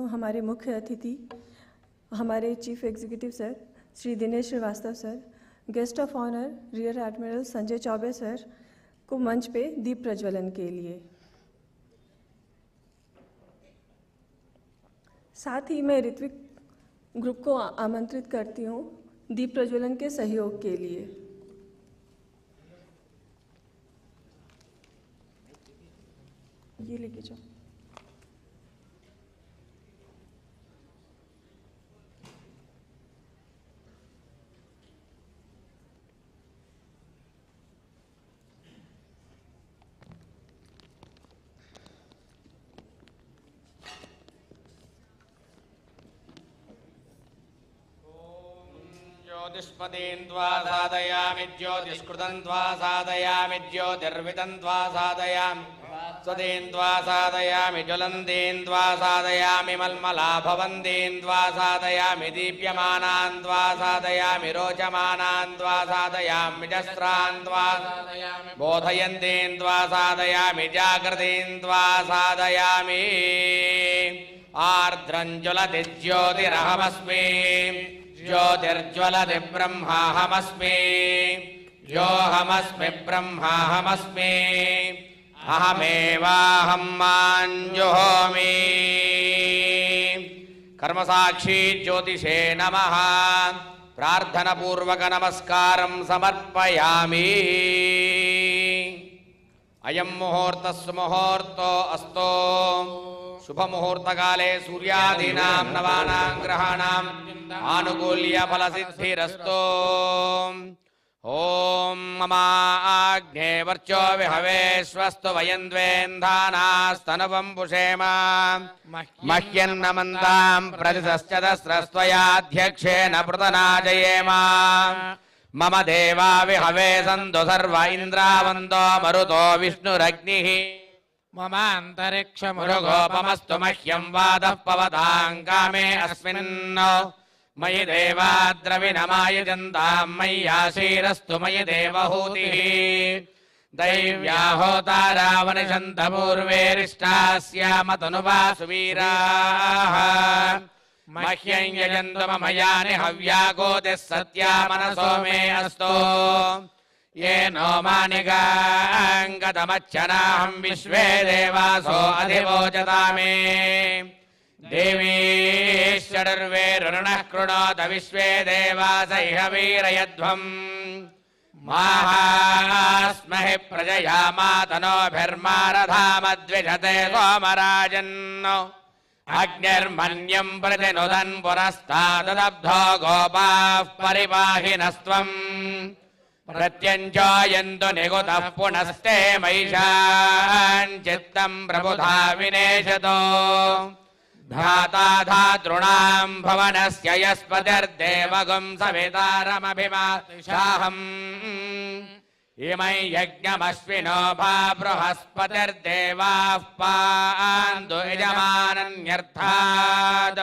हूँ हमारे मुख्य अतिथि हमारे chief executive sir Shri Dinesh Srivastava sir, guest of honour rear admiral Sanjay Chaubey sir को मंच पे दीप प्रज्वलन के लिए। साथ ही मैं ऋत्विक ग्रुप को आमंत्रित करती हूँ दीप प्रज्वलन के सहयोग के लिए। ये लेके जाओ। ज्योतिष्पदीन्द्वा साधयामि ज्योतिष्कृतन्द्वा साधयामि ज्योतिर्वितन्द्वा साधयामि स्वदीन्द्वा साधयामि ज्वलन्तीन्द्वा साधयामि मल्मलाभवन्तीन्द्वा साधयामि दीप्यमानान्द्वा साधयामि रोचमानान्द्वा साधयामि जस्रान्द्वा बोधयन्तीन्द्वा साधयामि जागृतीन्द्वा साधयामि आर्द्रञ्ज्वलति ज्योतिरहमस्मि ज्योतिर्ज्वलति ब्रह्माहमस्मि योऽहमस्मि ब्रह्माहमस्मि अहमेवाहं माञ्जुहोमि। कर्मसाक्षी ज्योतिषे नमः। प्रार्थनापूर्वक नमस्कारं समर्पयामि। अयं मुहूर्तः सुमुहूर्तो अस्तो शुभमुहूर्तकाले सूर्यादीनां नवानां ग्रहाणाम् आनुकूल्य फलसिद्धिरस्तु। ओम ममाग्ने वर्चो विहवेश्वस्तु वयन्द्वेन्धानास्तनुवं पुषेम मह्यन्नमन्तां प्रतिशश्चदस्रस्त्वयाध्यक्षेण पृतनाजयेम। मम देवा विहवे सन्तु सर्व इन्द्रावन्तो मरुतो विष्णुरग्निः ममान्तरिक्षमुरुगोपमस्तु मह्यं वादः पवतां कामे अस्मिन् मयि देवा द्रविणमायुजन्तां मय्याशीरस्तु मयि देवहूतिः दैव्या होतारावनिषन्त पूर्वेरिष्टास्याम तनुवा सुवीराः मह्यं यजन्तु मम यानि हव्याकोतिः सत्या मनसो मे अस्तु येनो मानिकाङ्गतमच्चनाहं विश्वे देवासो अधिवोचतामे। देवी षडर्वेरुणः कृणोत विश्वे देवास इह वीरयध्वम् माहास्महि प्रजया मातनोभिर्मारधामद्विषते सोमराजन् अग्निर्मन्यं प्रतिनुदन् पुरस्तादब्धो गोपाः परिपाहिनस्त्वम् प्रत्यञ्चायन्तु निगुतः पुनस्ते महिषान् चित्तं प्रबुधा विनेशतो धाता धातॄणां भवनस्य यस्पतिर्देवगुं सवितारमभिमातिशाहम् इमै यज्ञमश्विनो भा बृहस्पतिर्देवाः पान्तु यजमानन्यर्थात्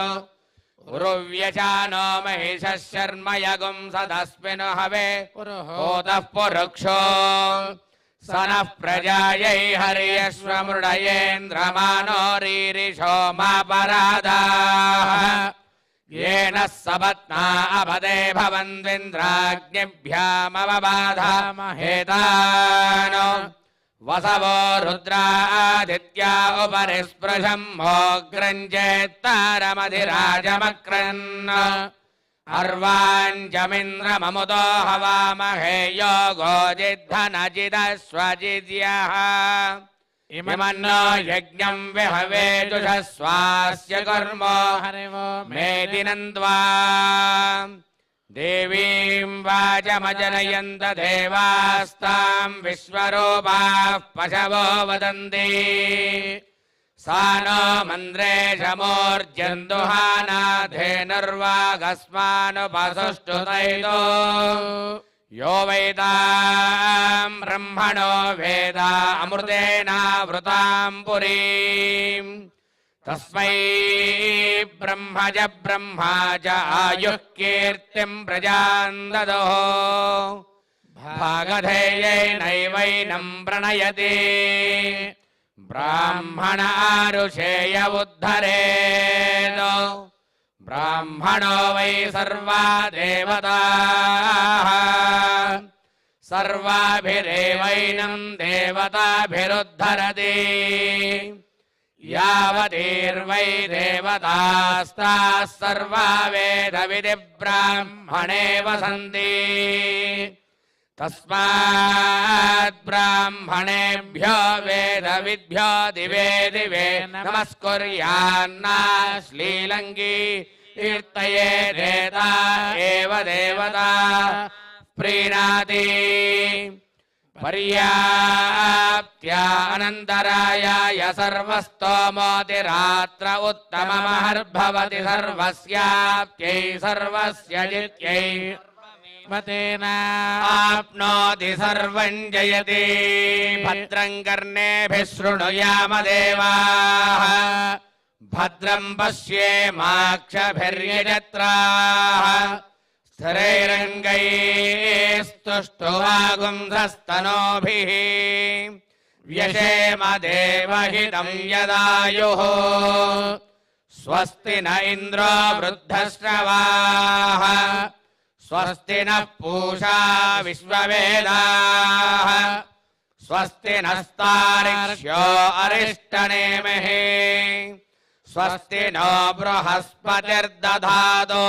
उरुव्यचानो महिषः शर्म यगुं सदस्मिन् हवे पुरुहोतः पुरुक्षो स नः प्रजायै हर्यश्वमृडयेन्द्रमानो रीरिषो मापराधाः येन सपत्ना अपदे भवन्त्विन्द्राग्निभ्यामवबाधामहेतान् वसवो रुद्रादित्या उपरि स्पृशम्मोऽग्रञ्जेत्तारमधिराजमक्रन् अर्वाञ्जमिन्द्रममुदो हवामहे योगो जिद्धनजिदश्वजिद्यः इमन्नो यज्ञं विहवे जुषस्वास्य कर्मो हरिवो मेदिनन्द्वा देवीं वाचमजनयन्त देवास्तां विश्वरूपाः पशवो वदन्ति सा नो मन्द्रेशमूर्जन्दुहानाधेनुर्वागस्मानुपसुष्टुतैतो यो वैतां ब्रह्मणो वेदा अमृतेनावृतां पुरीं तस्मै ब्रह्मज ब्रह्मा च आयुः कीर्तिं प्रजां ददुः भागधेयैनैवैनं प्रणयति ब्राह्मण आरुषेय उद्धरेत् ब्राह्मणो वै सर्वा देवताः सर्वाभिरेवैनं देवताभिरुद्धरति यावतीर्वै देवतास्ताः सर्वा वेदविधिब्राह्मणे वसन्ति तस्मात् ब्राह्मणेभ्यो वेदविद्भ्यो दिवे दिवे नमस्कुर्यान्नाश्लीलङ्गी कीर्तये देता एव देवता प्रीणाति पर्याप्त्या अनन्तरायाय सर्वस्तोमोतिरात्र उत्तममहर्भवति सर्वस्याप्त्यै सर्वस्य जित्यै आप्नोति सर्वं जयति भद्रं कर्णेभिः शृणुयाम देवाः भद्रं पश्येमाक्षभिर्यजत्राः स्थिरैरङ्गैस्तुष्टुवागुंसस्तनोभिः व्यशेम देवहितं यदायुः स्वस्ति न इन्द्रो वृद्धश्रवाः स्वस्ति नः पूषा विश्ववेदाः स्वस्ति नस्तार्क्ष्यो अरिष्टनेमिः स्वस्ति नो बृहस्पतिर्दधातु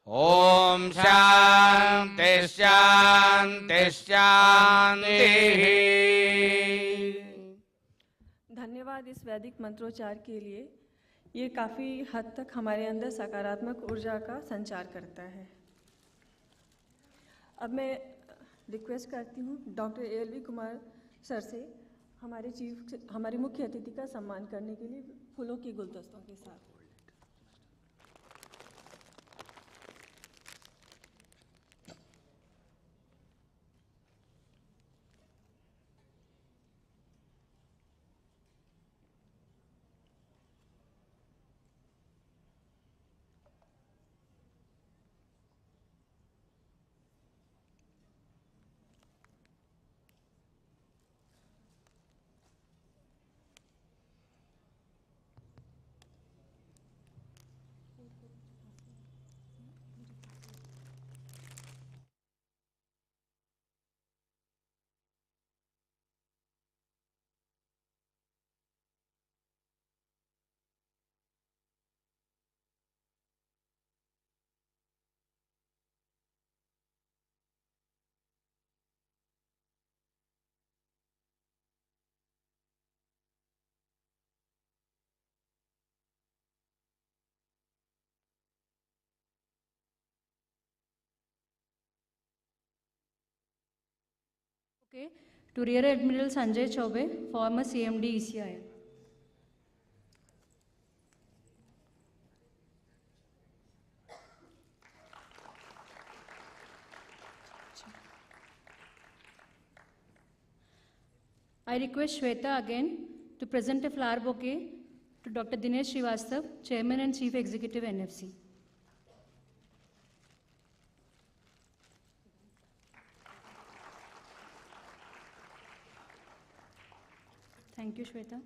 ॐ शान्ति शान्ति शान्तिः। धन्यवाद इस वैदिक मंत्रोच्चार के लिए। ये काफ़ी हद तक हमारे अंदर सकारात्मक ऊर्जा का संचार करता है। अब मैं रिक्वेस्ट करती हूँ डॉक्टर ALV कुमार सर से हमारे मुख्य अतिथि का सम्मान करने के लिए फूलों के गुलदस्तों के साथ। Okay. To Rear Admiral Sanjay Chaubey, former CMD ECIL. I request Shweta again to present a flower bouquet to Dr. Dinesh Srivastav, Chairman and Chief Executive NFC. Thank you, Shweta.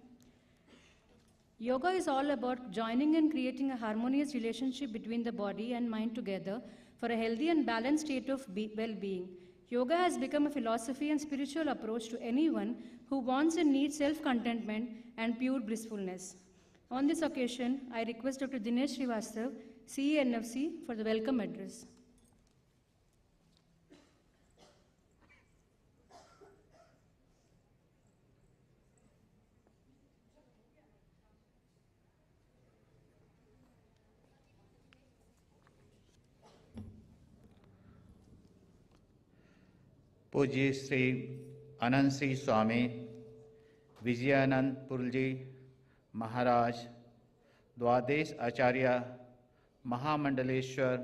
Yoga is all about joining and creating a harmonious relationship between the body and mind together for a healthy and balanced state of well-being. Yoga has become a philosophy and spiritual approach to anyone who wants and needs self-contentment and pure blissfulness. On this occasion, I request Dr. Dinesh Srivastav, CE NFC, for the welcome address. पूज्य श्री अनंत श्री स्वामी विजयानंद पुरजी महाराज, द्वादश आचार्य महामंडलेश्वर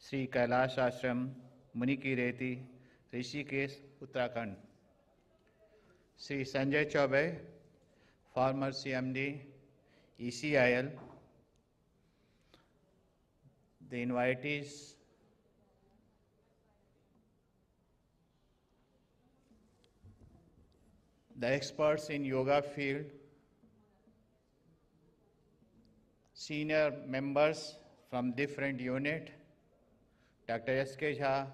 श्री कैलाश आश्रम मुनि की रेती Rishikesh Uttarakhand, Shri Sanjay Choubey farmer CMD ECIL, the invitees, the experts in yoga field, senior members from different unit, Dr. S.K. Jha,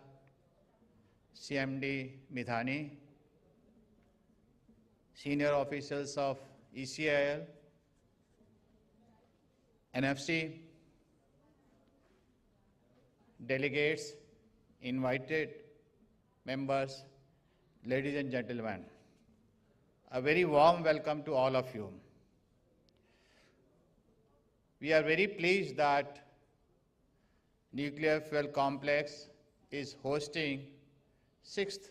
CMD Midhani, senior officials of ECIL, NFC, delegates, invited members, ladies and gentlemen, a very warm welcome to all of you. We are very pleased that Nuclear Fuel Complex is hosting 6th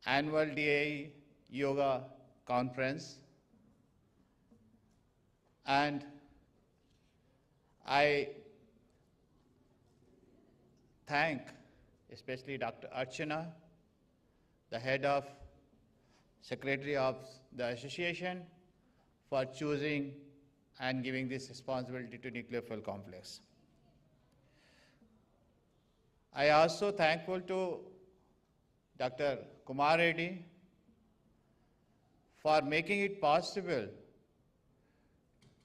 Annual DAE Yoga Conference, and I thank especially Dr. Archana, the head of Secretary of the Association, for choosing and giving this responsibility to Nuclear Fuel Complex. I also thankful to Dr. Kumar Reddy for making it possible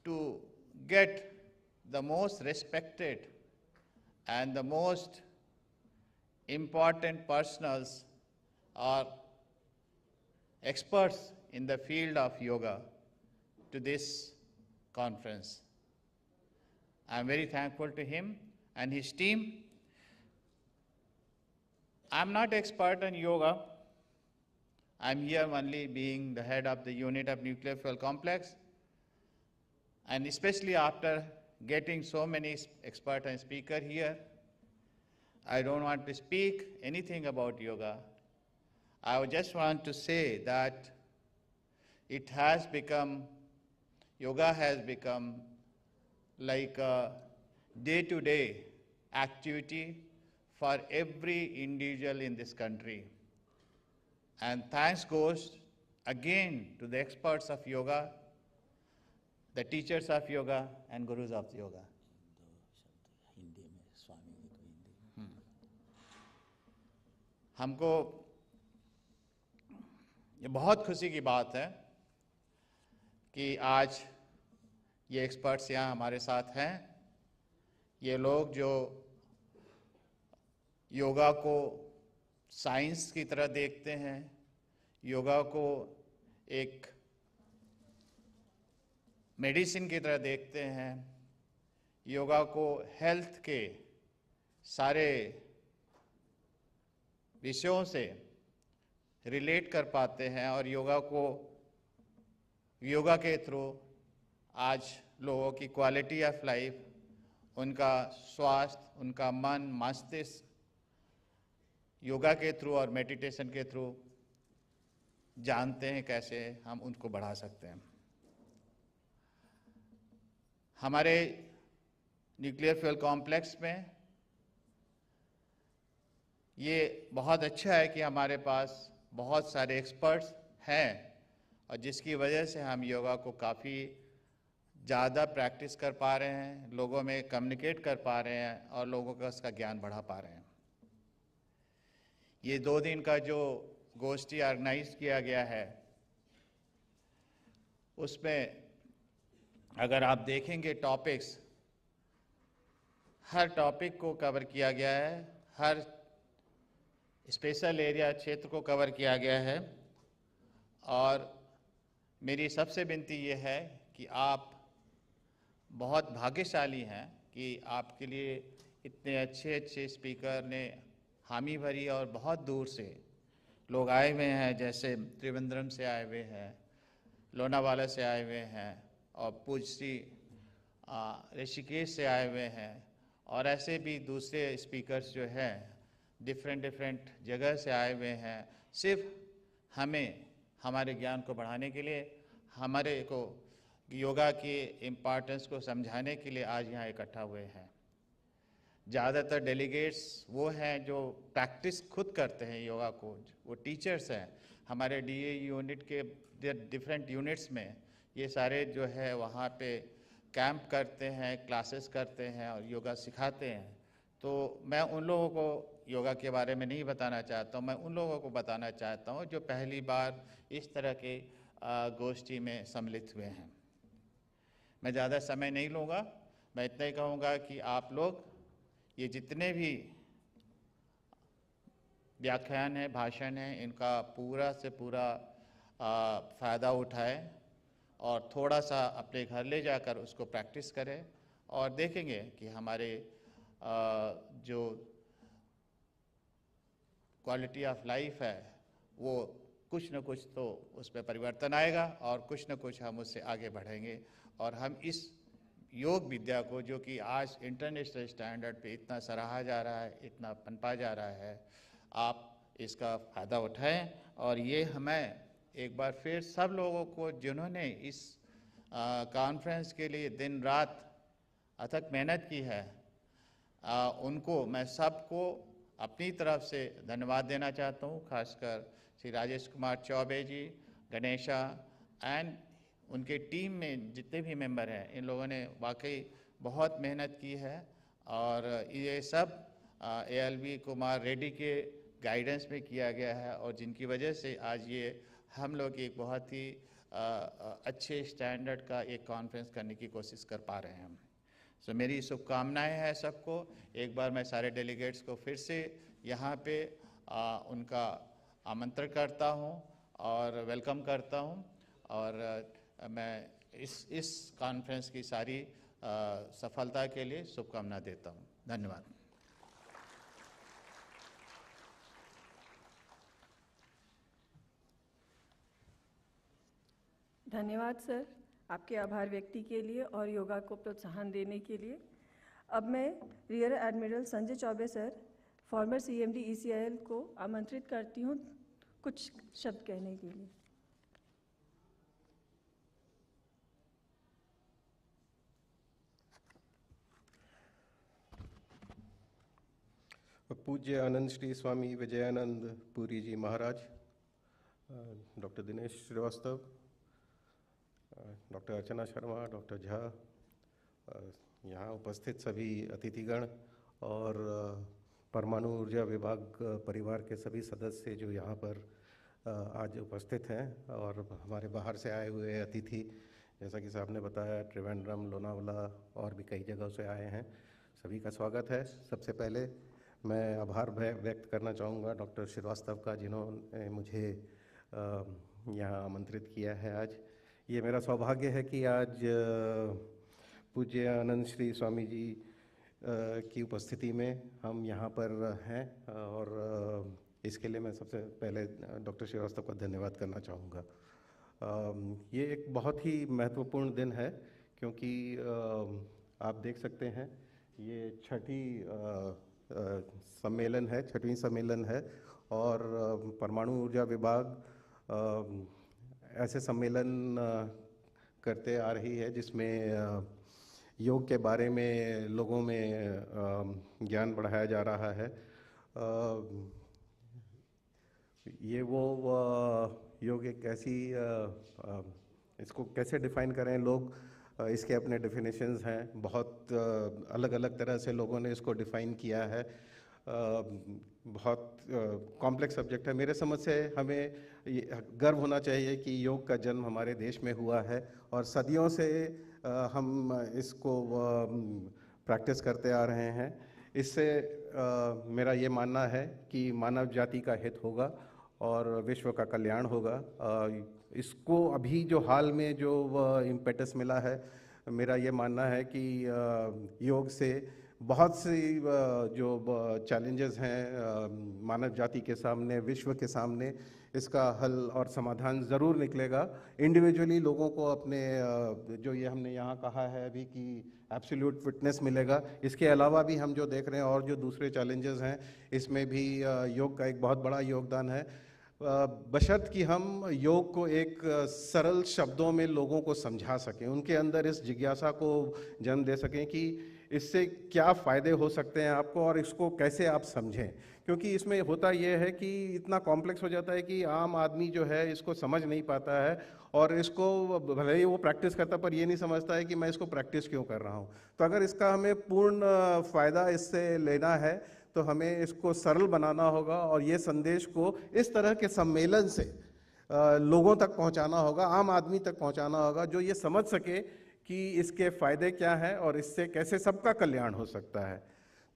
to get the most respected and the most important personals or experts in the field of yoga to this conference. I am very thankful to him and his team. I am not expert in yoga. I am here only being the head of the unit of Nuclear Fuel Complex, and especially after getting so many experts and speakers here, I don't want to speak anything about yoga. I just want to say that yoga has become like a day-to-day activity for every individual in this country. And thanks goes again to the experts of yoga, the teachers of yoga, and gurus of yoga. हमको ये बहुत खुशी की बात है कि आज ये एक्सपर्ट्स यहाँ हमारे साथ हैं। ये लोग जो योगा को साइंस की तरह देखते हैं, योगा को एक मेडिसिन की तरह देखते हैं, योगा को हेल्थ के सारे विषयों से रिलेट कर पाते हैं और योगा के थ्रू आज लोगों की क्वालिटी ऑफ लाइफ, उनका स्वास्थ्य, उनका मन, मस्तिष्क योगा के थ्रू और मेडिटेशन के थ्रू जानते हैं कैसे हम उनको बढ़ा सकते हैं। हमारे न्यूक्लियर फ्यूल कॉम्प्लेक्स में ये बहुत अच्छा है कि हमारे पास बहुत सारे एक्सपर्ट्स हैं और जिसकी वजह से हम योगा को काफ़ी ज़्यादा प्रैक्टिस कर पा रहे हैं, लोगों में कम्युनिकेट कर पा रहे हैं और लोगों का उसका ज्ञान बढ़ा पा रहे हैं। ये 2 दिन का जो गोष्ठी ऑर्गेनाइज किया गया है, उसमें अगर आप देखेंगे टॉपिक्स, हर टॉपिक को कवर किया गया है, हर स्पेशल एरिया क्षेत्र को कवर किया गया है। और मेरी सबसे विनती ये है कि आप बहुत भाग्यशाली हैं कि आपके लिए इतने अच्छे अच्छे स्पीकर ने हामी भरी और बहुत दूर से लोग आए हुए हैं, जैसे त्रिवेंद्रम से आए हुए हैं, लोनावाला से आए हुए हैं और पूज्य श्री ऋषिकेश से आए हुए हैं और ऐसे भी दूसरे स्पीकर्स जो हैं डिफरेंट जगह से आए हुए हैं। सिर्फ हमें हमारे ज्ञान को बढ़ाने के लिए, हमारे को योगा के इम्पोर्टेंस को समझाने के लिए आज यहाँ इकट्ठा हुए हैं। ज़्यादातर डेलीगेट्स वो हैं जो प्रैक्टिस खुद करते हैं योगा को, वो टीचर्स हैं। हमारे डीए यूनिट के डिफरेंट यूनिट्स में ये सारे जो है वहाँ पे कैंप करते हैं, क्लासेस करते हैं और योगा सिखाते हैं। तो मैं उन लोगों को योगा के बारे में नहीं बताना चाहता हूँ, मैं उन लोगों को बताना चाहता हूँ जो पहली बार इस तरह के गोष्ठी में सम्मिलित हुए हैं। मैं ज़्यादा समय नहीं लूँगा, मैं इतना ही कहूँगा कि आप लोग ये जितने भी व्याख्यान है, भाषण है, इनका पूरा से पूरा फ़ायदा उठाएं और थोड़ा सा अपने घर ले जाकर उसको प्रैक्टिस करें और देखेंगे कि हमारे जो क्वालिटी ऑफ लाइफ है वो कुछ न कुछ तो उसमें परिवर्तन आएगा और कुछ न कुछ हम उससे आगे बढ़ेंगे और हम इस योग विद्या को, जो कि आज इंटरनेशनल स्टैंडर्ड पे इतना सराहा जा रहा है, इतना पनपा जा रहा है, आप इसका फ़ायदा उठाएं। और ये हमें एक बार फिर सब लोगों को जिन्होंने इस कॉन्फ्रेंस के लिए दिन रात अथक मेहनत की है, उनको मैं सबको अपनी तरफ से धन्यवाद देना चाहता हूँ, खासकर श्री राजेश कुमार चौबे जी, गणेशा एंड उनके टीम में जितने भी मेंबर हैं, इन लोगों ने वाकई बहुत मेहनत की है और ये सब ALV कुमार रेड्डी के गाइडेंस में किया गया है और जिनकी वजह से आज ये हम लोग एक बहुत ही अच्छे स्टैंडर्ड का एक कॉन्फ्रेंस करने की कोशिश कर पा रहे हैं। सो मेरी शुभकामनाएं हैं सबको। एक बार मैं सारे डेलीगेट्स को फिर से यहाँ पे उनका आमंत्रण करता हूँ और वेलकम करता हूँ और मैं इस कॉन्फ्रेंस की सारी सफलता के लिए शुभकामना देता हूँ। धन्यवाद। धन्यवाद सर, आपके आभार व्यक्ति के लिए और योगा को प्रोत्साहन देने के लिए। अब मैं rear admiral Sanjay Chaubey sir, farmer CMD ECIL को आमंत्रित करती हूँ कुछ शब्द कहने के लिए। पूज्य आनंद श्री स्वामी विजयानंद पुरी जी महाराज, doctor Dinesh Srivastava, doctor Archana Sharma, doctor Jha, यहाँ उपस्थित सभी अतिथिगण और परमाणु ऊर्जा विभाग परिवार के सभी सदस्य जो यहाँ पर आज उपस्थित हैं और हमारे बाहर से आए हुए अतिथि, जैसा कि साहब ने बताया त्रिवेंद्रम, लोनावला और भी कई जगहों से आए हैं, सभी का स्वागत है। सबसे पहले मैं आभार व्यक्त करना चाहूँगा डॉक्टर श्रीवास्तव का, जिन्होंने मुझे यहाँ आमंत्रित किया है आज। ये मेरा सौभाग्य है कि आज पूज्य आनंद श्री स्वामी जी की उपस्थिति में हम यहाँ पर हैं और इसके लिए मैं सबसे पहले डॉक्टर श्रीवास्तव का धन्यवाद करना चाहूँगा। ये एक बहुत ही महत्वपूर्ण दिन है क्योंकि आप देख सकते हैं ये छठवीं सम्मेलन है और परमाणु ऊर्जा विभाग ऐसे सम्मेलन करते आ रही है जिसमें योग के बारे में लोगों में ज्ञान बढ़ाया जा रहा है। ये वो योग एक ऐसी इसको कैसे डिफाइन करें, लोग इसके अपने डेफिनेशंस हैं, बहुत अलग अलग तरह से लोगों ने इसको डिफाइन किया है। बहुत कॉम्प्लेक्स सब्जेक्ट है। मेरे समझ से हमें गर्व होना चाहिए कि योग का जन्म हमारे देश में हुआ है और सदियों से हम इसको प्रैक्टिस करते आ रहे हैं। इससे मेरा ये मानना है कि मानव जाति का हित होगा और विश्व का कल्याण होगा। इसको अभी जो हाल में जो इम्पेटस मिला है, मेरा ये मानना है कि योग से बहुत सी जो चैलेंजेस हैं मानव जाति के सामने, विश्व के सामने, इसका हल और समाधान ज़रूर निकलेगा। इंडिविजुअली लोगों को अपने जो ये हमने यहाँ कहा है अभी कि एब्सोल्यूट फिटनेस मिलेगा, इसके अलावा भी हम जो देख रहे हैं और जो दूसरे चैलेंजेस हैं इसमें भी योग का एक बहुत बड़ा योगदान है। बशर्त कि हम योग को एक सरल शब्दों में लोगों को समझा सकें, उनके अंदर इस जिज्ञासा को जन्म दे सकें कि इससे क्या फ़ायदे हो सकते हैं आपको और इसको कैसे आप समझें। क्योंकि इसमें होता यह है कि इतना कॉम्प्लेक्स हो जाता है कि आम आदमी जो है इसको समझ नहीं पाता है और इसको भले ही वो प्रैक्टिस करता पर ये नहीं समझता है कि मैं इसको प्रैक्टिस क्यों कर रहा हूँ। तो अगर इसका हमें पूर्ण फ़ायदा इससे लेना है तो हमें इसको सरल बनाना होगा और ये संदेश को इस तरह के सम्मेलन से लोगों तक पहुंचाना होगा, आम आदमी तक पहुंचाना होगा, जो ये समझ सके कि इसके फ़ायदे क्या हैं और इससे कैसे सबका कल्याण हो सकता है।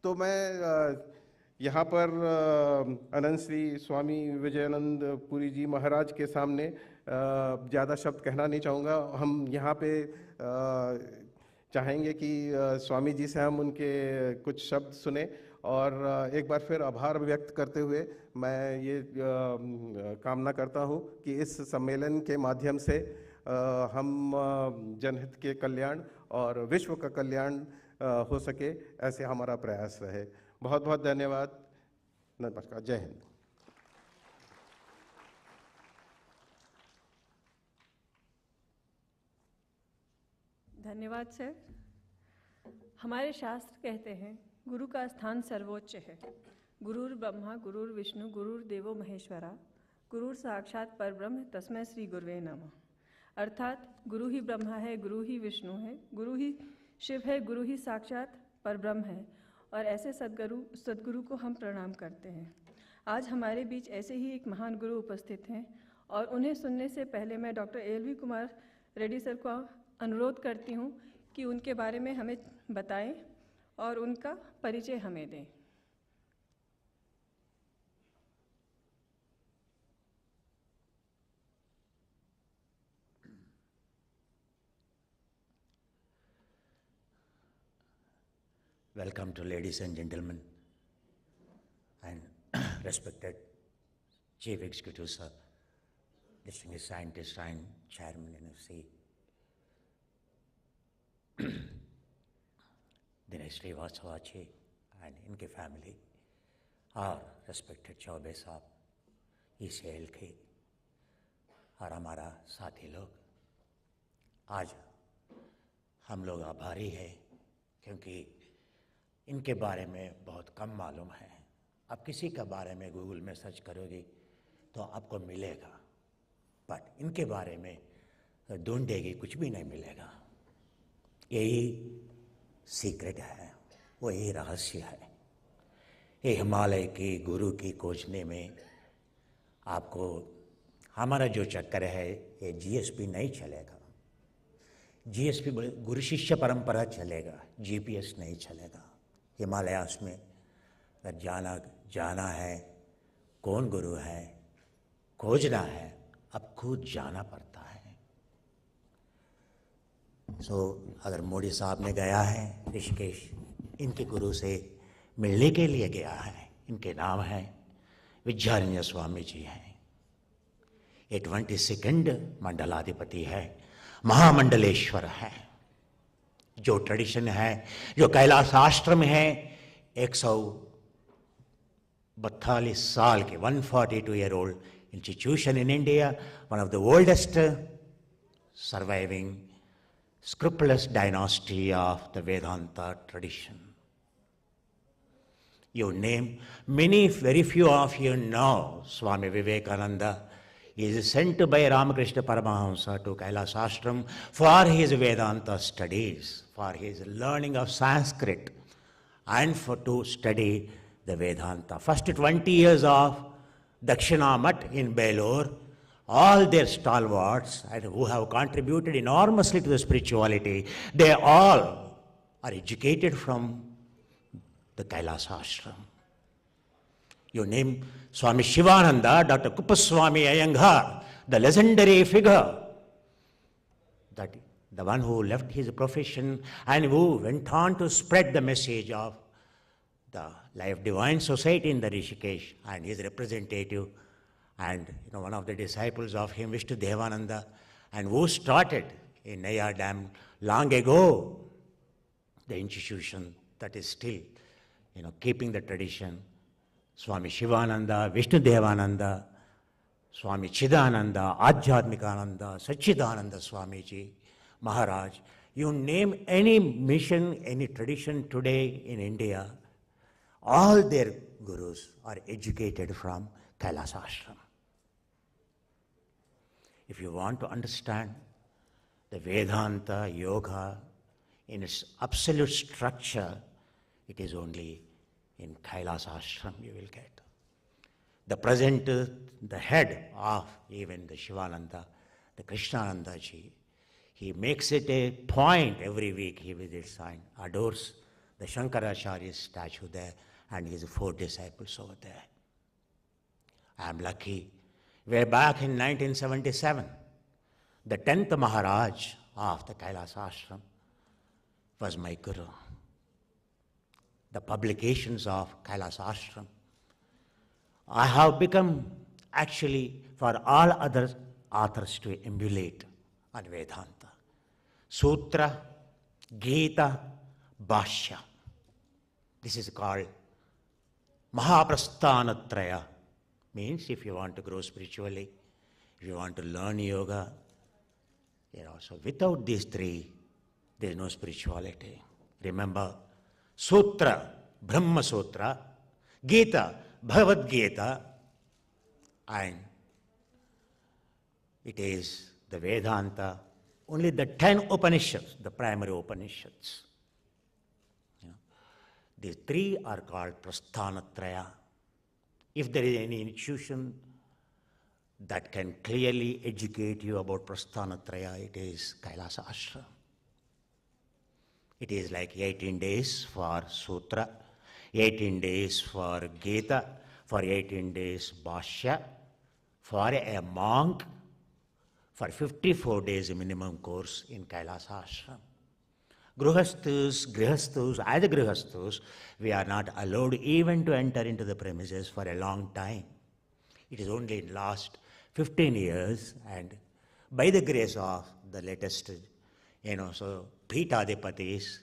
तो मैं यहाँ पर अनंत श्री स्वामी विजयानंद पुरी जी महाराज के सामने ज़्यादा शब्द कहना नहीं चाहूँगा। हम यहाँ पे चाहेंगे कि स्वामी जी से हम उनके कुछ शब्द सुने और एक बार फिर आभार व्यक्त करते हुए मैं ये कामना करता हूँ कि इस सम्मेलन के माध्यम से हम जनहित के कल्याण और विश्व का कल्याण हो सके, ऐसे हमारा प्रयास रहे। बहुत बहुत धन्यवाद। नमस्कार। जय हिंद। धन्यवाद सर। हमारे शास्त्र कहते हैं गुरु का स्थान सर्वोच्च है। गुरुर् ब्रह्मा गुरुर् विष्णु गुरुर्देवो महेश्वरा गुरुर् साक्षात परब्रह्म तस्मै श्री गुरुवे नमः। अर्थात गुरु ही ब्रह्मा है, गुरु ही विष्णु है, गुरु ही शिव है, गुरु ही साक्षात परब्रह्म है और ऐसे सद्गुरु को हम प्रणाम करते हैं। आज हमारे बीच ऐसे ही एक महान गुरु उपस्थित हैं और उन्हें सुनने से पहले मैं डॉक्टर एल.वी. कुमार रेड्डी सर को अनुरोध करती हूँ कि उनके बारे में हमें बताएं और उनका परिचय हमें दें। Welcome to ladies and gentlemen and respected Chief Executive Sir, distinguished scientist and Chairman NFC, Dinesh Srivastava ji and इनके family और respected चौबे साहब, ECL के और हमारा साथी लोग, आज हम लोग आभारी हैं क्योंकि इनके बारे में बहुत कम मालूम है। आप किसी के बारे में गूगल में सर्च करोगे तो आपको मिलेगा, बट इनके बारे में ढूंढेगी कुछ भी नहीं मिलेगा। यही सीक्रेट है, वही रहस्य है। ये हिमालय की गुरु की खोजने में आपको हमारा जो चक्कर है ये जीएसपी नहीं चलेगा। जीएसपी गुरु शिष्य परंपरा चलेगा, जीपीएस नहीं चलेगा। हिमालयास में अगर जाना है कौन गुरु है, खोजना है, अब खुद जाना पड़ता है। अगर मोदी साहब ने गया है ऋषिकेश, इनके गुरु से मिलने के लिए गया है। इनके नाम है विद्यारण्य स्वामी जी हैं। ये 22 मंडलाधिपति है, महामंडलेश्वर है। जो ट्रेडिशन है, जो कैलाश आश्रम है, 142 साल के 142-year-old institution in India, one of the oldest surviving scrupulous dynasty of the Vedanta tradition. You name very few of you know Swami Vivekananda. He is sent by Ramakrishna Paramahamsa to Kailash Ashram for his Vedanta studies, for his learning of Sanskrit, and to study the Vedanta. First 20 years of Dakshinamat in Belur, all their stalwarts and who have contributed enormously to the spirituality, they all are educated from the Kailash Ashram. You name Swami Shivananda, Dr. Kuppaswami Iyengar, the legendary figure, that the one who left his profession and who went on to spread the message of the Life Divine Society in the Rishikesh, and his representative and one of the disciples of him, Vishnu Devananda, and who started in Naya Dam long ago, the institution that is still keeping the tradition. Swami Shivananda, Vishnu Devananda, Swami Chidananda, Adhyatmikananda, Sachidananda Swamiji, Maharaj. You name any mission, any tradition today in India, all their gurus are educated from Kailash Ashram. If you want to understand the Vedanta, Yoga, in its absolute structure, it is only in Kailash Ashram you will get. The present, the head of even the Shivananda, the Krishnananda ji, He makes it a point every week he visits and adores the Shankaracharya's statue there and his 4 disciples over there. I am lucky. Way back in 1977, the 10th Maharaj of the Kailas Ashram was my guru. The publications of Kailas Ashram, I have become actually for all other authors to emulate on Vedanta. Sutra, Gita, Bhashya. This is called Mahaprasthanatraya. Means if you want to grow spiritually, if you want to learn yoga, so without these 3, there is no spirituality. Remember, Sutra, Brahma Sutra, Gita, Bhagavad Gita, and it is the Vedanta, only the 10 Upanishads, the primary Upanishads. These 3 are called Prasthanatraya. If there is any institution that can clearly educate you about Prasthanatraya, it is Kailas Ashram. It is like 18 days for Sutra, 18 days for Gita, for 18 days Bhashya, for a monk, for 54 days minimum course in Kailas Ashram. Grihasthus, as Grihasthus, we are not allowed even to enter into the premises for a long time. It is only in last 15 years, and by the grace of the latest, so Peethadipatis,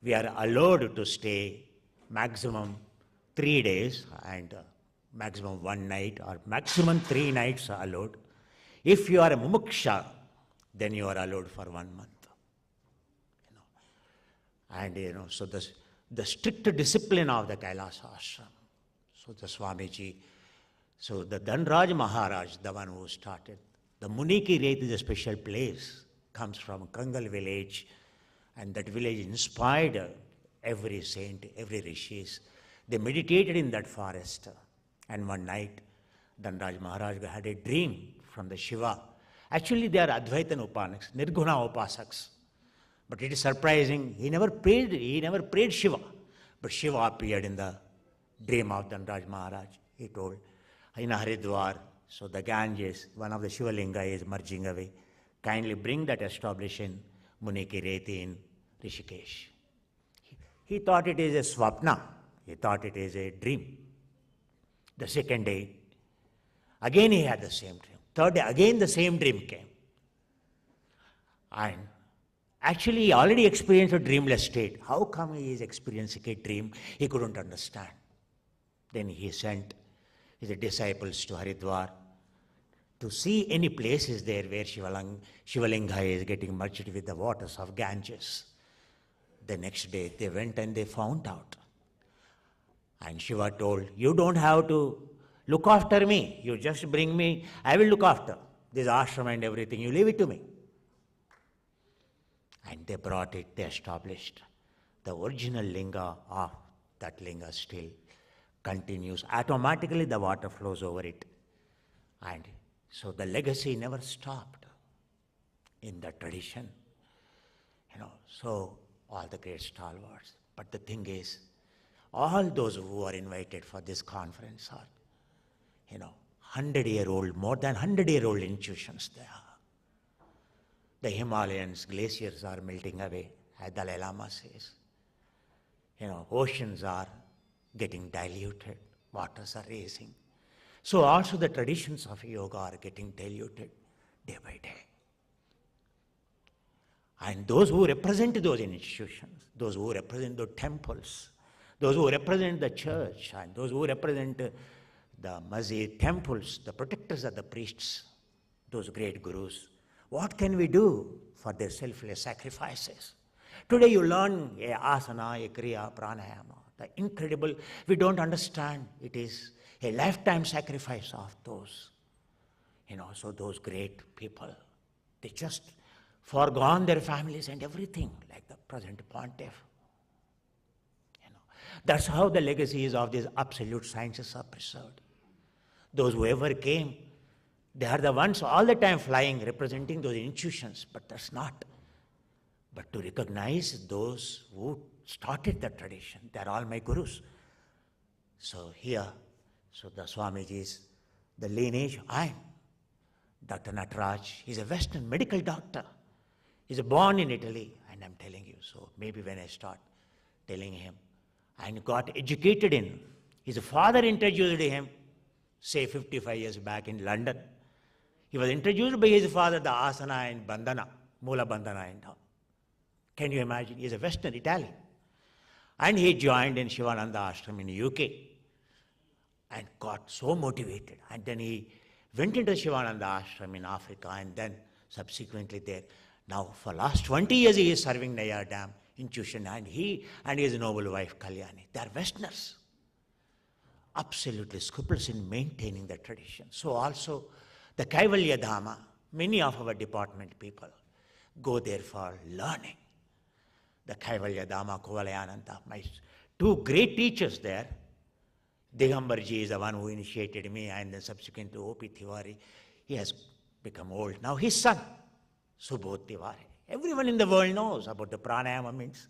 we are allowed to stay maximum 3 days and maximum 1 night, or maximum 3 nights are allowed. If you are a mumuksha, then you are allowed for 1 month. And so the strict discipline of the Kailas Ashram. So the Swamiji, so the Dhanraj Maharaj, the one who started, the Muniki Reth is a special place, comes from Kangal village, and that village inspired every saint, every rishis. They meditated in that forest, and one night, Dhanraj Maharaj had a dream from the Shiva. Actually, they are Advaitan Upasaks, Nirguna Upasaks. But it is surprising, he never prayed Shiva. But Shiva appeared in the dream of Dhanraj Maharaj. He told, in Haridwar, so the Ganges, one of the Shiva Linga is merging away. Kindly bring that established in Muniki Reti in Rishikesh. He thought it is a swapna. He thought it is a dream. The second day, again he had the same dream. Third day, again the same dream came. And actually, he already experienced a dreamless state. How come he is experiencing a dream? He couldn't understand. Then he sent his disciples to Haridwar to see any places there where Shivalinga is getting merged with the waters of Ganges. The next day, they went and they found out. And Shiva told, you don't have to look after me. You just bring me, I will look after this ashram and everything. You leave it to me. And they brought it, they established. The original linga of that linga still continues. Automatically the water flows over it. And so the legacy never stopped in the tradition. So all the great stalwarts. But the thing is, all those who are invited for this conference are, 100-year-old, more than 100-year-old institutions they are. The Himalayas, glaciers are melting away, as Dalai Lama says. Oceans are getting diluted, waters are rising. So also the traditions of yoga are getting diluted day by day. And those who represent those institutions, those who represent the temples, those who represent the church, and those who represent the masjid, temples, the protectors of the priests, those great gurus, what can we do for their selfless sacrifices? Today you learn a asana, a kriya, pranayama, the incredible, we don't understand. It is a lifetime sacrifice of those, so those great people, they just forgone their families and everything, like the present pontiff. That's how the legacies of these absolute sciences are preserved. Those who ever came They are the ones all the time flying, representing those institutions, but that's not. But to recognize those who started the tradition, they are all my gurus. So here, so the Swamiji's, the lineage, I'm Dr. Nataraj. He's a Western medical doctor. He's born in Italy, and I'm telling you, so maybe when I start telling him, and got educated in, his father introduced him, say 55 years back in London. He was introduced by his father, the asana and bandhana, mula bandhana and all. Can you imagine? He's a Western Italian. And he joined in Shivananda Ashram in the UK and got so motivated. And then he went into Shivananda Ashram in Africa and then subsequently there. Now for last 20 years he is serving Nayar Dam institution, and he and his noble wife Kalyani. They are Westerners. Absolutely scrupulous in maintaining the tradition. So also the Kaivalyadhama, many of our department people go there for learning. The Kaivalyadhama, Kaivalyananda, my two great teachers there. Digambarji is the one who initiated me, and then subsequent to O.P. Tiwari. He has become old. Now his son, Subodh Tiwari. Everyone in the world knows about the pranayama means.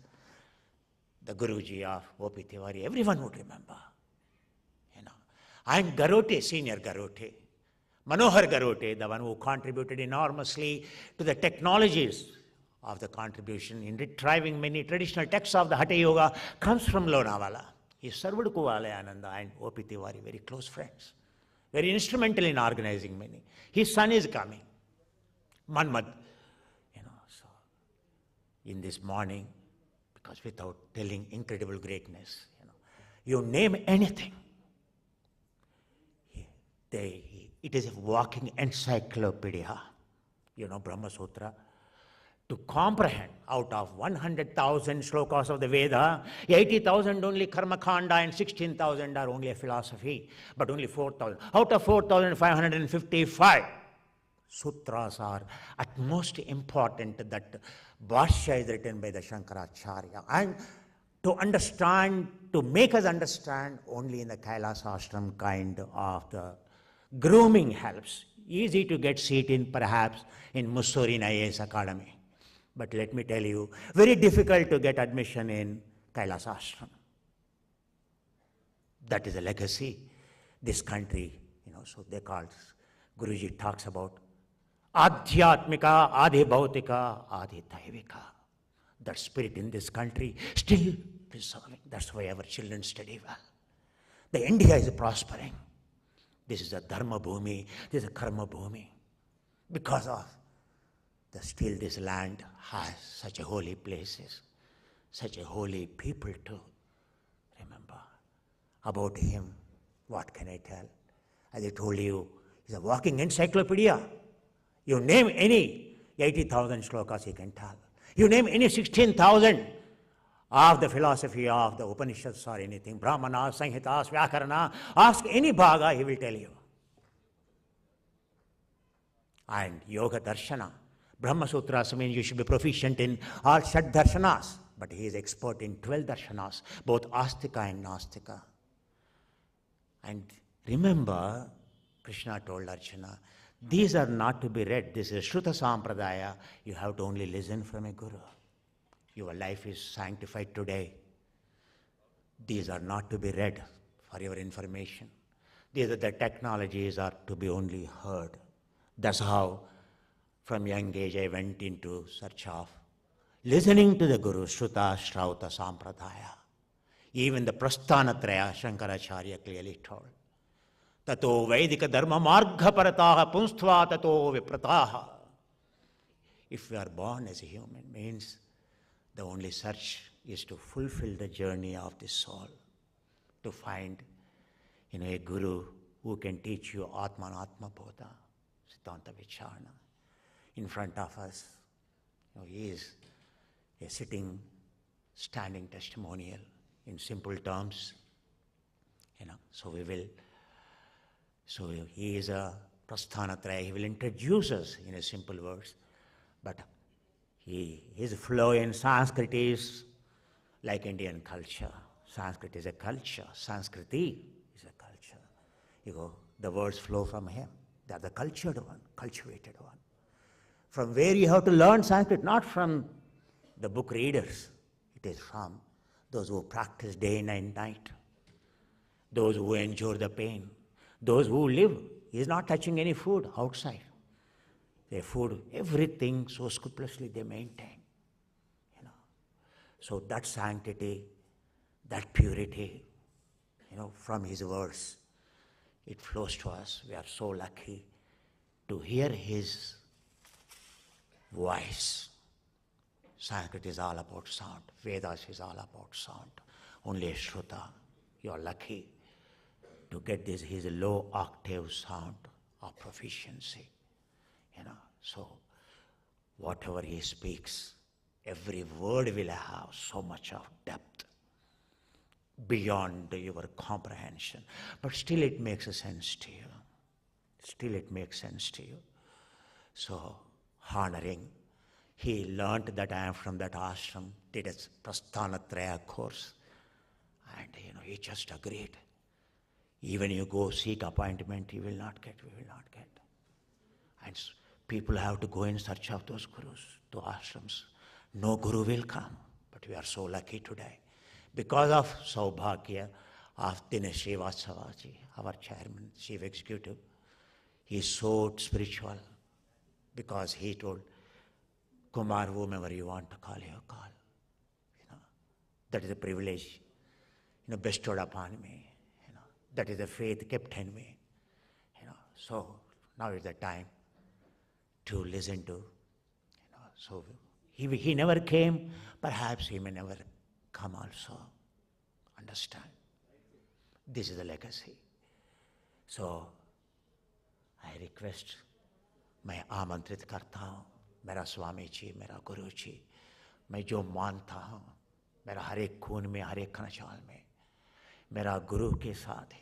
The Guruji of O.P. Tiwari, everyone would remember. You know. And Garote, senior Garote, Manohar Garote, the one who contributed enormously to the technologies of the contribution in retrieving many traditional texts of the Hatha Yoga, comes from Lonavala. He served Kaivalyananda and O.P. Tiwari, very close friends, very instrumental in organizing many. His son is coming, Manmad. You know, so in this morning, because without telling incredible greatness, you name anything, it is a walking encyclopedia. You know, Brahma Sutra. To comprehend out of 100,000 shlokas of the Veda, 80,000 only Karma Khanda and 16,000 are only a philosophy, but only 4,000. Out of 4,555 sutras are at most important. That Bhashya is written by the Shankaracharya. And to understand, to make us understand, only in the Kailas Ashram kind of the grooming helps. Easy to get seat in perhaps in Mussoorie IAS Academy. But let me tell you, very difficult to get admission in Kailas Ashram. That is a legacy. This country, so they call, Guruji talks about Adhyatmika, Adi Bhautika, Adi Daivika. That spirit in this country still preserving. That's why our children study well. The India is prospering. This is a Dharma Bhumi, this is a Karma Bhumi. Because of still this land has such a holy places, such a holy people to remember. About him, what can I tell? As I told you, he's a walking encyclopedia. You name any 80,000 shlokas he can tell. You name any 16,000 of the philosophy of the Upanishads or anything, Brahmana, Sanhitas, Vyakarana, ask any bhaga, he will tell you. And Yoga Darshana, Brahma Sutras means you should be proficient in all Shad Darshanas, but he is expert in 12 Darshanas, both Astika and Nastika. And remember, Krishna told Arjuna, these are not to be read. This is Shruta Sampradaya. You have to only listen from a Guru. Your life is sanctified today. These are not to be read for your information. These are the technologies are to be only heard. That's how from young age I went into search of listening to the Guru, Shruta, Shrauta, Sampradaya. Even the Prasthanatraya, Shankaracharya clearly told. Tato Vedika Dharma Marga Parataha Punstva Tato Viprataha. If we are born as a human, means the only search is to fulfill the journey of the soul, to find a Guru who can teach you Atman Atma Bodha, Siddhanta Vicharana. In front of us, he is a sitting, standing testimonial in simple terms. So we will. So he is a Prasthanatraya. He will introduce us in a simple words, but his flow in Sanskrit is like Indian culture. Sanskrit is a culture. Sanskriti is a culture. The words flow from him. They are the cultured one, cultivated one. From where you have to learn Sanskrit, not from the book readers. It is from those who practice day and night, those who endure the pain, those who live. He is not touching any food outside. Their food, everything so scrupulously they maintain. So that sanctity, that purity, from his words, it flows to us. We are so lucky to hear his voice. Sanskrit is all about sound. Vedas is all about sound. Only Shruta, you are lucky to get his low octave sound of proficiency. So whatever he speaks, every word will have so much of depth beyond your comprehension. But still it makes a sense to you. Still it makes sense to you. So honoring, he learned that I am from that ashram, did a Prasthanatraya course, and he just agreed. Even you go seek appointment, you will not get, we will not get. And people have to go in search of those gurus, to ashrams. No guru will come, but we are so lucky today. Because of Saubhagya of Dinesh Srivastavaji, our chairman, chief executive, he is so spiritual because he told, Kumar, whomever you want to call, you call. That is a privilege, bestowed upon me. That is the faith kept in me. So now is the time to listen to. So he never came. Perhaps he may never come also. Understand? This is the legacy. So I request, मैं आमंत्रित करता हूँ मेरा स्वामी जी, मेरा गुरु जी, मैं जो मानता हूँ मेरा हर एक खून में, हर एक खनचाल में, मेरा गुरु के साथ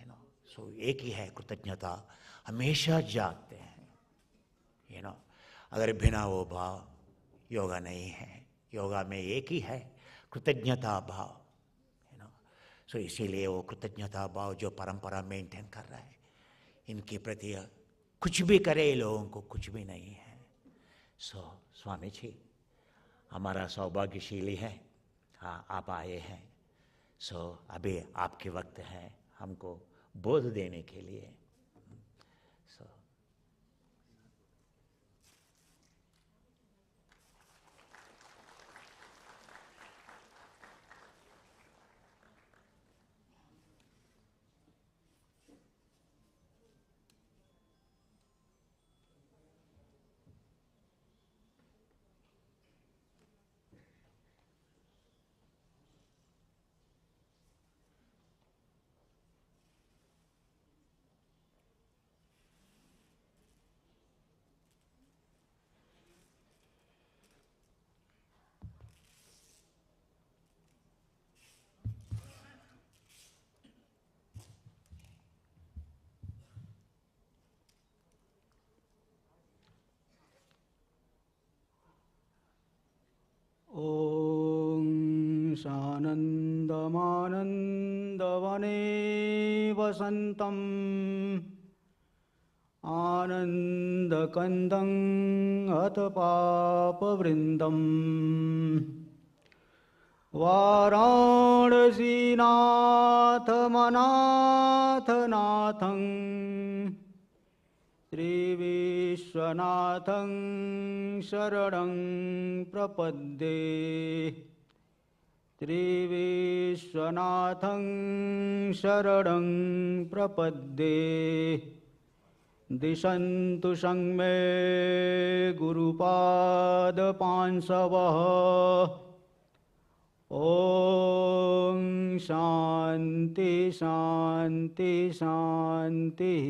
सो एक ही है कृतज्ञता, हमेशा जागते हैं। अगर बिना वो भाव योगा नहीं है, योगा में एक ही है कृतज्ञता भाव। सो इसीलिए वो कृतज्ञता भाव जो परंपरा मेंटेन कर रहा है, इनके प्रति कुछ भी करे ये लोगों को कुछ भी नहीं है। सो स्वामी जी हमारा सौभाग्यशाली है, हाँ आप आए हैं। सो अभी आपके वक्त है हमको बोध देने के लिए। सो ॐ सानन्दमानन्दवने वसन्तम् आनन्दकन्दं हतपापवृन्दम् वाराणसीनाथमनाथनाथं श्रीविश्वनाथं शरणं प्रपद्ये। श्रीविश्वनाथं शरणं प्रपद्ये। दिशन्तु संमे गुरुपादपांसवः। ॐ शान्ति शान्ति शान्तिः।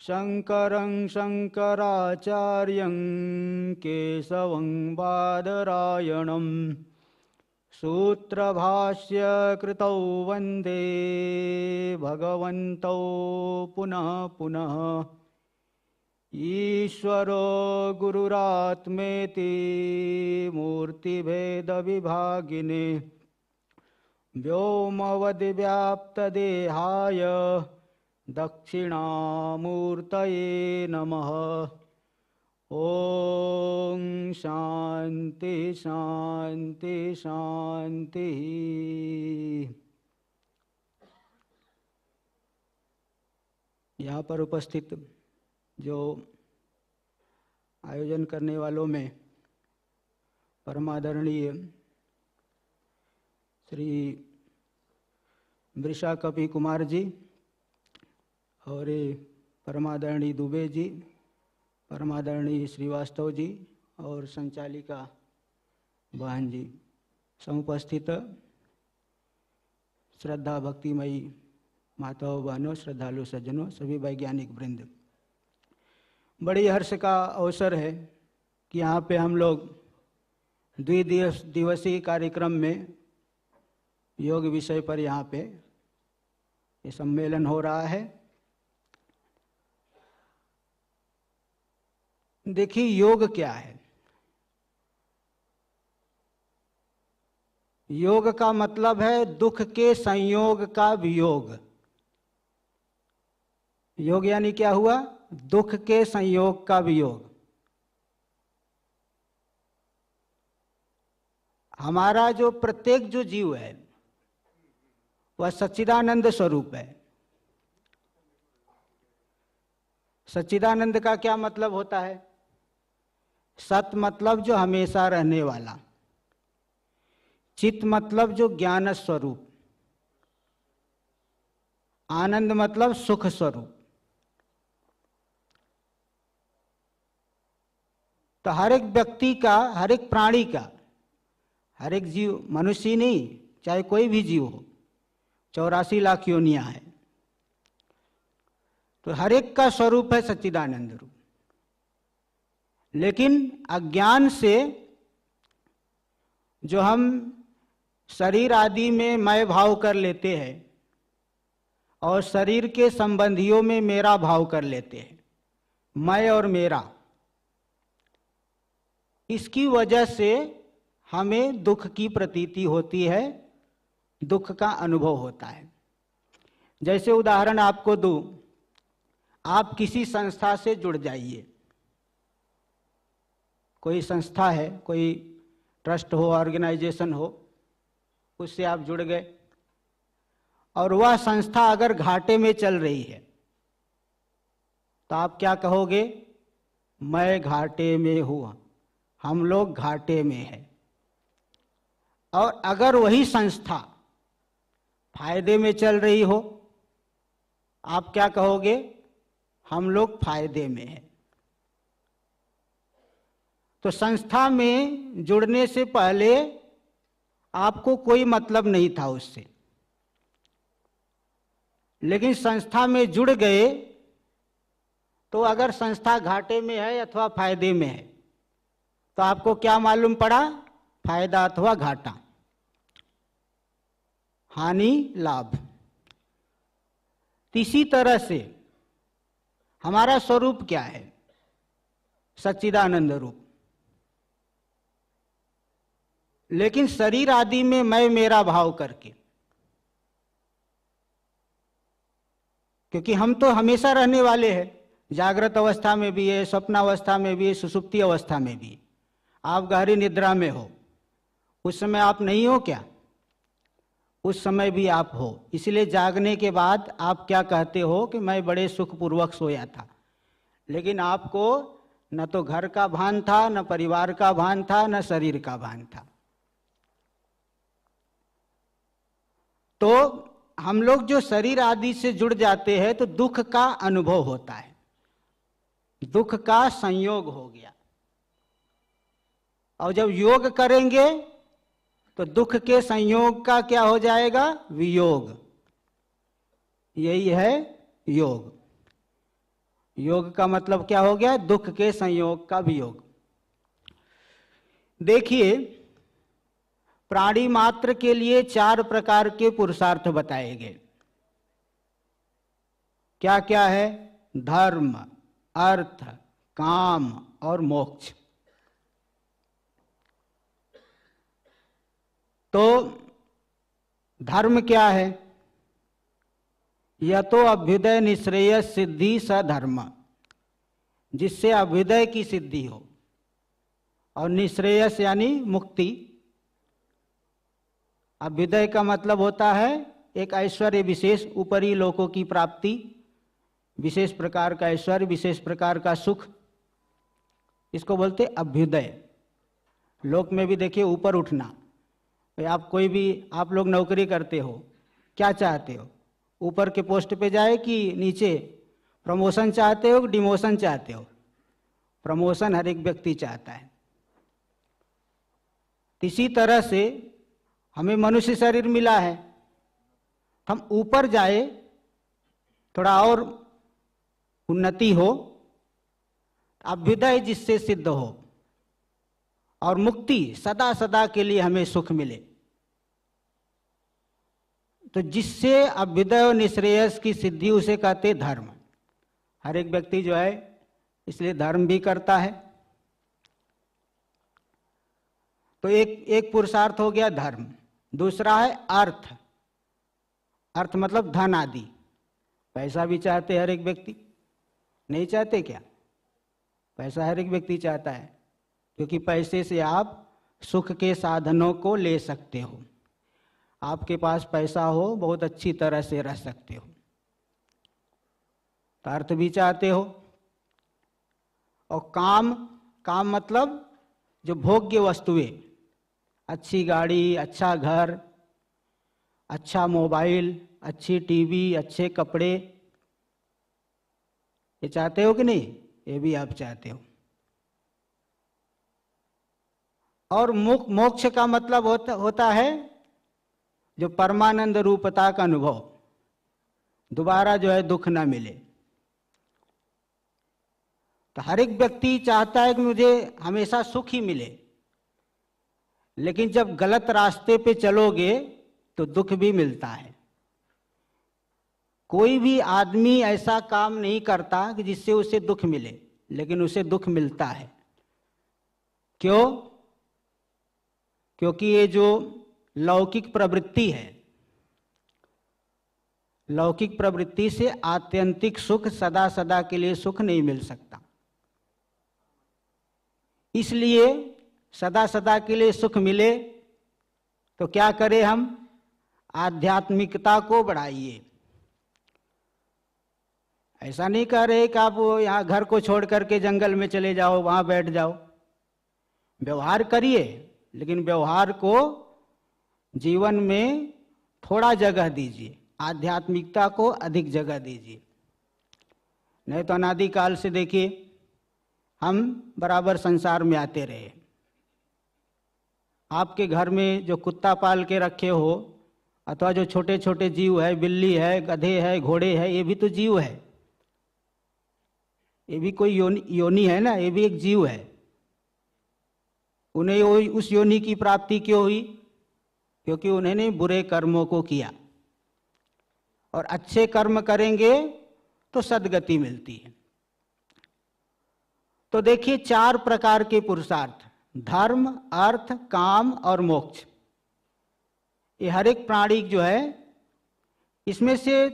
शङ्करं शङ्कराचार्यं केशवं बादरायणं सूत्रभाष्य कृतौ वन्दे भगवन्तौ पुनः पुनः। ईश्वरो गुरुरात्मेति मूर्तिभेदविभागिने व्योमवद्व्याप्तदेहाय दक्षिणामूर्तये नमः। ओम शांति शांति शांति। यहाँ पर उपस्थित जो आयोजन करने वालों में परमादरणीय श्री वृषा कपि कुमार जी और परमादरणीय दुबे जी, परमादरणीय श्रीवास्तव जी और संचालिका बहन जी, समुपस्थित श्रद्धा भक्तिमयी माताओं बहनों, श्रद्धालु सज्जनों, सभी वैज्ञानिक वृंद, बड़ी हर्ष का अवसर है कि यहाँ पे हम लोग द्विदिवसीय कार्यक्रम में योग विषय पर यहाँ पे ये सम्मेलन हो रहा है। देखिए, योग क्या है? योग का मतलब है दुख के संयोग का वियोग। योग यानी क्या हुआ? दुख के संयोग का वियोग। हमारा जो प्रत्येक जो जीव है वह सच्चिदानंद स्वरूप है। सच्चिदानंद का क्या मतलब होता है? सत मतलब जो हमेशा रहने वाला, चित मतलब जो ज्ञान स्वरूप, आनंद मतलब सुख स्वरूप। तो हर एक व्यक्ति का, हर एक प्राणी का, हर एक जीव, मनुष्य नहीं, चाहे कोई भी जीव हो, 84 लाख योनियां हैं, तो हर एक का स्वरूप है सच्चिदानंद रूप। लेकिन अज्ञान से जो हम शरीर आदि में मैं भाव कर लेते हैं और शरीर के संबंधियों में मेरा भाव कर लेते हैं, मैं और मेरा, इसकी वजह से हमें दुख की प्रतीति होती है, दुख का अनुभव होता है। जैसे उदाहरण आपको दूं, आप किसी संस्था से जुड़ जाइए, कोई संस्था है, कोई ट्रस्ट हो, ऑर्गेनाइजेशन हो, उससे आप जुड़ गए और वह संस्था अगर घाटे में चल रही है तो आप क्या कहोगे? मैं घाटे में हूं, हम लोग घाटे में हैं। और अगर वही संस्था फायदे में चल रही हो, आप क्या कहोगे? हम लोग फायदे में हैं। तो संस्था में जुड़ने से पहले आपको कोई मतलब नहीं था उससे, लेकिन संस्था में जुड़ गए तो अगर संस्था घाटे में है अथवा फायदे में है तो आपको क्या मालूम पड़ा? फायदा अथवा घाटा, हानि लाभ। इसी तरह से हमारा स्वरूप क्या है? सच्चिदानंद रूप। लेकिन शरीर आदि में मैं मेरा भाव करके, क्योंकि हम तो हमेशा रहने वाले हैं, जागृत अवस्था में भी है, स्वप्नावस्था में भी है, सुषुप्ति अवस्था में भी। आप गहरी निद्रा में हो, उस समय आप नहीं हो क्या? उस समय भी आप हो। इसलिए जागने के बाद आप क्या कहते हो कि मैं बड़े सुखपूर्वक सोया था, लेकिन आपको न तो घर का भान था, न परिवार का भान था, न शरीर का भान था। तो हम लोग जो शरीर आदि से जुड़ जाते हैं तो दुख का अनुभव होता है, दुख का संयोग हो गया। और जब योग करेंगे तो दुख के संयोग का क्या हो जाएगा? वियोग। यही है योग। योग का मतलब क्या हो गया? दुख के संयोग का वियोग। देखिए, प्राणी मात्र के लिए 4 प्रकार के पुरुषार्थ बताए गए। क्या क्या है? धर्म, अर्थ, काम और मोक्ष। तो धर्म क्या है? यतो अभ्युदय निश्रेयस सिद्धि स धर्म, जिससे अभ्युदय की सिद्धि हो और निश्रेयस यानी मुक्ति। अभ्युदय का मतलब होता है एक ऐश्वर्य विशेष, ऊपरी लोकों की प्राप्ति, विशेष प्रकार का ऐश्वर्य, विशेष प्रकार का सुख, इसको बोलते अभ्युदय। लोक में भी देखिए ऊपर उठना। आप कोई भी, आप लोग नौकरी करते हो, क्या चाहते हो? ऊपर के पोस्ट पे जाए कि नीचे? प्रमोशन चाहते हो कि डिमोशन चाहते हो? प्रमोशन हर एक व्यक्ति चाहता है। इसी तरह से हमें मनुष्य शरीर मिला है, हम ऊपर जाए, थोड़ा और उन्नति हो, अभ्युदय जिससे सिद्ध हो और मुक्ति, सदा सदा के लिए हमें सुख मिले। तो जिससे अभ्युदय और निश्रेयस की सिद्धि, उसे कहते धर्म। हर एक व्यक्ति जो है इसलिए धर्म भी करता है। तो एक पुरुषार्थ हो गया धर्म। दूसरा है अर्थ। अर्थ मतलब धन आदि। पैसा भी चाहते हर एक व्यक्ति, नहीं चाहते क्या? पैसा हर एक व्यक्ति चाहता है, क्योंकि पैसे से आप सुख के साधनों को ले सकते हो। आपके पास पैसा हो, बहुत अच्छी तरह से रह सकते हो। तो अर्थ भी चाहते हो। और काम मतलब जो भोग्य वस्तुएं, अच्छी गाड़ी, अच्छा घर, अच्छा मोबाइल, अच्छी टीवी, अच्छे कपड़े, ये चाहते हो कि नहीं? ये भी आप चाहते हो। और मोक्ष का मतलब होता है जो परमानंद रूपता का अनुभव, दोबारा जो है दुख ना मिले। तो हर एक व्यक्ति चाहता है कि मुझे हमेशा सुख ही मिले, लेकिन जब गलत रास्ते पे चलोगे तो दुख भी मिलता है। कोई भी आदमी ऐसा काम नहीं करता कि जिससे उसे दुख मिले, लेकिन उसे दुख मिलता है। क्यों? क्योंकि ये जो लौकिक प्रवृत्ति है, लौकिक प्रवृत्ति से आत्यंतिक सुख, सदा सदा के लिए सुख नहीं मिल सकता। इसलिए सदा सदा के लिए सुख मिले तो क्या करें हम? आध्यात्मिकता को बढ़ाइए। ऐसा नहीं कह रहे कि आप यहाँ घर को छोड़ करके जंगल में चले जाओ, वहां बैठ जाओ। व्यवहार करिए, लेकिन व्यवहार को जीवन में थोड़ा जगह दीजिए, आध्यात्मिकता को अधिक जगह दीजिए। नहीं तो अनादिकाल से देखिए हम बराबर संसार में आते रहे। आपके घर में जो कुत्ता पाल के रखे हो, अथवा जो छोटे छोटे जीव है, बिल्ली है, गधे है, घोड़े है, ये भी तो जीव है। ये भी कोई योनि है ना, ये भी एक जीव है। उन्हें उस योनि की प्राप्ति क्यों हुई? क्योंकि उन्होंने बुरे कर्मों को किया। और अच्छे कर्म करेंगे तो सद्गति मिलती है। तो देखिए 4 प्रकार के पुरुषार्थ, धर्म, अर्थ, काम और मोक्ष। ये हर एक प्राणी जो है, इसमें से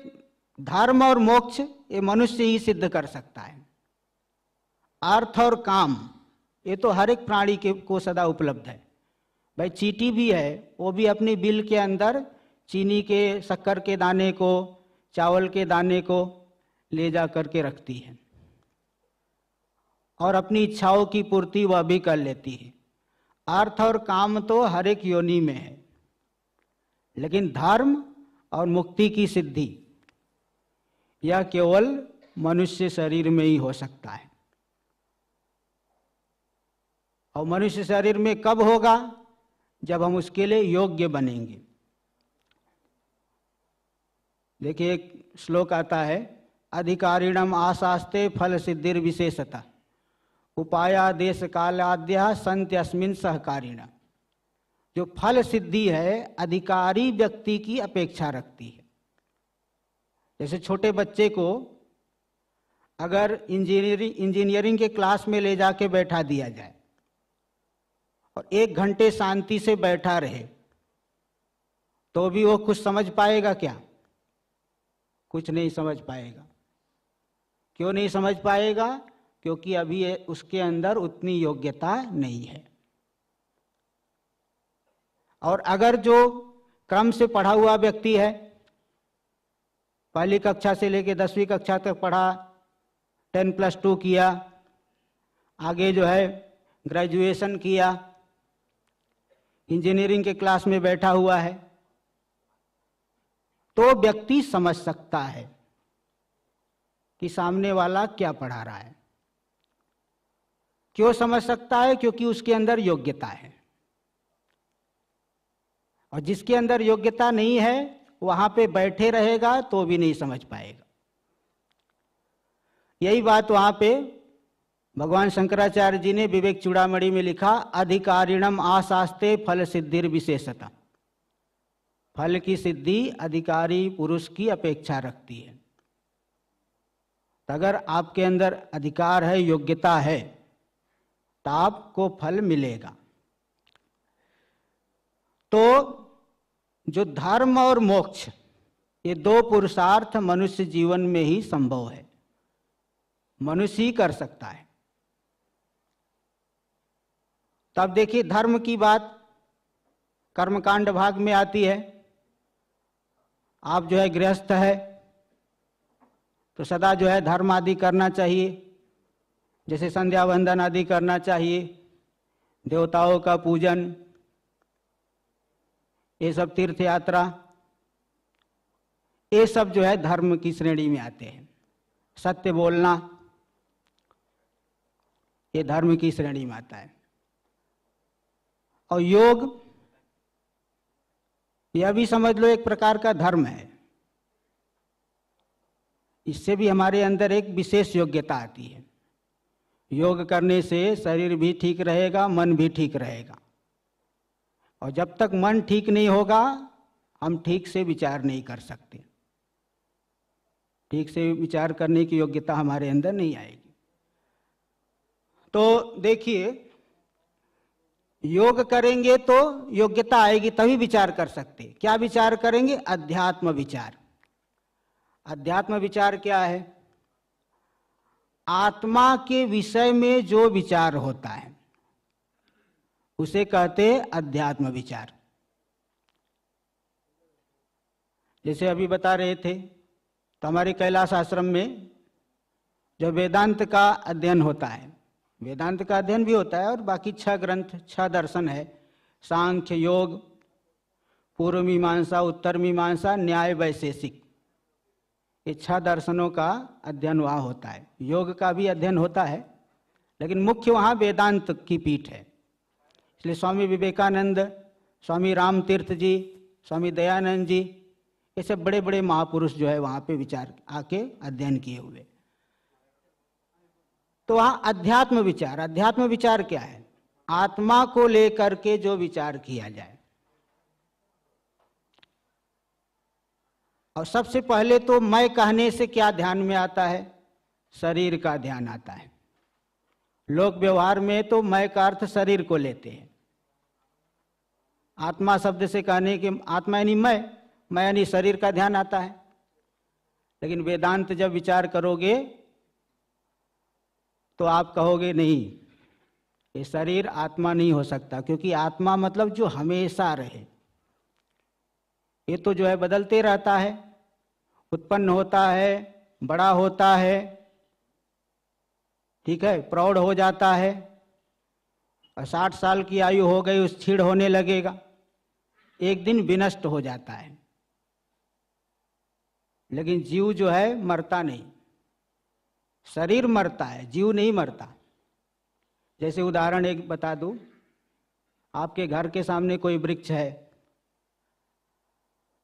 धर्म और मोक्ष ये मनुष्य ही सिद्ध कर सकता है। अर्थ और काम ये तो हर एक प्राणी को सदा उपलब्ध है। भाई चींटी भी है, वो भी अपनी बिल के अंदर चीनी के, शक्कर के दाने को, चावल के दाने को ले जा करके रखती है और अपनी इच्छाओं की पूर्ति वह भी कर लेती है। अर्थ और काम तो हर एक योनि में है, लेकिन धर्म और मुक्ति की सिद्धि यह केवल मनुष्य शरीर में ही हो सकता है। और मनुष्य शरीर में कब होगा? जब हम उसके लिए योग्य बनेंगे। देखिए एक श्लोक आता है, अधिकारिणम आशास्ते फल सिद्धिर विशेषता उपाया देश कालाद्या संत्यस्मिन सहकारिण। जो फल सिद्धि है अधिकारी व्यक्ति की अपेक्षा रखती है। जैसे छोटे बच्चे को अगर इंजीनियरिंग के क्लास में ले जाके बैठा दिया जाए और 1 घंटे शांति से बैठा रहे, तो भी वो कुछ समझ पाएगा क्या? कुछ नहीं समझ पाएगा। क्यों नहीं समझ पाएगा? क्योंकि अभी उसके अंदर उतनी योग्यता नहीं है। और अगर जो क्रम से पढ़ा हुआ व्यक्ति है, पहली कक्षा से लेकर 10वीं कक्षा तक पढ़ा, 10+2 किया, आगे जो है ग्रेजुएशन किया, इंजीनियरिंग के क्लास में बैठा हुआ है, तो व्यक्ति समझ सकता है कि सामने वाला क्या पढ़ा रहा है। क्यों समझ सकता है? क्योंकि उसके अंदर योग्यता है। और जिसके अंदर योग्यता नहीं है वहां पे बैठे रहेगा तो भी नहीं समझ पाएगा। यही बात वहां पे भगवान शंकराचार्य जी ने विवेक चूड़ामणि में लिखा, अधिकारिणम आशास्ते फल सिद्धिर विशेषता। फल की सिद्धि अधिकारी पुरुष की अपेक्षा रखती है। तो अगर आपके अंदर अधिकार है, योग्यता है, तो आपको फल मिलेगा। तो जो धर्म और मोक्ष, ये दो पुरुषार्थ मनुष्य जीवन में ही संभव है, मनुष्य ही कर सकता है। तब देखिए धर्म की बात कर्मकांड भाग में आती है। आप जो है गृहस्थ है तो सदा जो है धर्म आदि करना चाहिए, जैसे संध्या वंदन आदि करना चाहिए, देवताओं का पूजन, ये सब तीर्थ यात्रा, ये सब जो है धर्म की श्रेणी में आते हैं। सत्य बोलना, ये धर्म की श्रेणी में आता है। और योग, यह भी समझ लो एक प्रकार का धर्म है। इससे भी हमारे अंदर एक विशेष योग्यता आती है। योग करने से शरीर भी ठीक रहेगा, मन भी ठीक रहेगा। और जब तक मन ठीक नहीं होगा हम ठीक से विचार नहीं कर सकते। ठीक से विचार करने की योग्यता हमारे अंदर नहीं आएगी। तो देखिए, योग करेंगे तो योग्यता आएगी, तभी विचार कर सकते। क्या विचार करेंगे? अध्यात्म विचार। अध्यात्म विचार क्या है? आत्मा के विषय में जो विचार होता है उसे कहते हैं अध्यात्म विचार। जैसे अभी बता रहे थे, तो हमारे कैलाश आश्रम में जो वेदांत का अध्ययन होता है, वेदांत का अध्ययन भी होता है और बाकी 6 ग्रंथ, 6 दर्शन है, सांख्य, योग, पूर्व मीमांसा, उत्तर मीमांसा, न्याय, वैशेषिक, ये 6 दर्शनों का अध्ययन वहाँ होता है। योग का भी अध्ययन होता है, लेकिन मुख्य वहाँ वेदांत की पीठ है। इसलिए स्वामी विवेकानंद, स्वामी राम तीर्थ जी, स्वामी दयानंद जी, ये सब बड़े बड़े महापुरुष जो है वहाँ पे विचार आके अध्ययन किए हुए। तो वहाँ अध्यात्म विचार, अध्यात्म विचार क्या है? आत्मा को लेकर के जो विचार किया जाए। और सबसे पहले तो मैं कहने से क्या ध्यान में आता है? शरीर का ध्यान आता है। लोक व्यवहार में तो मैं का अर्थ शरीर को लेते हैं। आत्मा शब्द से कहने के आत्मा यानी मैं यानी शरीर का ध्यान आता है। लेकिन वेदांत जब विचार करोगे तो आप कहोगे नहीं, ये शरीर आत्मा नहीं हो सकता, क्योंकि आत्मा मतलब जो हमेशा रहे। ये तो जो है बदलते रहता है, उत्पन्न होता है, बड़ा होता है, ठीक है, प्रौढ़ हो जाता है, और 60 साल की आयु हो गई उस क्षीण होने लगेगा, एक दिन विनष्ट हो जाता है। लेकिन जीव जो है मरता नहीं, शरीर मरता है, जीव नहीं मरता। जैसे उदाहरण एक बता दूं, आपके घर के सामने कोई वृक्ष है,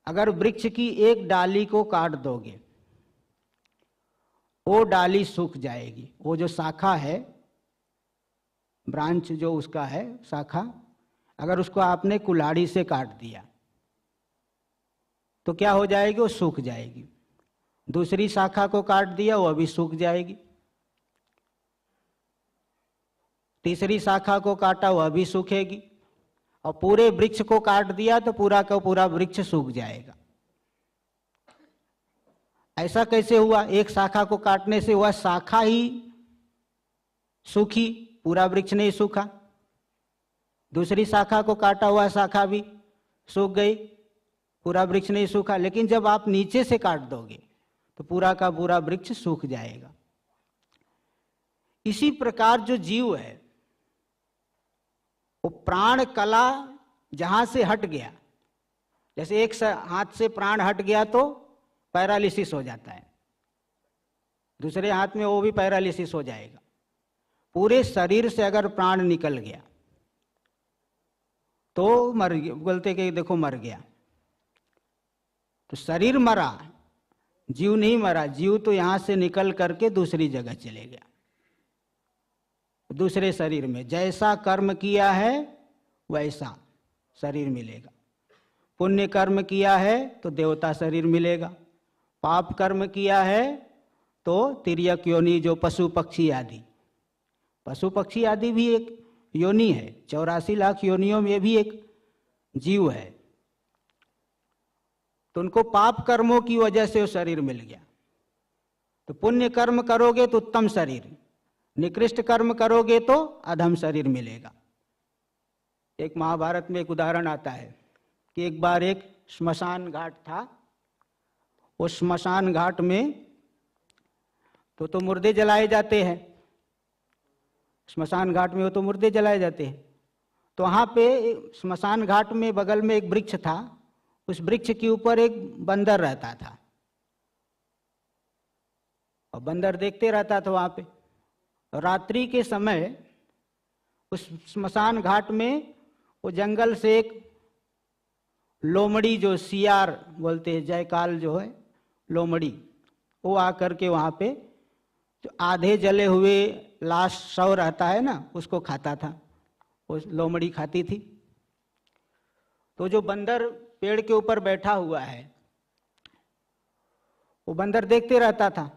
अगर वृक्ष की एक डाली को काट दोगे वो डाली सूख जाएगी। वो जो शाखा है, ब्रांच जो उसका है, शाखा, अगर उसको आपने कुल्हाड़ी से काट दिया तो क्या हो जाएगी? वो सूख जाएगी। दूसरी शाखा को काट दिया, वो अभी सूख जाएगी। तीसरी शाखा को काटा, वो अभी सूखेगी। और पूरे वृक्ष को काट दिया तो पूरा का पूरा वृक्ष सूख जाएगा। ऐसा कैसे हुआ? एक शाखा को काटने से वह शाखा ही सूखी, पूरा वृक्ष नहीं सूखा। दूसरी शाखा को काटा हुआ शाखा भी सूख गई, पूरा वृक्ष नहीं सूखा। लेकिन जब आप नीचे से काट दोगे तो पूरा का पूरा वृक्ष सूख जाएगा। इसी प्रकार जो जीव है वो प्राण कला जहां से हट गया, जैसे एक हाथ से प्राण हट गया तो पैरालिसिस हो जाता है, दूसरे हाथ में वो भी पैरालिसिस हो जाएगा। पूरे शरीर से अगर प्राण निकल गया तो मर गया, बोलते कि देखो मर गया। तो शरीर मरा, जीव नहीं मरा। जीव तो यहां से निकल करके दूसरी जगह चले गया, दूसरे शरीर में। जैसा कर्म किया है वैसा शरीर मिलेगा। पुण्य कर्म किया है तो देवता शरीर मिलेगा, पाप कर्म किया है तो तिर्यक योनि, जो पशु पक्षी आदि, पशु पक्षी आदि भी एक योनि है। 84 लाख योनियों में भी एक जीव है। तो उनको पाप कर्मों की वजह से वो शरीर मिल गया। तो पुण्य कर्म करोगे तो उत्तम शरीर, निकृष्ट कर्म करोगे तो अधम शरीर मिलेगा। एक महाभारत में एक उदाहरण आता है कि एक बार एक श्मशान घाट था। उस श्मशान घाट में तो मुर्दे जलाए जाते हैं, श्मशान घाट में वो तो मुर्दे जलाए जाते हैं। तो वहाँ पे श्मशान घाट में बगल में एक वृक्ष था, उस वृक्ष के ऊपर एक बंदर रहता था और बंदर देखते रहता था वहाँ पे। रात्रि के समय उस श्मशान घाट में वो जंगल से एक लोमड़ी, जो सियार बोलते हैं, जयकाल जो है लोमड़ी, वो आकर के वहाँ पे जो आधे जले हुए लाश शव रहता है ना, उसको खाता था। वो लोमड़ी खाती थी। तो जो बंदर पेड़ के ऊपर बैठा हुआ है वो बंदर देखते रहता था।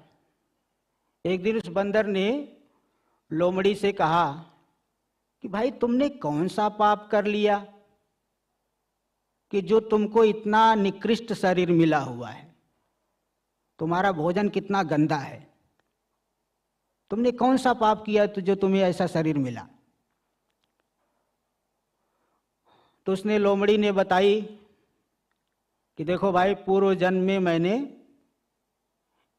एक दिन उस बंदर ने लोमड़ी से कहा कि भाई तुमने कौन सा पाप कर लिया कि जो तुमको इतना निकृष्ट शरीर मिला हुआ है, तुम्हारा भोजन कितना गंदा है, तुमने कौन सा पाप किया तो जो तुम्हें ऐसा शरीर मिला? तो उसने, लोमड़ी ने बताई कि देखो भाई, पूर्व जन्म में मैंने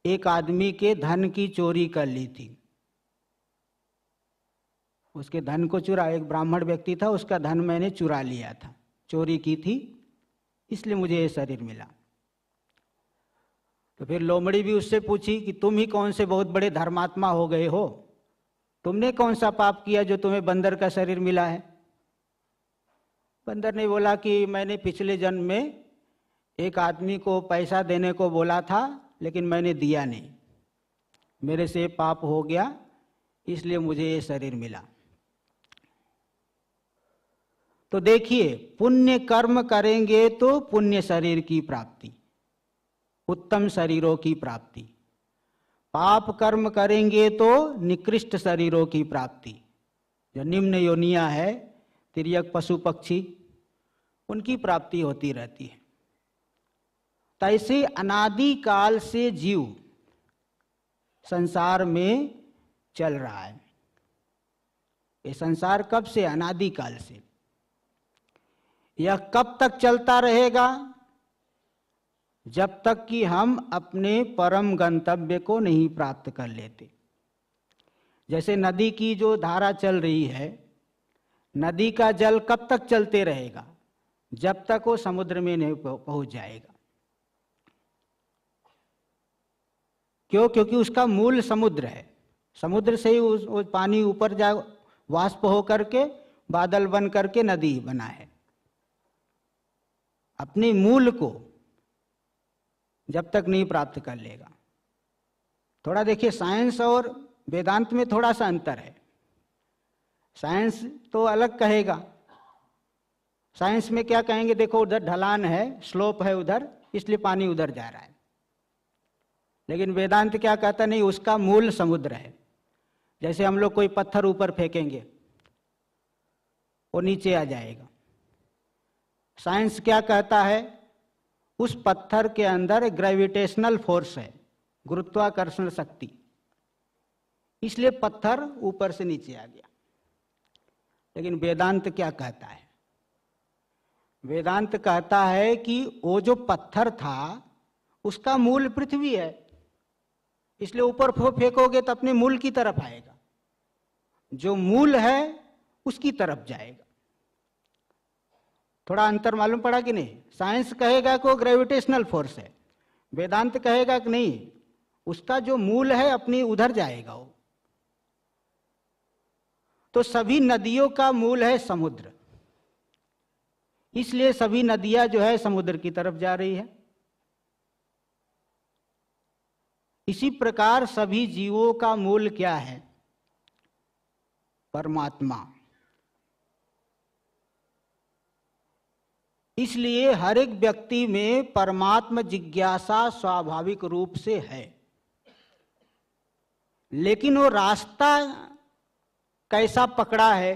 एक आदमी के धन की चोरी कर ली थी। उसके धन को चुरा, एक ब्राह्मण व्यक्ति था, उसका धन मैंने चुरा लिया था, चोरी की थी, इसलिए मुझे ये शरीर मिला। तो फिर लोमड़ी भी उससे पूछी कि तुम ही कौन से बहुत बड़े धर्मात्मा हो गए हो, तुमने कौन सा पाप किया जो तुम्हें बंदर का शरीर मिला है? बंदर ने बोला कि मैंने पिछले जन्म में एक आदमी को पैसा देने को बोला था, लेकिन मैंने दिया नहीं, मेरे से पाप हो गया, इसलिए मुझे ये शरीर मिला। तो देखिए, पुण्य कर्म करेंगे तो पुण्य शरीर की प्राप्ति, उत्तम शरीरों की प्राप्ति। पाप कर्म करेंगे तो निकृष्ट शरीरों की प्राप्ति, जो निम्न योनियां है, तिर्यक पशु पक्षी, उनकी प्राप्ति होती रहती है। तो ऐसे अनादि काल से जीव संसार में चल रहा है। ये संसार कब से? अनादि काल से। यह कब तक चलता रहेगा? जब तक कि हम अपने परम गंतव्य को नहीं प्राप्त कर लेते। जैसे नदी की जो धारा चल रही है, नदी का जल कब तक चलते रहेगा? जब तक वो समुद्र में नहीं पहुंच जाएगा। क्यों? क्योंकि उसका मूल समुद्र है। समुद्र से ही वो पानी ऊपर जा वाष्प हो करके बादल बन करके नदी बना है। अपने मूल को जब तक नहीं प्राप्त कर लेगा। थोड़ा देखिए, साइंस और वेदांत में थोड़ा सा अंतर है। साइंस तो अलग कहेगा। साइंस में क्या कहेंगे? देखो उधर ढलान है, स्लोप है उधर, इसलिए पानी उधर जा रहा है। लेकिन वेदांत क्या कहता? नहीं, उसका मूल समुद्र है। जैसे हम लोग कोई पत्थर ऊपर फेंकेंगे, वो नीचे आ जाएगा। साइंस क्या कहता है? उस पत्थर के अंदर एक ग्रेविटेशनल फोर्स है, गुरुत्वाकर्षण शक्ति, इसलिए पत्थर ऊपर से नीचे आ गया। लेकिन वेदांत क्या कहता है? वेदांत कहता है कि वो जो पत्थर था उसका मूल पृथ्वी है, इसलिए ऊपर फेंकोगे तो अपने मूल की तरफ आएगा, जो मूल है उसकी तरफ जाएगा। थोड़ा अंतर मालूम पड़ा कि नहीं? साइंस कहेगा कि वो ग्रेविटेशनल फोर्स है, वेदांत कहेगा कि नहीं, उसका जो मूल है अपनी उधर जाएगा वो। तो सभी नदियों का मूल है समुद्र, इसलिए सभी नदियां जो है समुद्र की तरफ जा रही है। इसी प्रकार सभी जीवों का मूल क्या है? परमात्मा। इसलिए हर एक व्यक्ति में परमात्मा जिज्ञासा स्वाभाविक रूप से है, लेकिन वो रास्ता कैसा पकड़ा है,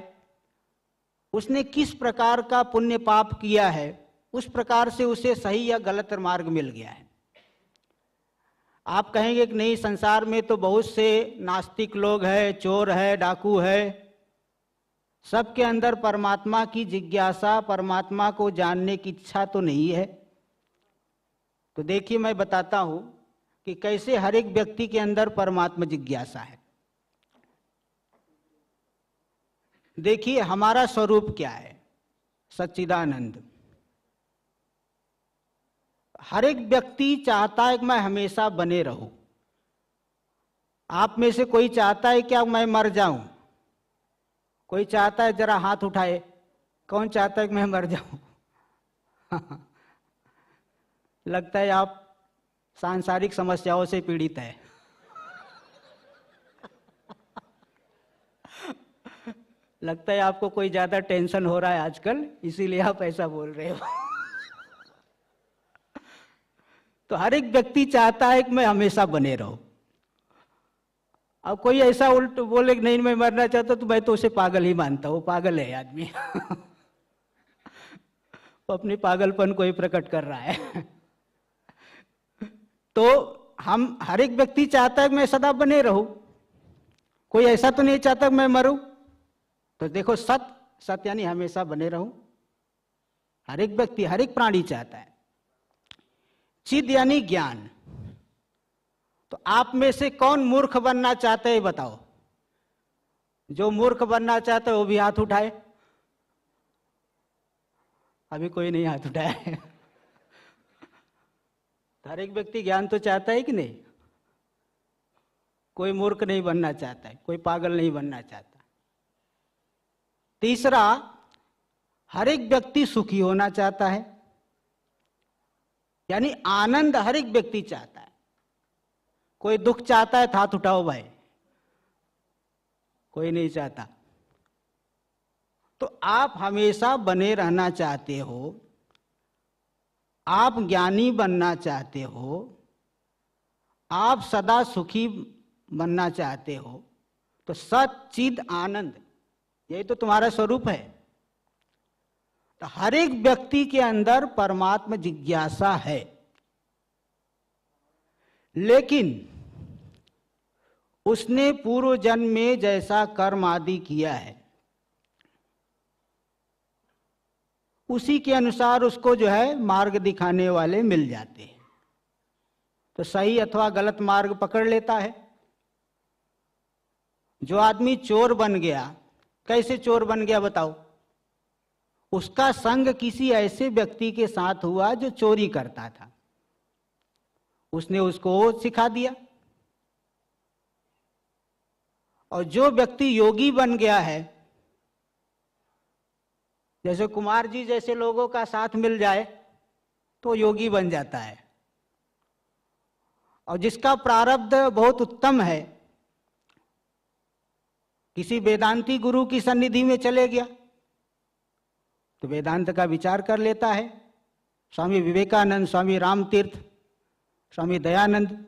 उसने किस प्रकार का पुण्य पाप किया है, उस प्रकार से उसे सही या गलत मार्ग मिल गया है। आप कहेंगे कि नहीं, संसार में तो बहुत से नास्तिक लोग हैं, चोर है, डाकू है, सबके अंदर परमात्मा की जिज्ञासा, परमात्मा को जानने की इच्छा तो नहीं है। तो देखिए, मैं बताता हूं कि कैसे हर एक व्यक्ति के अंदर परमात्मा जिज्ञासा है। देखिए, हमारा स्वरूप क्या है? सच्चिदानंद। हर एक व्यक्ति चाहता है कि मैं हमेशा बने रहूं। आप में से कोई चाहता है क्या मैं मर जाऊं? कोई चाहता है? जरा हाथ उठाए, कौन चाहता है कि मैं मर जाऊं? लगता है आप सांसारिक समस्याओं से पीड़ित है। लगता है आपको कोई ज्यादा टेंशन हो रहा है आजकल, इसीलिए आप ऐसा बोल रहे हो। तो हर एक व्यक्ति चाहता है कि मैं हमेशा बने रहूं। अब कोई ऐसा उल्ट बोले कि नहीं मैं मरना चाहता, तो मैं तो उसे पागल ही मानता हूं, पागल है आदमी। वो अपनी पागलपन को ही प्रकट कर रहा है। तो हम हर एक व्यक्ति चाहता है कि मैं सदा बने रहूं, कोई ऐसा तो नहीं चाहता कि मैं मरूं। तो देखो, सत यानी हमेशा बने रहूं, हर एक व्यक्ति, हर एक प्राणी चाहता है। चिद यानी ज्ञान। तो आप में से कौन मूर्ख बनना चाहते हैं बताओ? जो मूर्ख बनना चाहता है वो भी हाथ उठाए। अभी कोई नहीं हाथ उठाया है। हर एक व्यक्ति ज्ञान तो चाहता है कि नहीं? कोई मूर्ख नहीं बनना चाहता है, कोई पागल नहीं बनना चाहता। तीसरा, हर एक व्यक्ति सुखी होना चाहता है, यानी आनंद हर एक व्यक्ति चाहता है। कोई दुख चाहता है? हाथ उठाओ भाई। कोई नहीं चाहता। तो आप हमेशा बने रहना चाहते हो, आप ज्ञानी बनना चाहते हो, आप सदा सुखी बनना चाहते हो, तो सच्चिद आनंद यही तो तुम्हारा स्वरूप है। तो हर एक व्यक्ति के अंदर परमात्मा जिज्ञासा है, लेकिन उसने पूर्व जन्म में जैसा कर्म आदि किया है उसी के अनुसार उसको जो है मार्ग दिखाने वाले मिल जाते हैं, तो सही अथवा गलत मार्ग पकड़ लेता है। जो आदमी चोर बन गया, कैसे चोर बन गया बताओ? उसका संग किसी ऐसे व्यक्ति के साथ हुआ जो चोरी करता था, उसने उसको सिखा दिया। और जो व्यक्ति योगी बन गया है, जैसे कुमार जी जैसे लोगों का साथ मिल जाए तो योगी बन जाता है। और जिसका प्रारब्ध बहुत उत्तम है, किसी वेदांती गुरु की सन्निधि में चले गया तो वेदांत का विचार कर लेता है। स्वामी विवेकानंद, स्वामी रामतीर्थ, स्वामी दयानंद,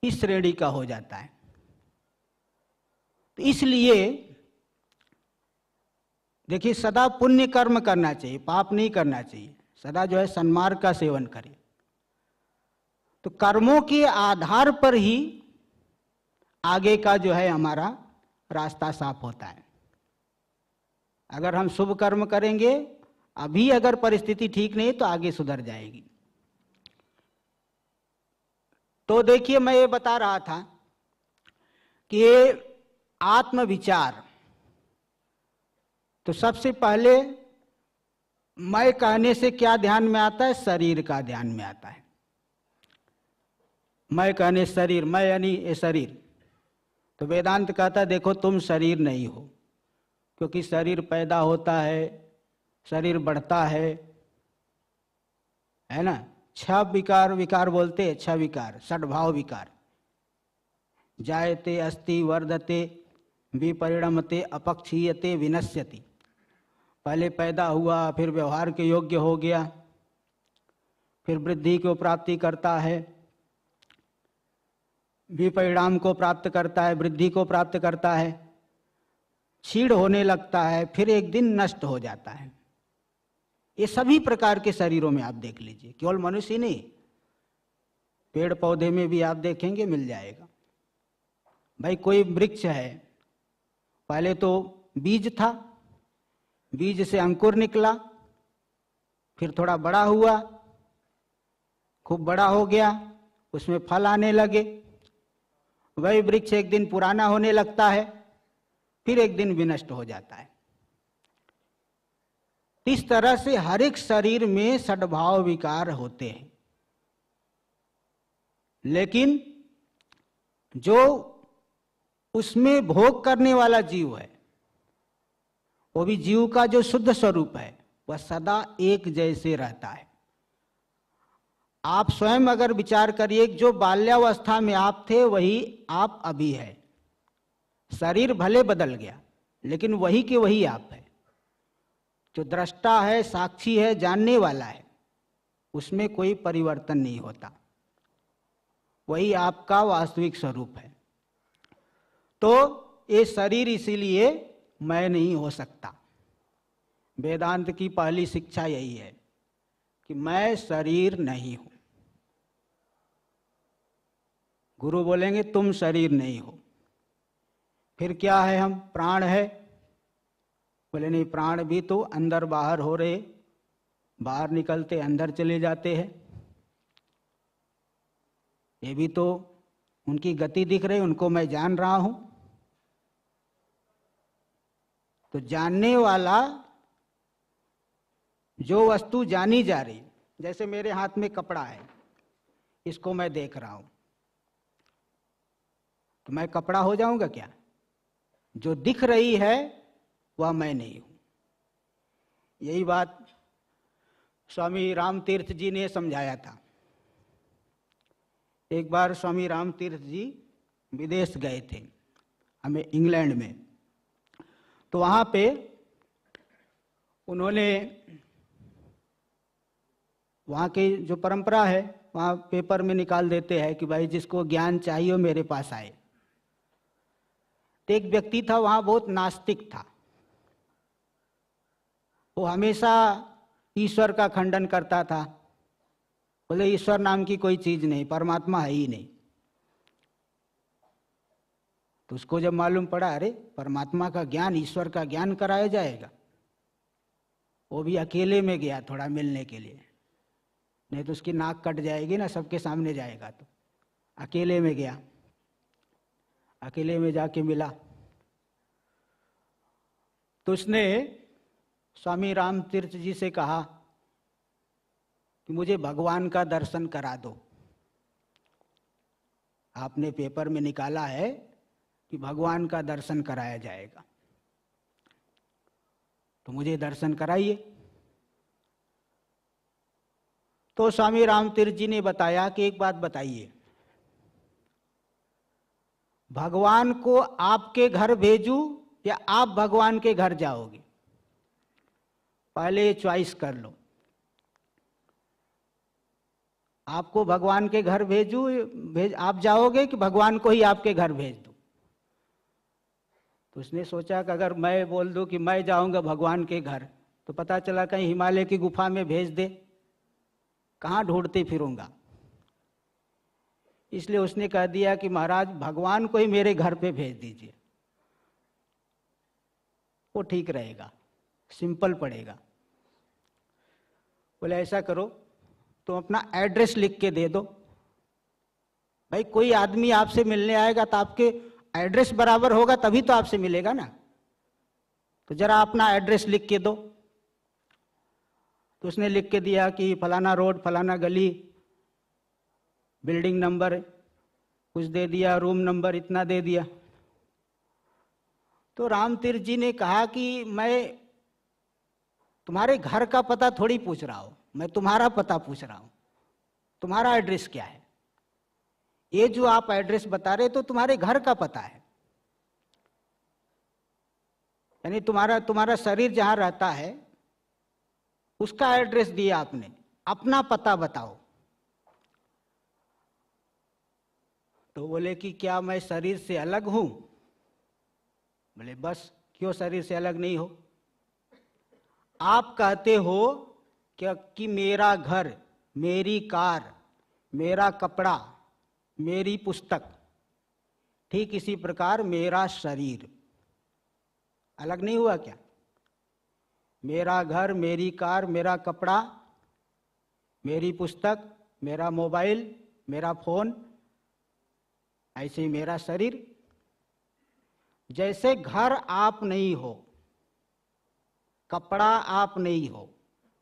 इस श्रेणी का हो जाता है। तो इसलिए देखिए, सदा पुण्य कर्म करना चाहिए, पाप नहीं करना चाहिए। सदा जो है सन्मार्ग का सेवन करें। तो कर्मों के आधार पर ही आगे का जो है हमारा रास्ता साफ होता है। अगर हम शुभ कर्म करेंगे, अभी अगर परिस्थिति ठीक नहीं तो आगे सुधर जाएगी। तो देखिए, मैं ये बता रहा था कि आत्मविचार, तो सबसे पहले मैं कहने से क्या ध्यान में आता है? शरीर का ध्यान में आता है। मैं कहने शरीर, मैं यानी ये शरीर। तो वेदांत कहता है देखो तुम शरीर नहीं हो, क्योंकि शरीर पैदा होता है, शरीर बढ़ता है ना। छह विकार, विकार बोलते हैं, छह विकार, षड्भाव विकार। जायते, अस्ति, वर्धते, विपरिणमते, अपक्षीयते, विनश्यति। पहले पैदा हुआ, फिर व्यवहार के योग्य हो गया, फिर वृद्धि को प्राप्ति करता है, विपरिणाम को प्राप्त करता है, वृद्धि को प्राप्त करता है, क्षीण होने लगता है, फिर एक दिन नष्ट हो जाता है। ये सभी प्रकार के शरीरों में आप देख लीजिए, केवल मनुष्य ही नहीं, पेड़ पौधे में भी आप देखेंगे मिल जाएगा। भाई कोई वृक्ष है, पहले तो बीज था, बीज से अंकुर निकला, फिर थोड़ा बड़ा हुआ, खूब बड़ा हो गया, उसमें फल आने लगे। वही वृक्ष एक दिन पुराना होने लगता है, फिर एक दिन विनष्ट हो जाता है। इस तरह से हर एक शरीर में षड्भाव विकार होते हैं। लेकिन जो उसमें भोग करने वाला जीव है, वो भी जीव का जो शुद्ध स्वरूप है, वह सदा एक जैसे रहता है। आप स्वयं अगर विचार करिए, जो बाल्यावस्था में आप थे वही आप अभी है। शरीर भले बदल गया, लेकिन वही के वही आप है। जो दृष्टा है, साक्षी है, जानने वाला है, उसमें कोई परिवर्तन नहीं होता, वही आपका वास्तविक स्वरूप है। तो ये शरीर इसीलिए मैं नहीं हो सकता। वेदांत की पहली शिक्षा यही है कि मैं शरीर नहीं हूं। गुरु बोलेंगे तुम शरीर नहीं हो। फिर क्या है? हम प्राण है। बोले नहीं, प्राण भी तो अंदर बाहर हो रहे, बाहर निकलते अंदर चले जाते हैं। ये भी तो उनकी गति दिख रही, उनको मैं जान रहा हूं। तो जानने वाला जो वस्तु जानी जा रही, जैसे मेरे हाथ में कपड़ा है, इसको मैं देख रहा हूं, तो मैं कपड़ा हो जाऊंगा क्या? जो दिख रही है वह मैं नहीं हूं। यही बात स्वामी राम तीर्थ जी ने समझाया था। एक बार स्वामी राम तीर्थ जी विदेश गए थे, हमें इंग्लैंड में। तो वहां पे उन्होंने, वहाँ की जो परंपरा है, वहाँ पेपर में निकाल देते हैं कि भाई जिसको ज्ञान चाहिए वो मेरे पास आए। तो एक व्यक्ति था वहाँ, बहुत नास्तिक था। वो हमेशा ईश्वर का खंडन करता था। बोले ईश्वर नाम की कोई चीज नहीं, परमात्मा है ही नहीं। तो उसको जब मालूम पड़ा, अरे परमात्मा का ज्ञान, ईश्वर का ज्ञान कराया जाएगा, वो भी अकेले में गया थोड़ा मिलने के लिए, नहीं तो उसकी नाक कट जाएगी ना, सबके सामने जाएगा। तो अकेले में गया, अकेले में जाके मिला। तो उसने स्वामी राम तीर्थ जी से कहा कि मुझे भगवान का दर्शन करा दो। आपने पेपर में निकाला है कि भगवान का दर्शन कराया जाएगा, तो मुझे दर्शन कराइए। तो स्वामी राम तीर्थ जी ने बताया कि एक बात बताइए, भगवान को आपके घर भेजूं या आप भगवान के घर जाओगे? पहले चॉइस कर लो, आपको भगवान के घर भेजूं, आप जाओगे कि भगवान को ही आपके घर भेज दूं? तो उसने सोचा कि अगर मैं बोल दूं कि मैं जाऊंगा भगवान के घर, तो पता चला कहीं हिमालय की गुफा में भेज दे, कहाँ ढूंढते फिरूंगा। इसलिए उसने कह दिया कि महाराज भगवान को ही मेरे घर पे भेज दीजिए, वो ठीक रहेगा, सिंपल पड़ेगा। बोले ऐसा करो, तुम अपना एड्रेस लिख के दे दो। भाई कोई आदमी आपसे मिलने आएगा तो आपके एड्रेस बराबर होगा तभी तो आपसे मिलेगा ना, तो जरा अपना एड्रेस लिख के दो। तो उसने लिख के दिया कि फलाना रोड, फलाना गली, बिल्डिंग नंबर कुछ दे दिया, रूम नंबर इतना दे दिया। तो रामतीर्थ जी ने कहा कि मैं तुम्हारे घर का पता थोड़ी पूछ रहा हूं, मैं तुम्हारा पता पूछ रहा हूं, तुम्हारा एड्रेस क्या है? ये जो आप एड्रेस बता रहे तो तुम्हारे घर का पता है, यानी तुम्हारा शरीर जहां रहता है उसका एड्रेस दिया आपने, अपना पता बताओ। तो बोले कि क्या मैं शरीर से अलग हूं? बोले बस, क्यों शरीर से अलग नहीं हो? आप कहते हो कि मेरा घर, मेरी कार, मेरा कपड़ा, मेरी पुस्तक, ठीक इसी प्रकार मेरा शरीर अलग नहीं हुआ क्या? मेरा घर, मेरी कार, मेरा कपड़ा, मेरी पुस्तक, मेरा मोबाइल, मेरा फोन, ऐसे ही मेरा शरीर। जैसे घर आप नहीं हो, कपड़ा आप नहीं हो,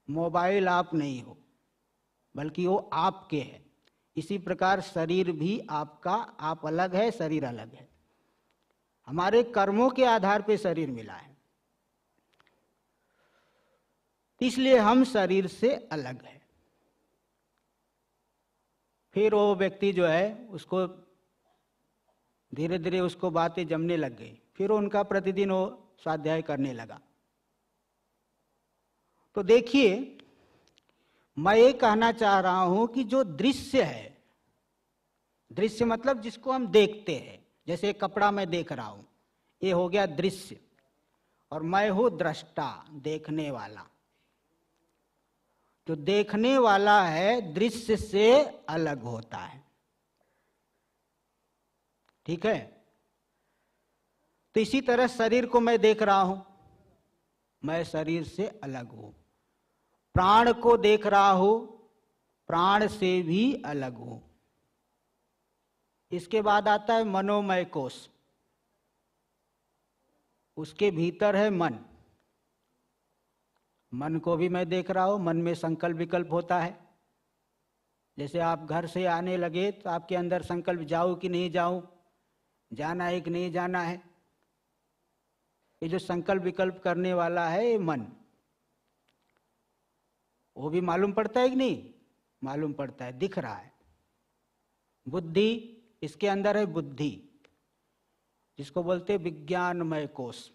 मोबाइल आप नहीं हो, बल्कि वो आपके है, इसी प्रकार शरीर भी आपका, आप अलग है, शरीर अलग है। हमारे कर्मों के आधार पे शरीर मिला है, इसलिए हम शरीर से अलग है। फिर वो व्यक्ति जो है उसको धीरे धीरे उसको बातें जमने लग गई, फिर उनका प्रतिदिन वो स्वाध्याय करने लगा। तो देखिए, मैं ये कहना चाह रहा हूं कि जो दृश्य है, दृश्य मतलब जिसको हम देखते हैं, जैसे कपड़ा मैं देख रहा हूं, ये हो गया दृश्य, और मैं हूं दृष्टा, देखने वाला। जो देखने वाला है दृश्य से अलग होता है, ठीक है? तो इसी तरह शरीर को मैं देख रहा हूं, मैं शरीर से अलग हूं। प्राण को देख रहा हूं, प्राण से भी अलग हूं। इसके बाद आता है मनोमय कोश, उसके भीतर है मन। मन को भी मैं देख रहा हूं, मन में संकल्प विकल्प होता है। जैसे आप घर से आने लगे तो आपके अंदर संकल्प, जाऊं कि नहीं जाऊं, जाना है कि नहीं जाना है। ये जो संकल्प विकल्प करने वाला है ये मन, वो भी मालूम पड़ता है कि नहीं? मालूम पड़ता है, दिख रहा है। बुद्धि, इसके अंदर है बुद्धि, जिसको बोलते हैं विज्ञानमय कोश।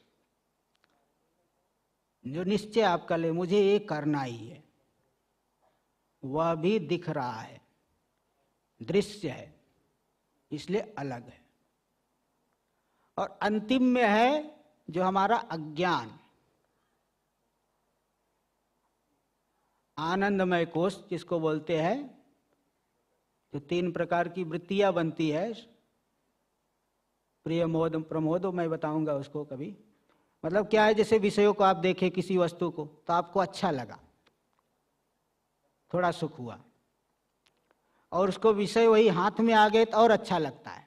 जो निश्चय आप कर ले मुझे ये करना ही है, वह भी दिख रहा है, दृश्य है, इसलिए अलग है। और अंतिम में है जो हमारा अज्ञान, आनंदमय कोश, जिसको बोलते हैं। जो 3 प्रकार की वृत्तियां बनती है, प्रिय, मोद, प्रमोद, मैं बताऊंगा उसको कभी। मतलब क्या है, जैसे विषयों को आप देखें, किसी वस्तु को, तो आपको अच्छा लगा, थोड़ा सुख हुआ, और उसको विषय वही हाथ में आ गए तो और अच्छा लगता है,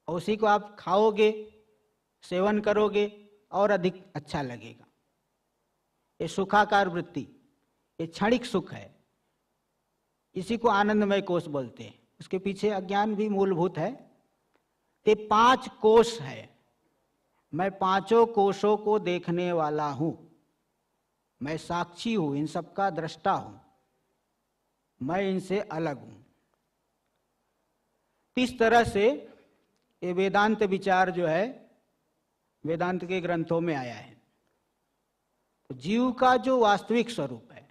और उसी को आप खाओगे, सेवन करोगे, और अधिक अच्छा लगेगा। ये सुखाकार वृत्ति, ये क्षणिक सुख है, इसी को आनंदमय कोश बोलते हैं। उसके पीछे अज्ञान भी मूलभूत है। ये 5 कोश है, मैं 5 कोशों को देखने वाला हूं, मैं साक्षी हूं, इन सबका दृष्टा हूं, मैं इनसे अलग हूं। इस तरह से ये वेदांत विचार जो है वेदांत के ग्रंथों में आया है। तो जीव का जो वास्तविक स्वरूप है,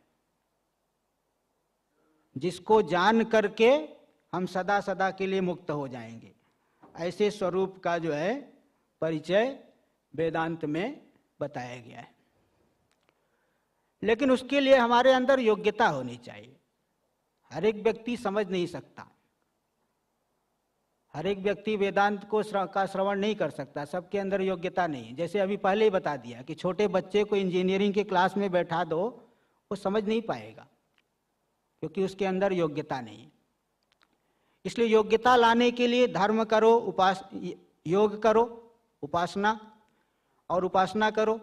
जिसको जान करके हम सदा सदा के लिए मुक्त हो जाएंगे, ऐसे स्वरूप का जो है परिचय वेदांत में बताया गया है। लेकिन उसके लिए हमारे अंदर योग्यता होनी चाहिए। हर एक व्यक्ति समझ नहीं सकता, हर एक व्यक्ति वेदांत को का श्रवण नहीं कर सकता, सबके अंदर योग्यता नहीं। जैसे अभी पहले ही बता दिया कि छोटे बच्चे को इंजीनियरिंग के क्लास में बैठा दो, वो समझ नहीं पाएगा क्योंकि उसके अंदर योग्यता नहीं है। इसलिए योग्यता लाने के लिए धर्म करो, योग करो, उपासना और उपासना करो।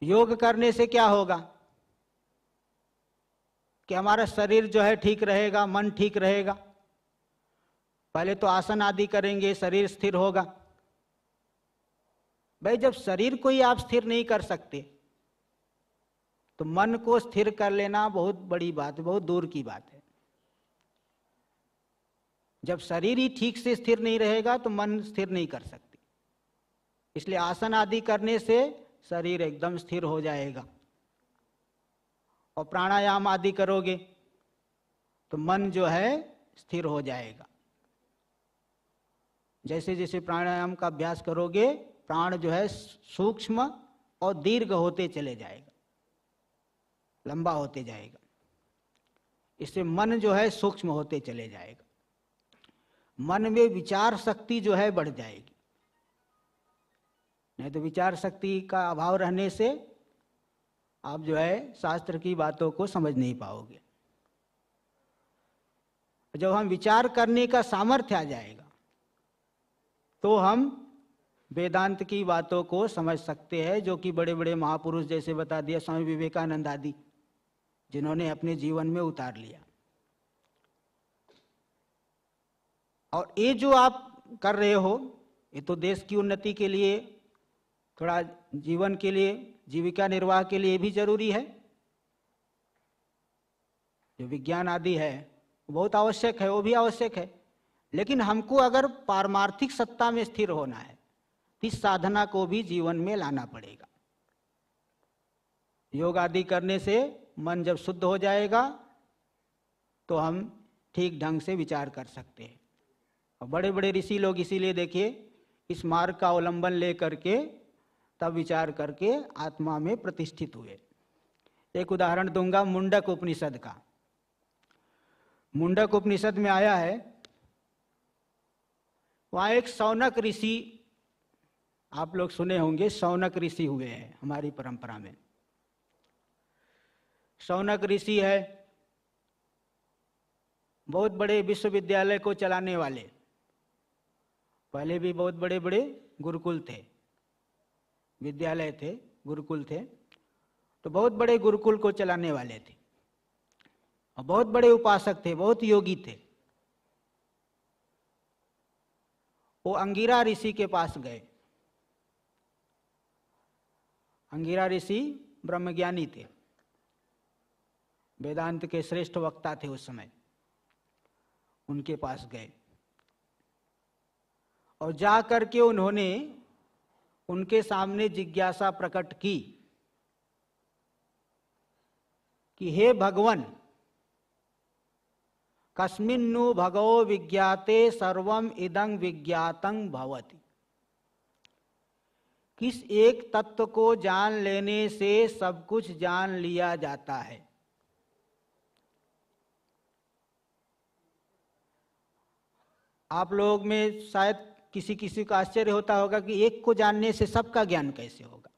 योग करने से क्या होगा कि हमारा शरीर जो है ठीक रहेगा, मन ठीक रहेगा। पहले तो आसन आदि करेंगे, शरीर स्थिर होगा। भाई जब शरीर को ही आप स्थिर नहीं कर सकते तो मन को स्थिर कर लेना बहुत बड़ी बात है, बहुत दूर की बात है। जब शरीर ही ठीक से स्थिर नहीं रहेगा तो मन स्थिर नहीं कर सकती। इसलिए आसन आदि करने से शरीर एकदम स्थिर हो जाएगा। और प्राणायाम आदि करोगे तो मन जो है स्थिर हो जाएगा। जैसे जैसे प्राणायाम का अभ्यास करोगे, प्राण जो है सूक्ष्म और दीर्घ होते चले जाएगा, लंबा होते जाएगा। इससे मन जो है सूक्ष्म होते चले जाएगा। मन में विचार शक्ति जो है बढ़ जाएगी। नहीं तो विचार शक्ति का अभाव रहने से आप जो है शास्त्र की बातों को समझ नहीं पाओगे। जब हम विचार करने का सामर्थ्य आ जाएगा तो हम वेदांत की बातों को समझ सकते हैं, जो कि बड़े बड़े महापुरुष जैसे बता दिया स्वामी विवेकानंद आदि, जिन्होंने अपने जीवन में उतार लिया। और ये जो आप कर रहे हो, ये तो देश की उन्नति के लिए, थोड़ा जीवन के लिए, जीविका निर्वाह के लिए भी जरूरी है। जो विज्ञान आदि है बहुत आवश्यक है, वो भी आवश्यक है। लेकिन हमको अगर पारमार्थिक सत्ता में स्थिर होना है तो इस साधना को भी जीवन में लाना पड़ेगा। योग आदि करने से मन जब शुद्ध हो जाएगा तो हम ठीक ढंग से विचार कर सकते हैं। और बड़े बड़े ऋषि लोग इसीलिए देखिए इस मार्ग का अवलंबन ले करके तब विचार करके आत्मा में प्रतिष्ठित हुए। एक उदाहरण दूंगा मुंडक उपनिषद का। मुंडक उपनिषद में आया है, वहां एक शौनक ऋषि, आप लोग सुने होंगे, शौनक ऋषि हुए हैं हमारी परंपरा में। शौनक ऋषि है, बहुत बड़े विश्वविद्यालय को चलाने वाले। पहले भी बहुत बड़े बड़े गुरुकुल थे, विद्यालय थे, गुरुकुल थे, तो बहुत बड़े गुरुकुल को चलाने वाले थे। और बहुत बड़े उपासक थे, बहुत योगी थे। वो अंगिरा ऋषि के पास गए। अंगिरा ऋषि ब्रह्मज्ञानी थे, वेदांत के श्रेष्ठ वक्ता थे उस समय। उनके पास गए और जा करके उन्होंने उनके सामने जिज्ञासा प्रकट की कि हे भगवान, कस्मिन्नु भगवो विज्ञाते सर्वम इदं विज्ञातं भवति। किस एक तत्व को जान लेने से सब कुछ जान लिया जाता है। आप लोग में शायद किसी किसी का आश्चर्य होता होगा कि एक को जानने से सबका ज्ञान कैसे होगा।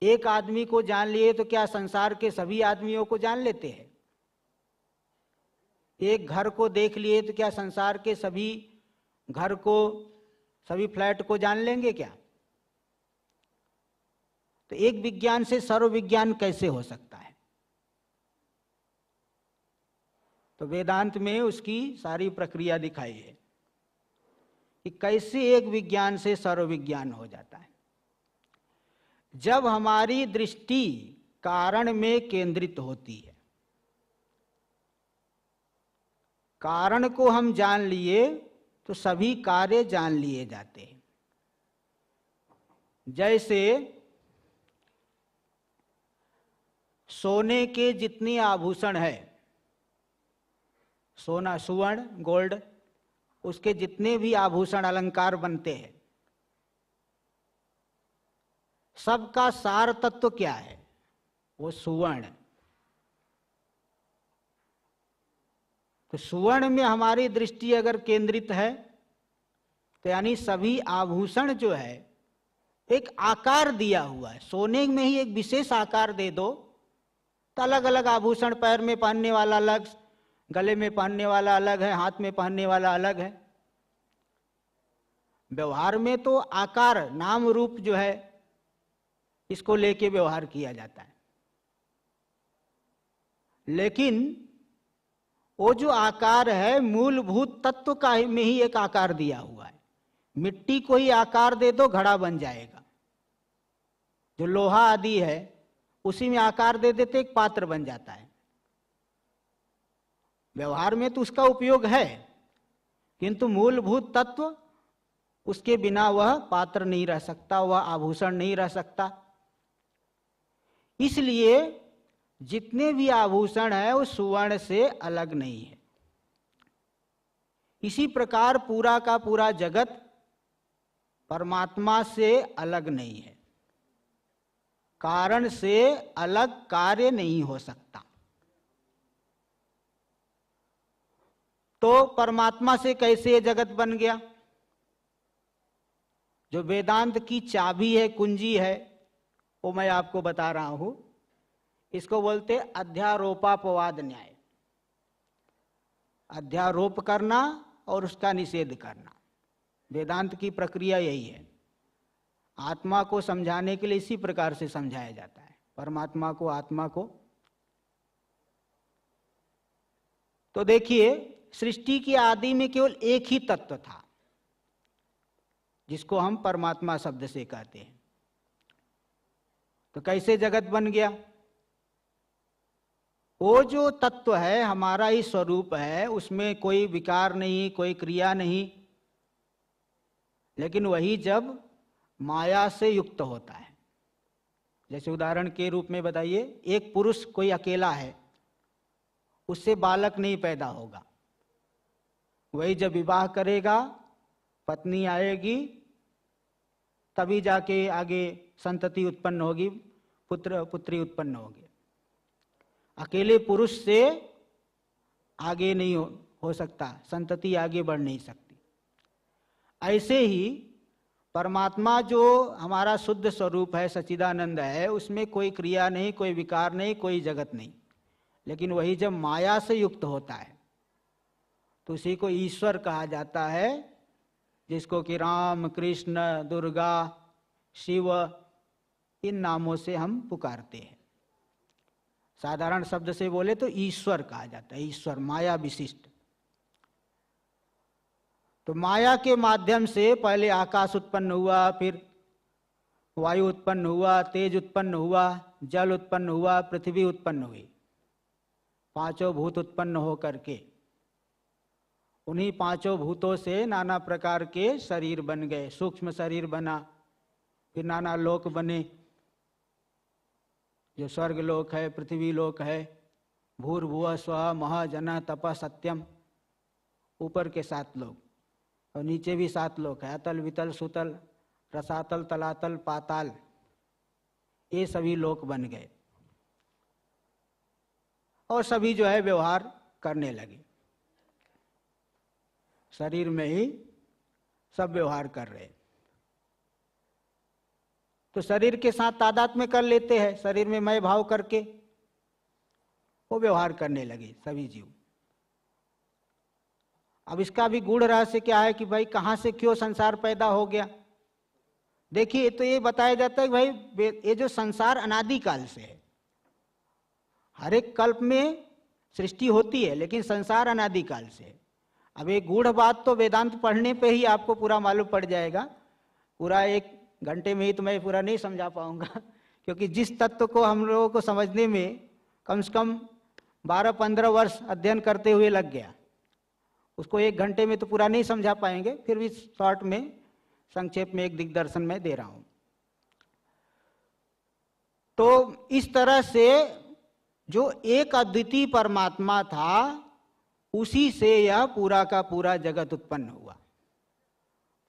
एक आदमी को जान लिए तो क्या संसार के सभी आदमियों को जान लेते हैं? एक घर को देख लिए तो क्या संसार के सभी घर को, सभी फ्लैट को जान लेंगे क्या? तो एक विज्ञान से सर्व विज्ञान कैसे हो सकता है? तो वेदांत में उसकी सारी प्रक्रिया दिखाई है कि कैसे एक विज्ञान से सर्व विज्ञान हो जाता है। जब हमारी दृष्टि कारण में केंद्रित होती है, कारण को हम जान लिए तो सभी कार्य जान लिए जाते हैं। जैसे सोने के जितने आभूषण है, सोना, सुवर्ण, गोल्ड, उसके जितने भी आभूषण अलंकार बनते हैं, सबका सार तत्व क्या है? वो सुवर्ण। तो सुवर्ण में हमारी दृष्टि अगर केंद्रित है तो यानी सभी आभूषण जो है एक आकार दिया हुआ है। सोने में ही एक विशेष आकार दे दो तो अलग अलग आभूषण, पैर में पहनने वाला अलग, गले में पहनने वाला अलग है, हाथ में पहनने वाला अलग है। व्यवहार में तो आकार, नाम रूप जो है इसको लेके व्यवहार किया जाता है, लेकिन वो जो आकार है मूलभूत तत्व का में ही एक आकार दिया हुआ है। मिट्टी को ही आकार दे दो, घड़ा बन जाएगा। जो लोहा आदि है उसी में आकार दे देते एक पात्र बन जाता है। व्यवहार में तो उसका उपयोग है, किंतु मूलभूत तत्व उसके बिना वह पात्र नहीं रह सकता, वह आभूषण नहीं रह सकता। इसलिए जितने भी आभूषण है वो सुवर्ण से अलग नहीं है। इसी प्रकार पूरा का पूरा जगत परमात्मा से अलग नहीं है। कारण से अलग कार्य नहीं हो सकता। तो परमात्मा से कैसे ये जगत बन गया? जो वेदांत की चाबी है, कुंजी है, वो मैं आपको बता रहा हूं। इसको बोलते अध्यारोपापवाद न्याय। अध्यारोप करना और उसका निषेध करना, वेदांत की प्रक्रिया यही है। आत्मा को समझाने के लिए इसी प्रकार से समझाया जाता है, परमात्मा को, आत्मा को। तो देखिए, सृष्टि की आदि में केवल एक ही तत्व था जिसको हम परमात्मा शब्द से कहते हैं। तो कैसे जगत बन गया? वो जो तत्व है हमारा ही स्वरूप है, उसमें कोई विकार नहीं, कोई क्रिया नहीं, लेकिन वही जब माया से युक्त होता है। जैसे उदाहरण के रूप में बताइए, एक पुरुष कोई अकेला है, उससे बालक नहीं पैदा होगा। वही जब विवाह करेगा, पत्नी आएगी, तभी जाके आगे संतति उत्पन्न होगी, पुत्र पुत्री उत्पन्न होगी। अकेले पुरुष से आगे नहीं हो सकता, संतति आगे बढ़ नहीं सकती। ऐसे ही परमात्मा जो हमारा शुद्ध स्वरूप है, सच्चिदानंद है, उसमें कोई क्रिया नहीं, कोई विकार नहीं, कोई जगत नहीं। लेकिन वही जब माया से युक्त होता है तो उसी को ईश्वर कहा जाता है, जिसको कि राम, कृष्ण, दुर्गा, शिव इन नामों से हम पुकारते हैं। साधारण शब्द से बोले तो ईश्वर कहा जाता है, ईश्वर माया विशिष्ट। तो माया के माध्यम से पहले आकाश उत्पन्न हुआ, फिर वायु उत्पन्न हुआ, तेज उत्पन्न हुआ, जल उत्पन्न हुआ, पृथ्वी उत्पन्न हुई। पांचों भूत उत्पन्न हो करके उन्हीं पांचों भूतों से नाना प्रकार के शरीर बन गए। सूक्ष्म शरीर बना, फिर नाना लोक बने, जो स्वर्ग लोक है, पृथ्वी लोक है, भूर्भुवः स्वः महः जनः तपः सत्यम, ऊपर के 7 लोक, और नीचे भी 7 लोक है, अतल वितल सुतल रसातल तलातल पाताल, ये सभी लोक बन गए। और सभी जो है व्यवहार करने लगे, शरीर में ही सब व्यवहार कर रहे। तो शरीर के साथ तादात्म्य कर लेते हैं, शरीर में मैं भाव करके वो व्यवहार करने लगे सभी जीव। अब इसका भी गूढ़ रहस्य क्या है कि भाई कहाँ से क्यों संसार पैदा हो गया? देखिए, तो ये बताया जाता है कि भाई ये जो संसार अनादिकाल से है, हर एक कल्प में सृष्टि होती है, लेकिन संसार अनादिकाल से है। अब एक गूढ़ बात तो वेदांत पढ़ने पे ही आपको पूरा मालूम पड़ जाएगा। पूरा 1 घंटे में ही तो मैं पूरा नहीं समझा पाऊंगा, क्योंकि जिस तत्व को हम लोगों को समझने में कम से कम 12-15 वर्ष अध्ययन करते हुए लग गया, उसको 1 घंटे में तो पूरा नहीं समझा पाएंगे। फिर भी शॉर्ट में, संक्षेप में एक दिग्दर्शन मैं दे रहा हूं। तो इस तरह से जो एक अद्वितीय परमात्मा था, उसी से यह पूरा का पूरा जगत उत्पन्न हुआ।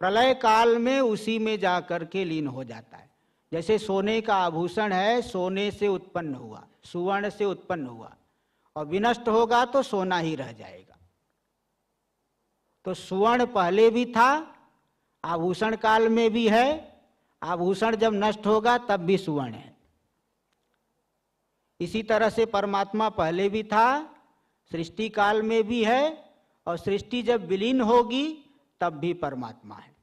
प्रलय काल में उसी में जाकर के लीन हो जाता है। जैसे सोने का आभूषण है, सोने से उत्पन्न हुआ, सुवर्ण से उत्पन्न हुआ, और विनष्ट होगा तो सोना ही रह जाएगा। तो सुवर्ण पहले भी था, आभूषण काल में भी है, आभूषण जब नष्ट होगा तब भी सुवर्ण है। इसी तरह से परमात्मा पहले भी था, सृष्टि काल में भी है, और सृष्टि जब विलीन होगी तब भी परमात्मा है।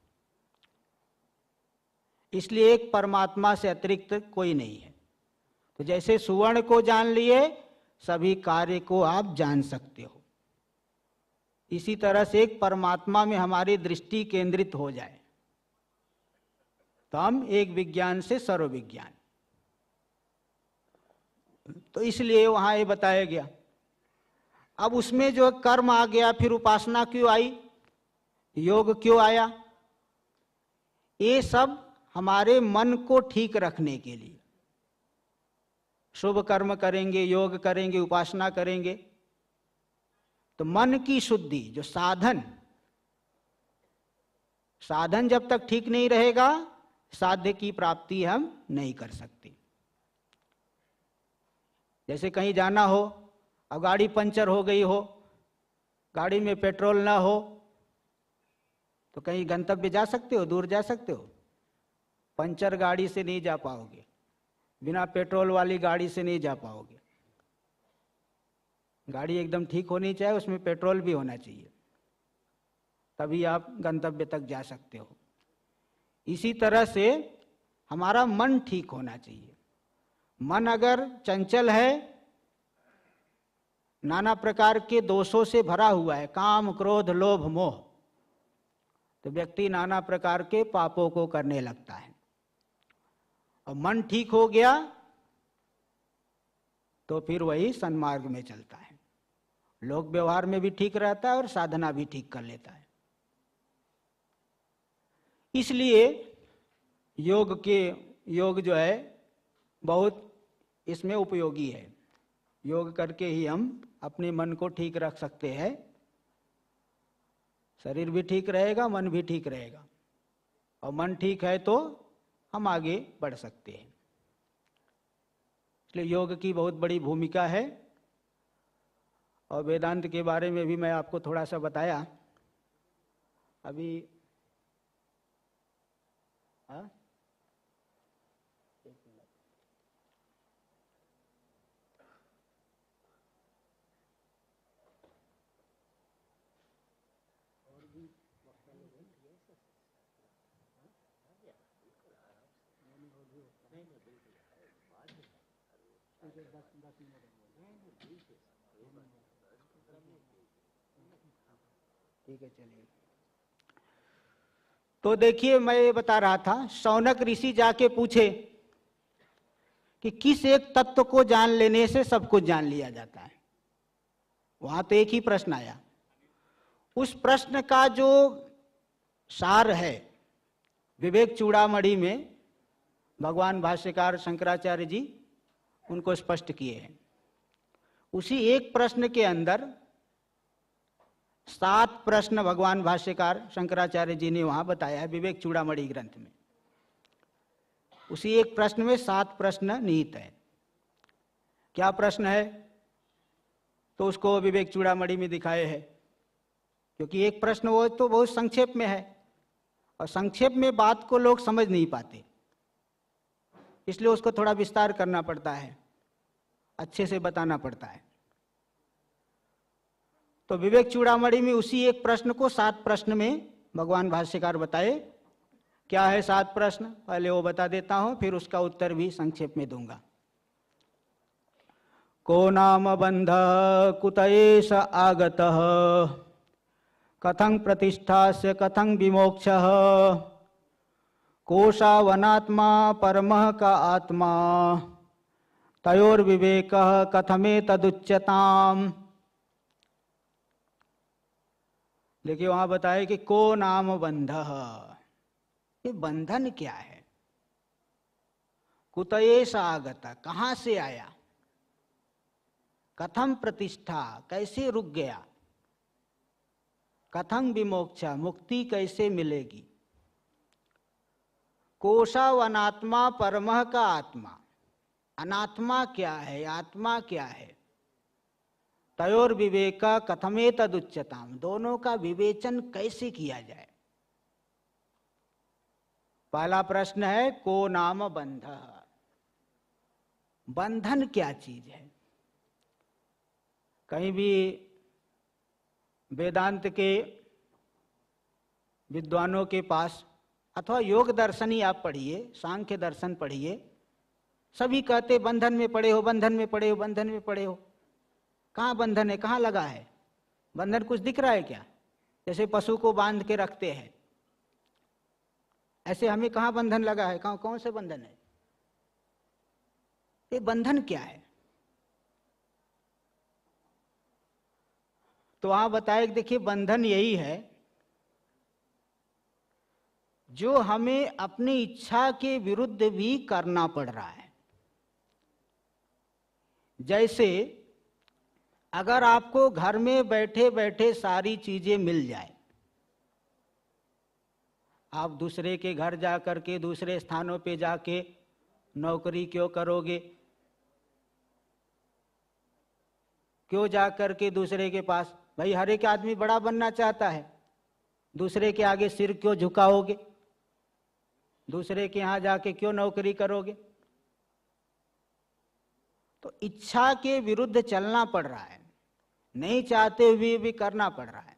इसलिए एक परमात्मा से अतिरिक्त कोई नहीं है। तो जैसे सुवर्ण को जान लिए, सभी कार्य को आप जान सकते हो। इसी तरह से एक परमात्मा में हमारी दृष्टि केंद्रित हो जाए तो हम एक विज्ञान से सर्व विज्ञान। तो इसलिए वहां ये बताया गया। अब उसमें जो कर्म आ गया, फिर उपासना क्यों आई, योग क्यों आया? ये सब हमारे मन को ठीक रखने के लिए। शुभ कर्म करेंगे, योग करेंगे, उपासना करेंगे, तो मन की शुद्धि, जो साधन जब तक ठीक नहीं रहेगा, साध्य की प्राप्ति हम नहीं कर सकते। जैसे कहीं जाना हो, अब गाड़ी पंचर हो गई हो, गाड़ी में पेट्रोल ना हो, तो कहीं गंतव्य जा सकते हो, दूर जा सकते हो? पंचर गाड़ी से नहीं जा पाओगे, बिना पेट्रोल वाली गाड़ी से नहीं जा पाओगे। गाड़ी एकदम ठीक होनी चाहिए, उसमें पेट्रोल भी होना चाहिए, तभी आप गंतव्य तक जा सकते हो। इसी तरह से हमारा मन ठीक होना चाहिए। मन अगर चंचल है, नाना प्रकार के दोषों से भरा हुआ है, काम, क्रोध, लोभ, मोह, तो व्यक्ति नाना प्रकार के पापों को करने लगता है। और मन ठीक हो गया तो फिर वही सन्मार्ग में चलता है, लोक व्यवहार में भी ठीक रहता है और साधना भी ठीक कर लेता है। इसलिए योग जो है बहुत इसमें उपयोगी है। योग करके ही हम अपने मन को ठीक रख सकते हैं। शरीर भी ठीक रहेगा, मन भी ठीक रहेगा, और मन ठीक है तो हम आगे बढ़ सकते हैं। इसलिए योग की बहुत बड़ी भूमिका है। और वेदांत के बारे में भी मैं आपको थोड़ा सा बताया अभी। हाँ, ठीक है, चलिए। तो देखिए, मैं ये बता रहा था, शौनक ऋषि जाके पूछे कि किस एक तत्व को जान लेने से सब कुछ जान लिया जाता है। वहां तो एक ही प्रश्न आया। उस प्रश्न का जो सार है, विवेक चूड़ामणि में भगवान भाष्यकार शंकराचार्य जी उनको स्पष्ट किए हैं। उसी एक प्रश्न के अंदर 7 प्रश्न भगवान भाष्यकार शंकराचार्य जी ने वहां बताया है, विवेक चूड़ामणि ग्रंथ में। उसी एक प्रश्न में 7 प्रश्न निहित है। क्या प्रश्न है तो उसको विवेक चूड़ामणि में दिखाए है, क्योंकि एक प्रश्न वो तो बहुत संक्षेप में है, और संक्षेप में बात को लोग समझ नहीं पाते, इसलिए उसको थोड़ा विस्तार करना पड़ता है, अच्छे से बताना पड़ता है। तो विवेक चूड़ामणि में उसी एक प्रश्न को 7 प्रश्न में भगवान भाष्यकार बताए। क्या है 7 प्रश्न, पहले वो बता देता हूं, फिर उसका उत्तर भी संक्षेप में दूंगा। को नाम बंध कुत एष आगतः, कथं प्रतिष्ठा से कथं विमोक्षः, कोशावनात्मा परमः का आत्मा, तयोर्विवेकः कथमेतदुच्यताम्। देखिए वहां बताए कि को नाम बंधः, ये बंधन क्या है, कुत एष आगतः, कहां से आया, कथम प्रतिष्ठा, कैसे रुक गया, कथं विमोक्षा, मुक्ति कैसे मिलेगी, कोशावनात्मा परमः का आत्मा, अनात्मा क्या है, आत्मा क्या है, तयोर विवेका कथमे तदुच्यताम, दोनों का विवेचन कैसे किया जाए। पहला प्रश्न है को नाम बंध, बंधन क्या चीज है। कहीं भी वेदांत के विद्वानों के पास अथवा योग दर्शन ही आप पढ़िए, सांख्य दर्शन पढ़िए, सभी कहते बंधन में पड़े हो, बंधन में पड़े हो, बंधन में पड़े हो। कहाँ बंधन है, कहाँ लगा है बंधन? कुछ दिख रहा है क्या? जैसे पशु को बांध के रखते हैं, ऐसे हमें कहाँ बंधन लगा है? कहाँ, कौन से बंधन है? ये बंधन क्या है? तो वहां बताए, देखिए बंधन यही है जो हमें अपनी इच्छा के विरुद्ध भी करना पड़ रहा है। जैसे अगर आपको घर में बैठे बैठे सारी चीजें मिल जाए, आप दूसरे के घर जा करके, दूसरे स्थानों पे जाके नौकरी क्यों करोगे? क्यों जा करके दूसरे के पास? भाई हर एक आदमी बड़ा बनना चाहता है, दूसरे के आगे सिर क्यों झुकाओगे? दूसरे के यहां जाके क्यों नौकरी करोगे? तो इच्छा के विरुद्ध चलना पड़ रहा है, नहीं चाहते हुए भी करना पड़ रहा है।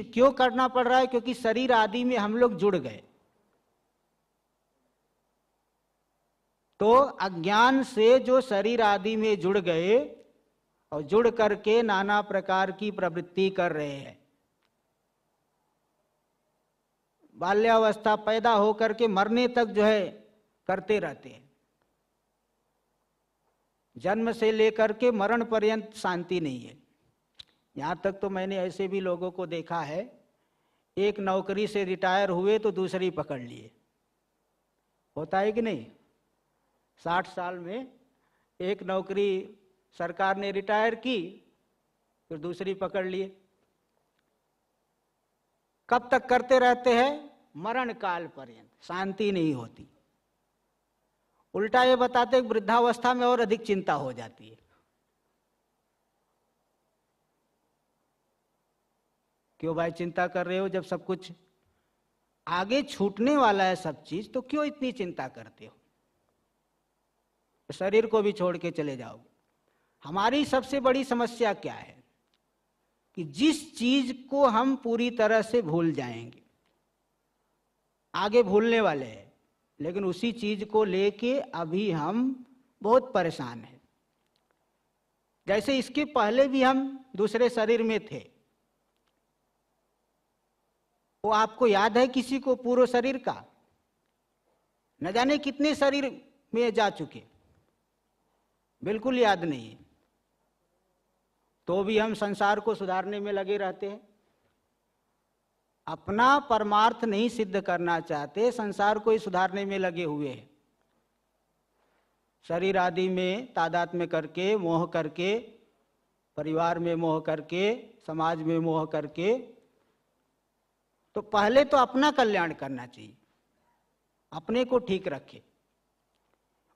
क्यों करना पड़ रहा है? क्योंकि शरीर आदि में हम लोग जुड़ गए। तो अज्ञान से जो शरीर आदि में जुड़ गए और जुड़ करके नाना प्रकार की प्रवृत्ति कर रहे हैं, बाल्यावस्था पैदा होकर के मरने तक जो है करते रहते हैं। जन्म से लेकर के मरण पर्यंत शांति नहीं है। यहां तक तो मैंने ऐसे भी लोगों को देखा है, एक नौकरी से रिटायर हुए तो दूसरी पकड़ लिए। होता है कि नहीं? 60 साल में एक नौकरी सरकार ने रिटायर की, फिर दूसरी पकड़ लिए। कब तक करते रहते हैं? मरण काल पर्यंत शांति नहीं होती। उल्टा ये बताते हैं वृद्धावस्था में और अधिक चिंता हो जाती है। क्यों भाई चिंता कर रहे हो? जब सब कुछ आगे छूटने वाला है सब चीज, तो क्यों इतनी चिंता करते हो? शरीर को भी छोड़ के चले जाओगे। हमारी सबसे बड़ी समस्या क्या है कि जिस चीज को हम पूरी तरह से भूल जाएंगे, आगे भूलने वाले हैं, लेकिन उसी चीज को लेके अभी हम बहुत परेशान हैं। जैसे इसके पहले भी हम दूसरे शरीर में थे, वो आपको याद है किसी को पूर्व शरीर का? न जाने कितने शरीर में जा चुके, बिल्कुल याद नहीं है। तो भी हम संसार को सुधारने में लगे रहते हैं। अपना परमार्थ नहीं सिद्ध करना चाहते, संसार को ही सुधारने में लगे हुए हैं। शरीर आदि में तादात्म्य करके, मोह करके, परिवार में मोह करके, समाज में मोह करके। तो पहले तो अपना कल्याण करना चाहिए, अपने को ठीक रखे,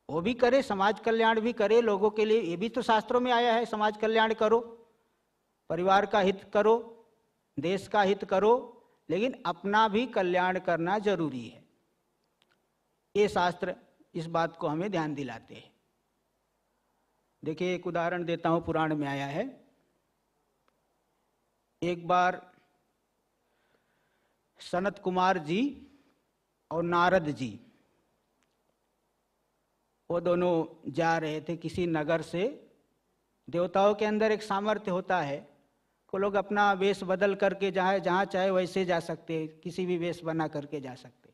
वो भी करे, समाज कल्याण भी करे लोगों के लिए। ये भी तो शास्त्रों में आया है, समाज कल्याण करो, परिवार का हित करो, देश का हित करो, लेकिन अपना भी कल्याण करना जरूरी है। ये शास्त्र इस बात को हमें ध्यान दिलाते हैं। देखिए एक उदाहरण देता हूं, पुराण में आया है। एक बार सनत कुमार जी और नारद जी, वो दोनों जा रहे थे किसी नगर से। देवताओं के अंदर एक सामर्थ्य होता है को लोग अपना वेश बदल करके जहाँ चाहे वैसे जा सकते हैं, किसी भी वेश बना करके जा सकते।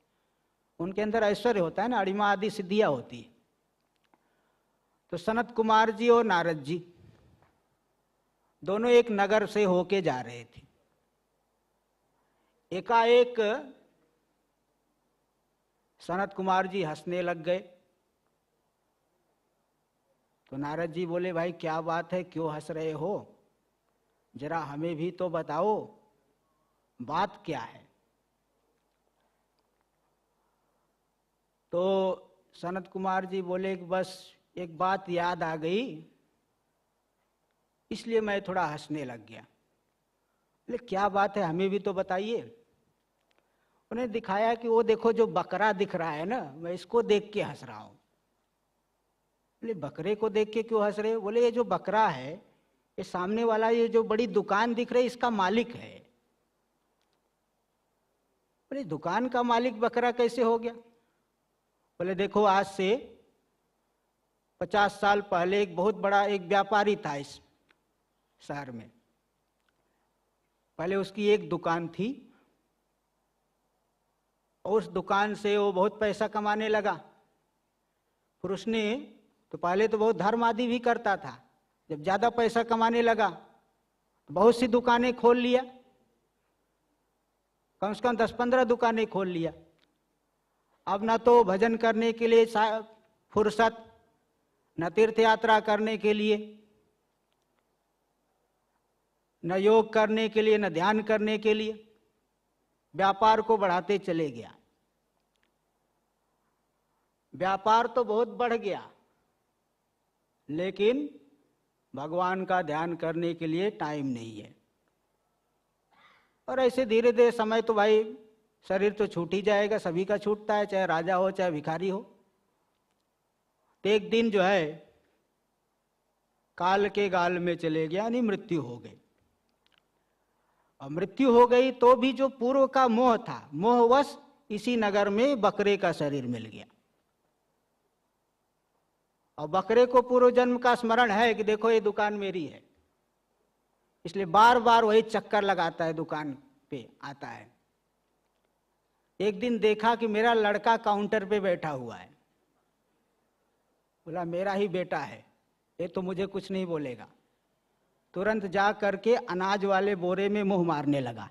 उनके अंदर ऐश्वर्य होता है ना, अड़िमा आदि सिद्धियां होती है। तो सनत कुमार जी और नारद जी दोनों एक नगर से होके जा रहे थे। एकाएक सनत कुमार जी हंसने लग गए। तो नारद जी बोले, भाई क्या बात है, क्यों हंस रहे हो? जरा हमें भी तो बताओ, बात क्या है? तो सनत कुमार जी बोले कि बस एक बात याद आ गई, इसलिए मैं थोड़ा हंसने लग गया। बोले क्या बात है, हमें भी तो बताइए। उन्हें दिखाया कि वो देखो जो बकरा दिख रहा है ना, मैं इसको देख के हंस रहा हूं। बोले बकरे को देख के क्यों हंस रहे? बोले ये जो बकरा है, ये सामने वाला ये जो बड़ी दुकान दिख रही है, इसका मालिक है। बोले दुकान का मालिक बकरा कैसे हो गया? बोले देखो आज से 50 साल पहले एक बहुत बड़ा एक व्यापारी था इस शहर में। पहले उसकी एक दुकान थी और उस दुकान से वो बहुत पैसा कमाने लगा। फिर उसने तो पहले तो बहुत धर्म आदि भी करता था, जब ज्यादा पैसा कमाने लगा तो बहुत सी दुकानें खोल लिया, कम से कम 10-15 दुकानें खोल लिया। अब ना तो भजन करने के लिए फुर्सत, न तीर्थ यात्रा करने के लिए, न योग करने के लिए, न ध्यान करने के लिए। व्यापार को बढ़ाते चले गया। व्यापार तो बहुत बढ़ गया, लेकिन भगवान का ध्यान करने के लिए टाइम नहीं है। और ऐसे धीरे धीरे समय तो भाई शरीर तो छूट ही जाएगा, सभी का छूटता है, चाहे राजा हो चाहे भिखारी हो। तो एक दिन जो है काल के गाल में चले गया, यानी मृत्यु हो गई। और मृत्यु हो गई तो भी जो पूर्व का मोह था, मोहवश इसी नगर में बकरे का शरीर मिल गया। और बकरे को पूर्व जन्म का स्मरण है कि देखो ये दुकान मेरी है, इसलिए बार बार वही चक्कर लगाता है, दुकान पे आता है। एक दिन देखा कि मेरा लड़का काउंटर पे बैठा हुआ है। बोला मेरा ही बेटा है, ये तो मुझे कुछ नहीं बोलेगा। तुरंत जा करके अनाज वाले बोरे में मुंह मारने लगा।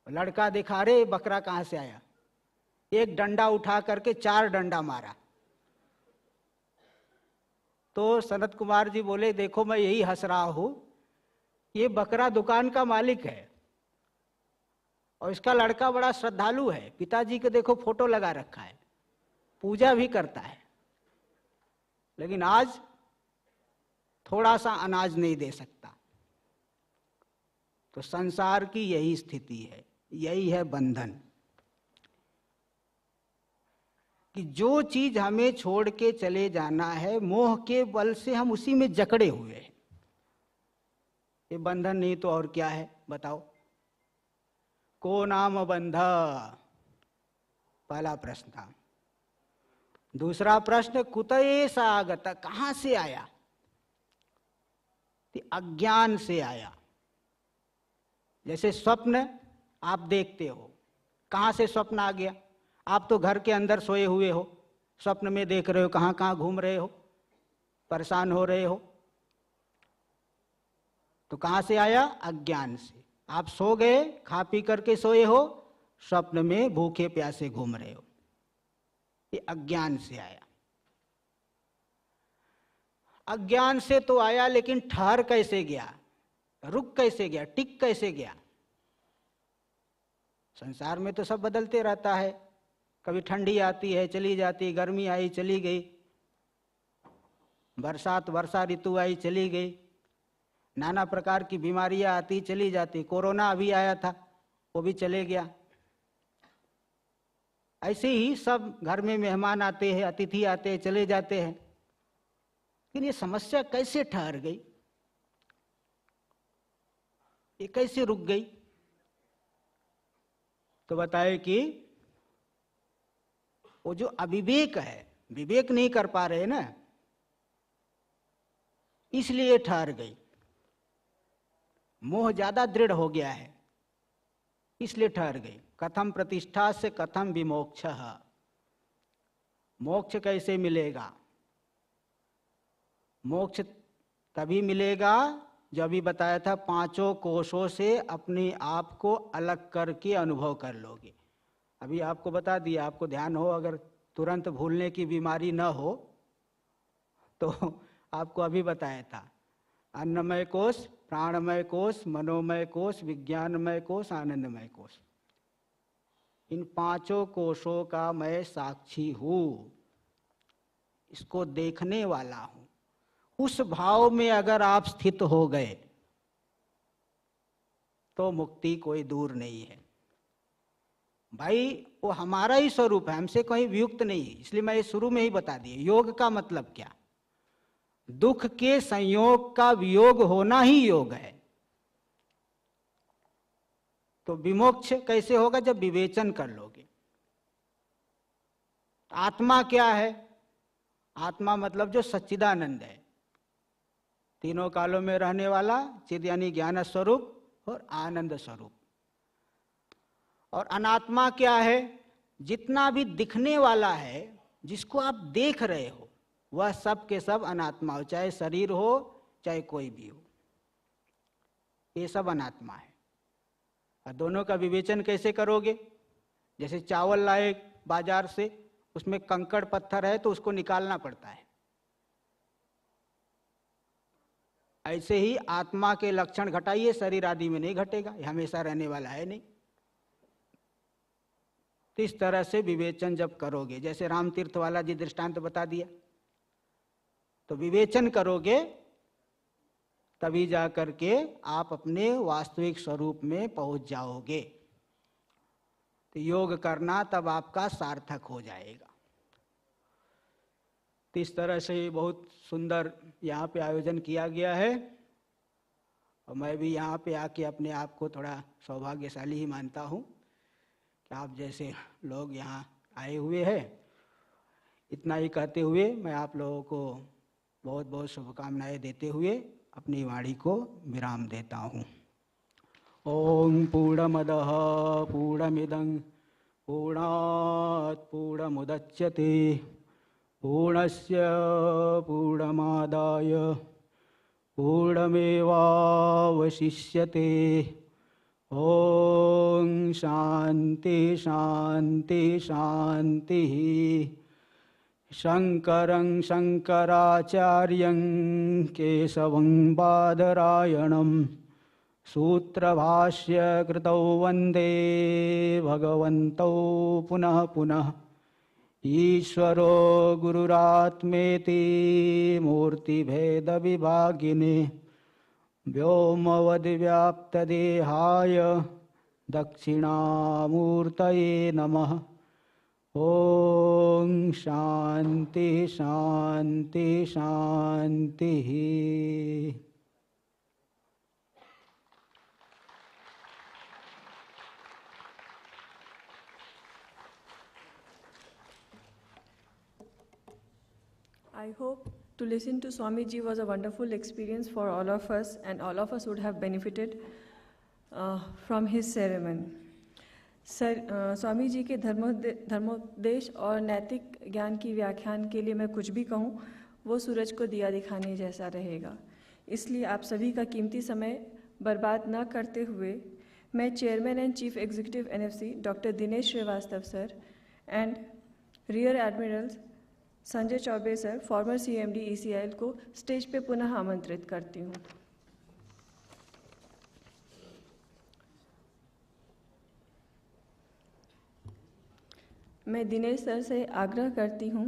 लड़का दिखा रे बकरा कहां से आया, एक डंडा उठा करके 4 डंडा मारा। तो सनत कुमार जी बोले देखो मैं यही हंस रहा हूं, ये बकरा दुकान का मालिक है और इसका लड़का बड़ा श्रद्धालु है, पिताजी के देखो फोटो लगा रखा है, पूजा भी करता है, लेकिन आज थोड़ा सा अनाज नहीं दे सकता। तो संसार की यही स्थिति है, यही है बंधन कि जो चीज हमें छोड़ के चले जाना है, मोह के बल से हम उसी में जकड़े हुए हैं। ये बंधन नहीं तो और क्या है बताओ? को नाम बंध, पहला प्रश्न था। दूसरा प्रश्न कुतये सागत, कहां से आया? अज्ञान से आया। जैसे स्वप्न आप देखते हो, कहां से स्वप्न आ गया? आप तो घर के अंदर सोए हुए हो, स्वप्न में देख रहे हो कहां कहां घूम रहे हो, परेशान हो रहे हो, तो कहां से आया? अज्ञान से। आप सो गए, खा पी करके सोए हो, स्वप्न में भूखे प्यासे घूम रहे हो, ये अज्ञान से आया। अज्ञान से तो आया, लेकिन ठहर कैसे गया, रुक कैसे गया, टिक कैसे गया? संसार में तो सब बदलते रहता है, कभी ठंडी आती है चली जाती, गर्मी आई चली गई, बरसात वर्षा ऋतु आई चली गई, नाना प्रकार की बीमारियां आती चली जाती। कोरोना अभी आया था, वो भी चले गया। ऐसे ही सब घर में मेहमान आते हैं, अतिथि आते हैं, चले जाते हैं। लेकिन ये समस्या कैसे ठहर गई, ये कैसे रुक गई? तो बताए कि वो जो अविवेक है, विवेक नहीं कर पा रहे ना, इसलिए ठहर गई। मोह ज्यादा दृढ़ हो गया है, इसलिए ठहर गई। कथम प्रतिष्ठा से कथम विमोक्ष, मोक्ष कैसे मिलेगा? मोक्ष तभी मिलेगा जो अभी बताया था, 5 कोशों से अपने आप को अलग करके अनुभव कर लोगे। अभी आपको बता दिया, आपको ध्यान हो, अगर तुरंत भूलने की बीमारी न हो तो आपको अभी बताया था, अन्नमय कोश, प्राणमय कोश, मनोमय कोश, विज्ञानमय कोश, आनंदमय कोश। इन 5 कोशों का मैं साक्षी हूं। इसको देखने वाला हूं, उस भाव में अगर आप स्थित हो गए तो मुक्ति कोई दूर नहीं है। भाई वो हमारा ही स्वरूप है, हमसे कोई वियुक्त नहीं है। इसलिए मैं ये शुरू में ही बता दिया, योग का मतलब क्या? दुख के संयोग का वियोग होना ही योग है। तो विमोक्ष कैसे होगा? जब विवेचन कर लोगे। आत्मा क्या है? आत्मा मतलब जो सच्चिदानंद है, तीनों कालों में रहने वाला, चिद यानी ज्ञान स्वरूप और आनंद स्वरूप। और अनात्मा क्या है? जितना भी दिखने वाला है, जिसको आप देख रहे हो, वह सब के सब अनात्मा हो, चाहे शरीर हो चाहे कोई भी हो, ये सब अनात्मा है। और दोनों का विवेचन कैसे करोगे? जैसे चावल लाए बाजार से, उसमें कंकड़ पत्थर है तो उसको निकालना पड़ता है। ऐसे ही आत्मा के लक्षण घटाइए, शरीर आदि में नहीं घटेगा, ये हमेशा रहने वाला है नहीं। तो इस तरह से विवेचन जब करोगे, जैसे राम तीर्थ वाला जी दृष्टांत बता दिया, तो विवेचन करोगे तभी जाकर के आप अपने वास्तविक स्वरूप में पहुंच जाओगे। तो योग करना तब आपका सार्थक हो जाएगा। तो इस तरह से बहुत सुंदर यहाँ पे आयोजन किया गया है, और मैं भी यहाँ पे आके अपने आप को थोड़ा सौभाग्यशाली ही मानता हूँ कि आप जैसे लोग यहाँ आए हुए हैं। इतना ही कहते हुए मैं आप लोगों को बहुत बहुत शुभकामनाएं देते हुए अपनी वाणी को विराम देता हूँ। ओम पूर्णमदः पूर्णमिदं पूर्णात् पूर्णमुदच्यते पूर्णस्य पूर्णमादाय पूर्णमेवावशिष्यते। ओम शांति शांति शांति। शंकरं शंकराचार्यं केशवं बादरायणं सूत्रभाष्य कृतौ वन्दे भगवन्तौ पुनः पुनः। ईश्वरो गुरुरात्मेति मूर्तिभेदविभागिने व्योमवद्व्याप्तदेहाय दक्षिणामूर्तये नमः। ओम शांति शांति शांति। I hope to listen to Swamiji was a wonderful experience for all of us, and all of us would have benefited from his ceremony. Swami ji के धर्मोपदेश और नैतिक ज्ञान की व्याख्यान के लिए मैं कुछ भी कहूँ वो सूरज को दिया दिखाने जैसा रहेगा। इसलिए आप सभी का कीमती समय बर्बाद न करते हुए मैं chairman and chief executive NFC doctor Dinesh Srivastava sir and rear admiral Sanjay Chaubey sir, former CMD ECIL को स्टेज पे पुनः आमंत्रित करती हूँ। मैं दिनेश सर से आग्रह करती हूँ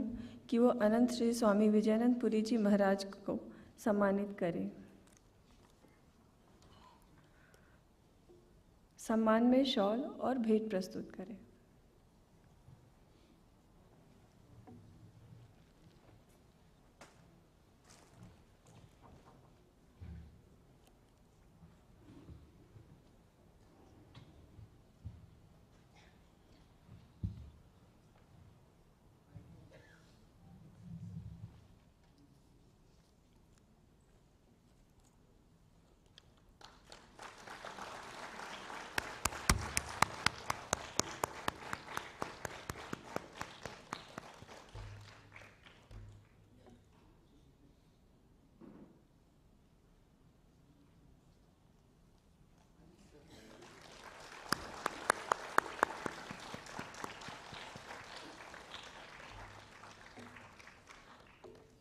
कि वो अनंत श्री स्वामी विजयानंद पुरी जी महाराज को सम्मानित करें। सम्मान में शॉल और भेंट प्रस्तुत करें।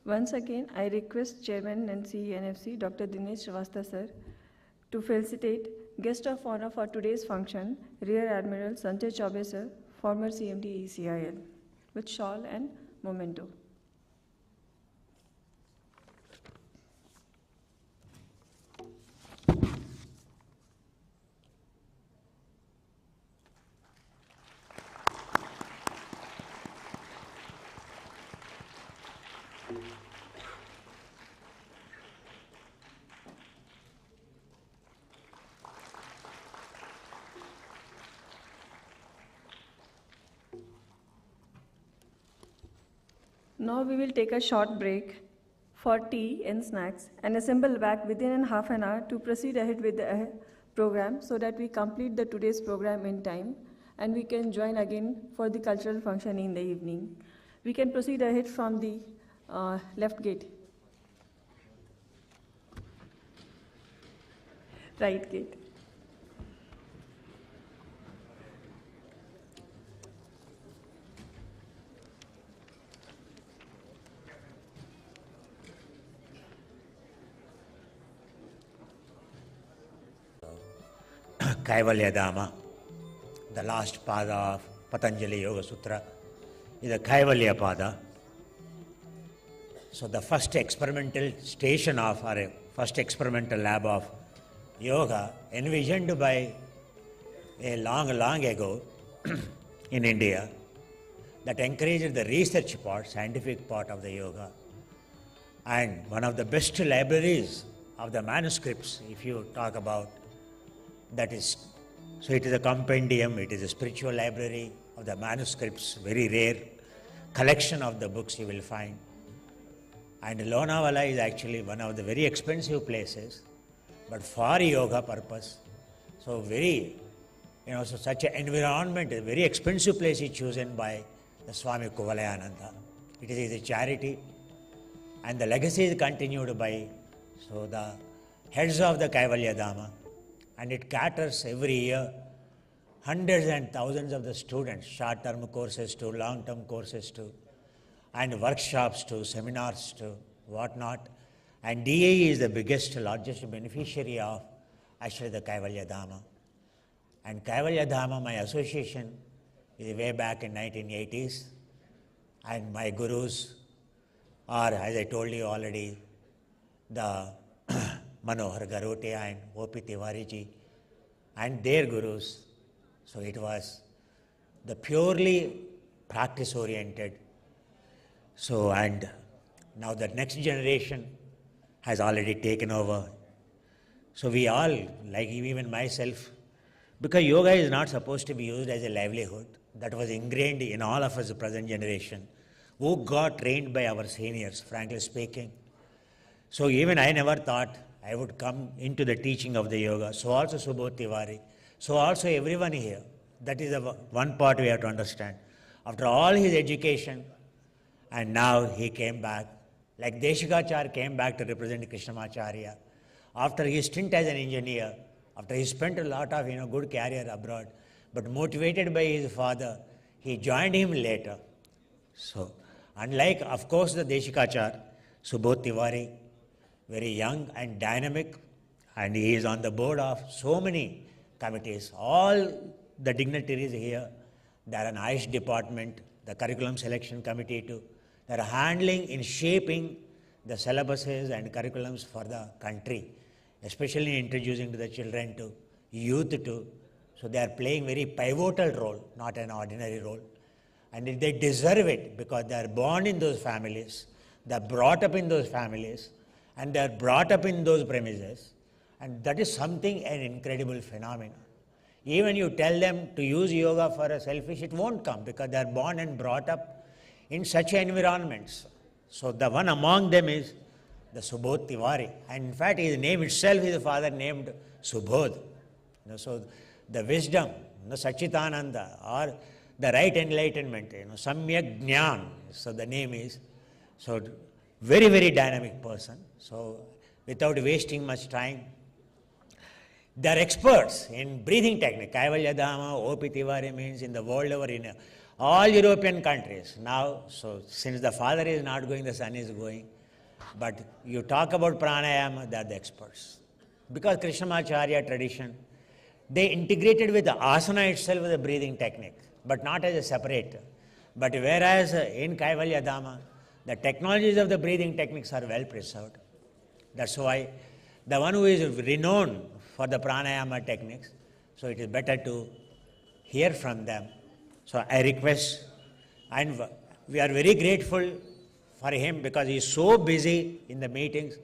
Once again, I request Chairman and CNFC Dr. Dinesh Srivastava sir to felicitate guest of honor for today's function, Rear Admiral Sanjay Chaubey sir, former CMD ECIL, with shawl and memento. Now we will take a short break for tea and snacks and assemble back within half an hour to proceed ahead with the program so that we complete the today's program in time and we can join again for the cultural function in the evening. We can proceed ahead from the left gate. Right gate. Kaivalyadhama, the last pada of Patanjali Yoga Sutra, is a Kaivalya pada. So the first experimental station of, or first experimental lab of yoga, envisioned by a long ago in India, that encouraged the research part, scientific part of the yoga. And one of the best libraries of the manuscripts, if you talk about, that is, so it is a compendium, it is a spiritual library of the manuscripts, very rare collection of the books you will find. And Lonavala is actually one of the very expensive places, but for yoga purpose, so very, so such an environment, a very expensive place is chosen by the Swami Kaivalyadhama. It is a charity, and the legacy is continued by, so the heads of the Kaivalyadhama, and it caters every year hundreds and thousands of the students, short-term courses to long-term courses to, and workshops to, seminars to, whatnot. And DAE is the biggest, largest beneficiary of actually the Kaivalyadhama. And Kaivalyadhama, my association, is way back in 1980s. And my gurus are, as I told you already, the Manohar Garotia and O.P. Tiwariji and their gurus. So it was the purely practice-oriented. So, and now the next generation has already taken over. So we all, like even myself, because yoga is not supposed to be used as a livelihood. That was ingrained in all of us, the present generation, who got trained by our seniors, frankly speaking. So even I never thought I would come into the teaching of the yoga. So also Subodh Tiwari. So also everyone here. That is the one part we have to understand. After all his education, and now he came back, like Deshikachar came back to represent Krishnamacharya. After his stint as an engineer, after he spent a lot of good career abroad, but motivated by his father, he joined him later. So, unlike, of course, the Deshikachar, Subodh Tiwari, very young and dynamic, and he is on the board of so many committees. All the dignitaries here, they are an Ayush department, the curriculum selection committee too. They are handling in shaping the syllabuses and curriculums for the country, especially introducing to the children to, youth too. So they are playing very pivotal role, not an ordinary role. And they deserve it because they are born in those families, they are brought up in those families, and they are brought up in those premises. And that is something, an incredible phenomenon. Even you tell them to use yoga for a selfish, it won't come because they are born and brought up in such environments. So the one among them is the Subodh Tiwari. And in fact, his name itself, his father named Subodh. So the wisdom, Sachitananda, or the right enlightenment, Samyak Jnana. So the name is, so very, very dynamic person. So without wasting much time, they are experts in breathing technique. Kaivalyadhama, O.P. Tiwari means in the world over, in all European countries. Now, so since the father is not going, the son is going. But you talk about pranayama, they are the experts. Because Krishnamacharya tradition, they integrated with the asana itself with the breathing technique, but not as a separate. But whereas in Kaivalyadhama, the technologies of the breathing techniques are well preserved. That's why the one who is renowned for the pranayama techniques, so it is better to hear from them. So I request, and we are very grateful for him because he is so busy in the meetings,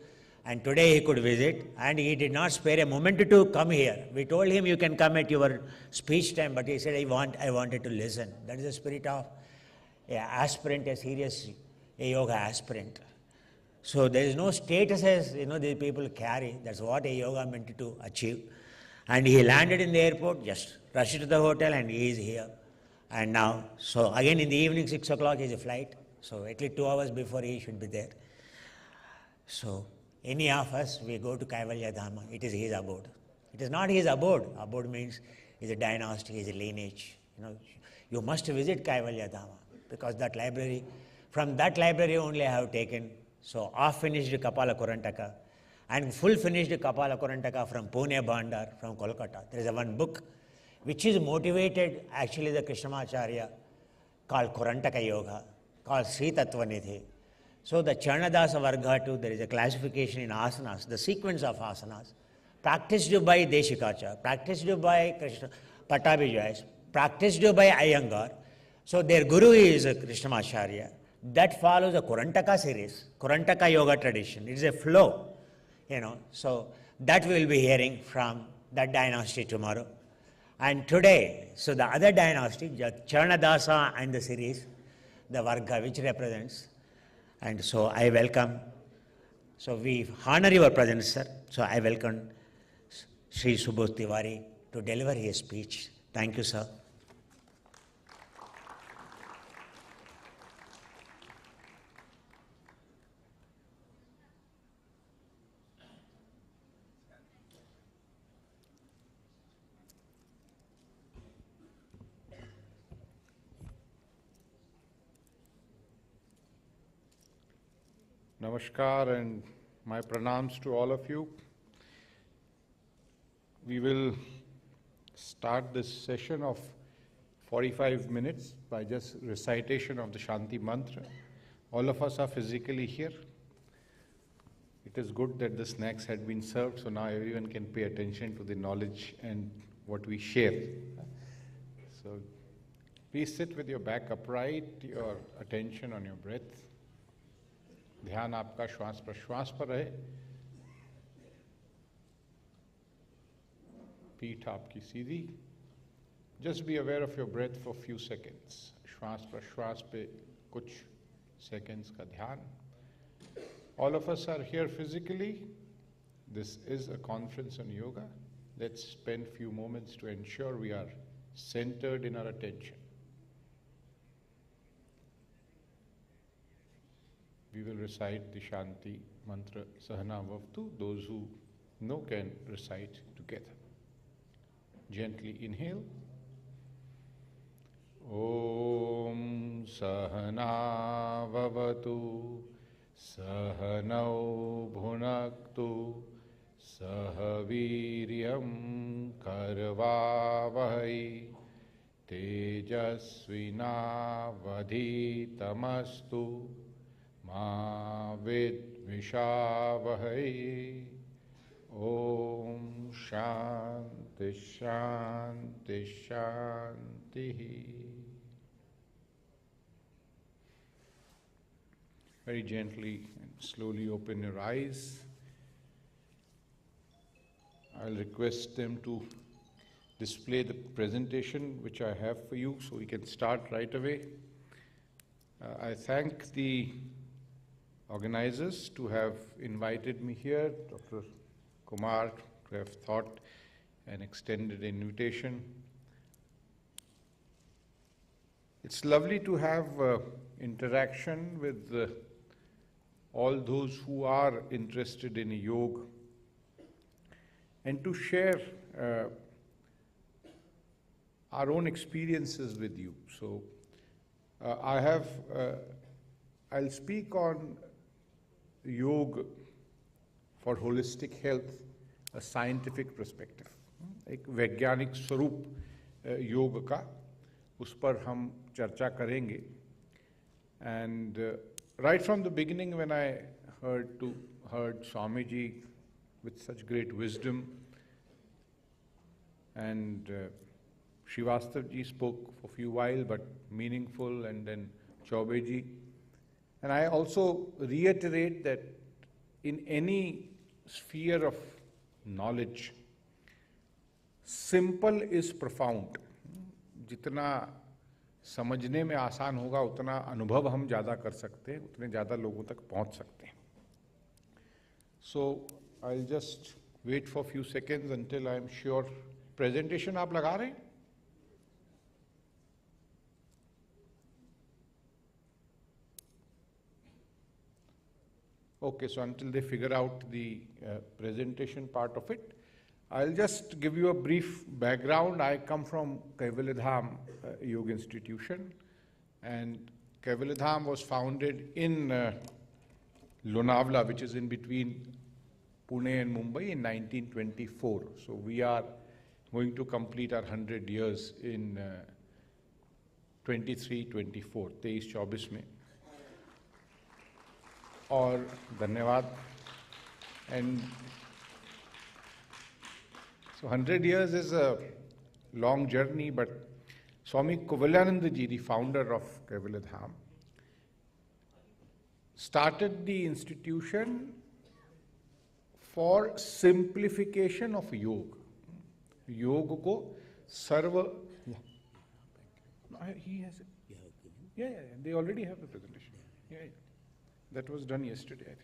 and today he could visit, and he did not spare a moment to come here. We told him you can come at your speech time, but he said I wanted to listen. That is the spirit of an aspirant, a serious a yoga aspirant. So there is no status as these people carry. That's what a yoga meant to achieve. And he landed in the airport, just rushed to the hotel, and he is here. And now, so again in the evening, 6 o'clock is a flight. So at least 2 hours before he should be there. So any of us, we go to Kaivalyadhama. It is his abode. It is not his abode. Abode means is a dynasty, is a lineage. You must visit Kaivalyadhama because that library, from that library only I have taken. So half-finished Kapala Kurantaka and full-finished Kapala Kurantaka from Pune Bandar, from Kolkata. There is one book which is motivated actually the Krishnamacharya called Kurantaka Yoga, called Sri Tattvanidhi. So the Charanadasa Varga too, there is a classification in asanas, the sequence of asanas, practiced by Deshikacha, practiced by Krishna Pattabhi, practiced by Iyengar. So their guru is Krishnamacharya. That follows the Kurantaka series, Kurantaka yoga tradition. It is a flow, So that we will be hearing from that dynasty tomorrow. And today, so the other dynasty, Charanadasa and the series, the Varga which represents. And so I welcome, so we honor your presence, sir. So I welcome Sri Subodh Tiwari to deliver his speech. Thank you, sir. Namaskar and my pranams to all of you. We will start this session of 45 minutes by just recitation of the Shanti Mantra. All of us are physically here. It is good that the snacks had been served, so now everyone can pay attention to the knowledge and what we share. So please sit with your back upright, your attention on your breath. ध्यान आपका श्वास प्रश्वास पर रहे, पीठ आपकी सीधी. Just be aware of your breath for few seconds. श्वास प्रश्वास पे कुछ seconds का ध्यान. All of us are here physically. This is a conference on yoga. Let's spend few moments to ensure we are centered in our attention. We will recite the Shanti Mantra Sahana Vavtu. Those who know can recite together. Gently inhale. Om Sahana Vavatu Sahanau Bhunaktu Sahaviryam Karvavahai Tejasvina Vadhitamastu Ma Vidvishavahai. Om Shanti Shanti Shanti. Very gently and slowly open your eyes. I'll request them to display the presentation which I have for you so we can start right away. I thank the organizers to have invited me here, Dr. Kumar to have thought and extended an invitation. It's lovely to have interaction with all those who are interested in yoga and to share our own experiences with you. So I'll speak on yoga for holistic health, a scientific perspective. एक वैज्ञानिक स्वरूप योग का उस पर हम चर्चा करेंगे. And right from the beginning when I heard Swamiji with such great wisdom, and Srivastav ji spoke for a few while but meaningful, and then Chaube ji. And I also reiterate that in any sphere of knowledge, simple is profound. जितना समझने में आसान होगा उतना अनुभव हम ज़्यादा कर सकते हैं, उतने ज़्यादा लोगों तक पहुंच सकते हैं. So I'll just wait for a few seconds until I'm sure. Presentation आप लगा रहे हैं? Okay, so until they figure out the presentation part of it, I'll just give you a brief background. I come from Kaivalyadhama Yoga Institution, and Kaivalyadhama was founded in Lonavala, which is in between Pune and Mumbai, in 1924. So we are going to complete our 100 years in 23-24, 23-24 में. और धन्यवाद. And so 100 years is a long journey, but Swami Kaivalyadhama ji, the founder of Kaivalyadhama, started the institution for simplification of yoga. Yoga ko sarva. Yeah. He has it. Yeah, they already have the presentation. Yeah. That was done yesterday, I think.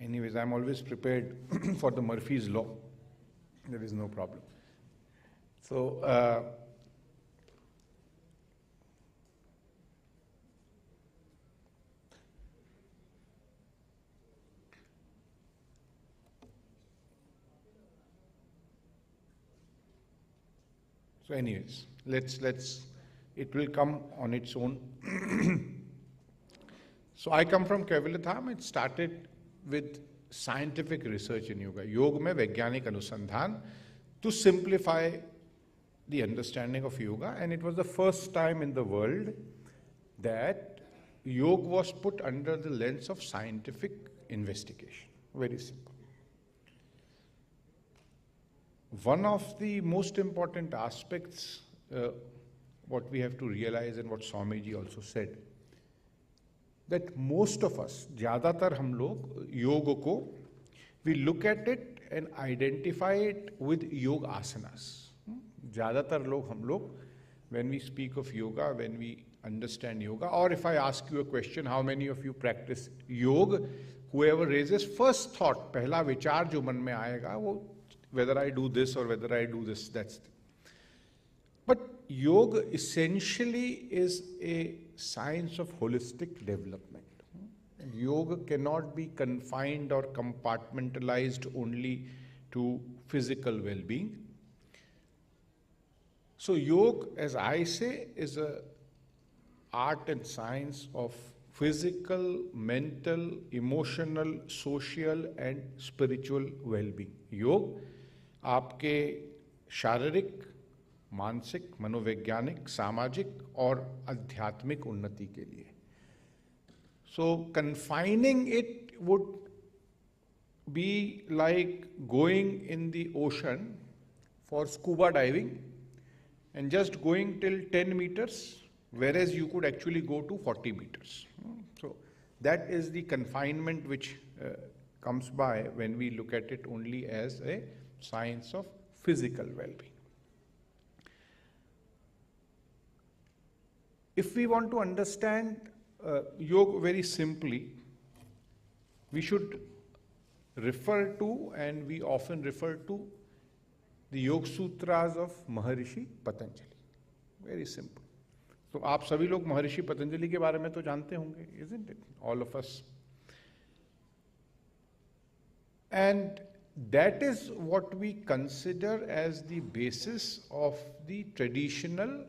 Anyways, I'm always prepared for the Murphy's Law. There is no problem. So, anyways, it will come on its own. So I come from Kaivalyadhama. It started with scientific research in yoga. Yoga में वैज्ञानिक अनुसंधान to simplify the understanding of yoga, and it was the first time in the world that yoga was put under the lens of scientific investigation. Very simple. One of the most important aspects, what we have to realize, and what Swamiji also said, that most of us, ज़्यादातर हम लोग योग को, we look at it and identify it with yoga asanas. ज़्यादातर लोग हम लोग, when we speak of yoga, when we understand yoga, or if I ask you a question, how many of you practice yoga? Whoever raises first thought, पहला विचार जो मन में आएगा वो whether I do this or whether I do this, that's it. But yoga essentially is a science of holistic development. Yoga cannot be confined or compartmentalized only to physical well-being. So yoga, as I say, is a art and science of physical, mental, emotional, social and spiritual well-being. Yoga आपके शारीरिक, मानसिक, मनोवैज्ञानिक, सामाजिक और आध्यात्मिक उन्नति के लिए. So confining it would be like going in the ocean for scuba diving and just going till 10 meters, whereas you could actually go to 40 meters. So that is the confinement which comes by when we look at it only as a science of physical well-being. If we want to understand yoga very simply, we should refer to, and we often refer to, the Yoga Sutras of Maharishi Patanjali. Very simple. So आप सभी लोग महर्षि पतंजलि के बारे में तो जानते होंगे, isn't it? All of us. And that is what we consider as the basis of the traditional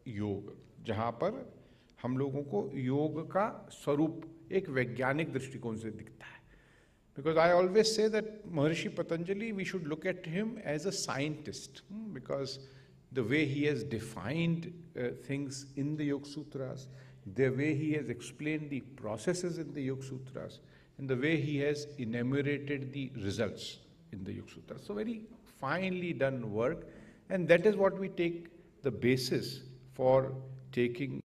yoga, जहाँ पर हम लोगों को योग का स्वरूप एक वैज्ञानिक दृष्टिकोण से दिखता है. Because I always say that Maharishi Patanjali, we should look at him as a scientist, because the way he has defined things in the Yoga Sutras, the way he has explained the processes in the Yoga Sutras, and the way he has enumerated the results in the Yoga Sutras. So very finely done work, and that is what we take the basis for taking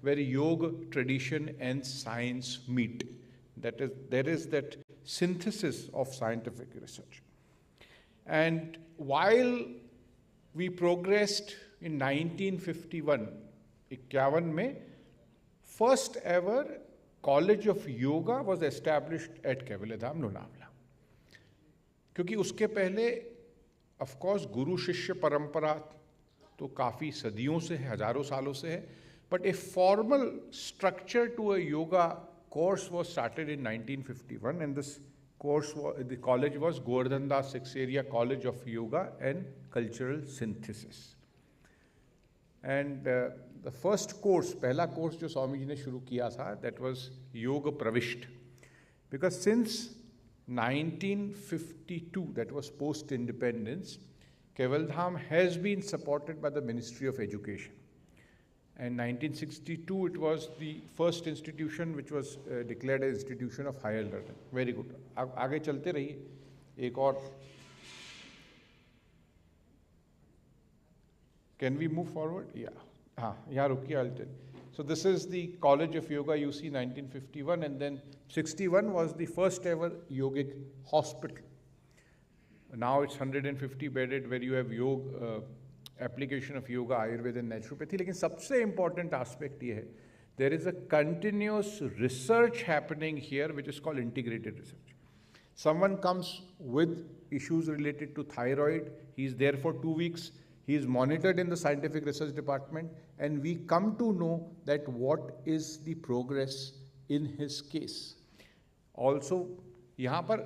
where yoga tradition and science meet. That is, there is that synthesis of scientific research. And while we progressed in 1951, 51 में, first ever College of Yoga was established at Kaivalyadhama, Lonavala. क्योंकि उसके पहले of course गुरु शिष्य परंपरा तो काफ़ी सदियों से है, हजारों सालों से है, but a formal structure to a yoga course was started in 1951, and this course, the college was Govardhan Das Saxena College of Yoga and Cultural Synthesis. And the first course, पहला course जो स्वामी जी ने शुरू किया था, that was Yoga Pravisht. Because since 1952, that was post-independence, Kaivalyadhama has been supported by the Ministry of Education. And 1962, it was the first institution which was declared an institution of higher learning. Very good. आगे चलते रहिए. एक और. Can we move forward? Yeah. हाँ, यहाँ रुकिए, I'll tell. So this is the College of Yoga, UC 1951, and then 61 was the first ever yogic hospital. Now it's 150 bedded, where you have yoga, application of yoga, Ayurveda and naturopathy. लेकिन सबसे important aspect ये है, there is a continuous research happening here, which is called integrated research. Someone comes with issues related to thyroid, he is there for 2 weeks, he is monitored in the scientific research department, and we come to know that what is the progress in his case. Also, यहाँ पर,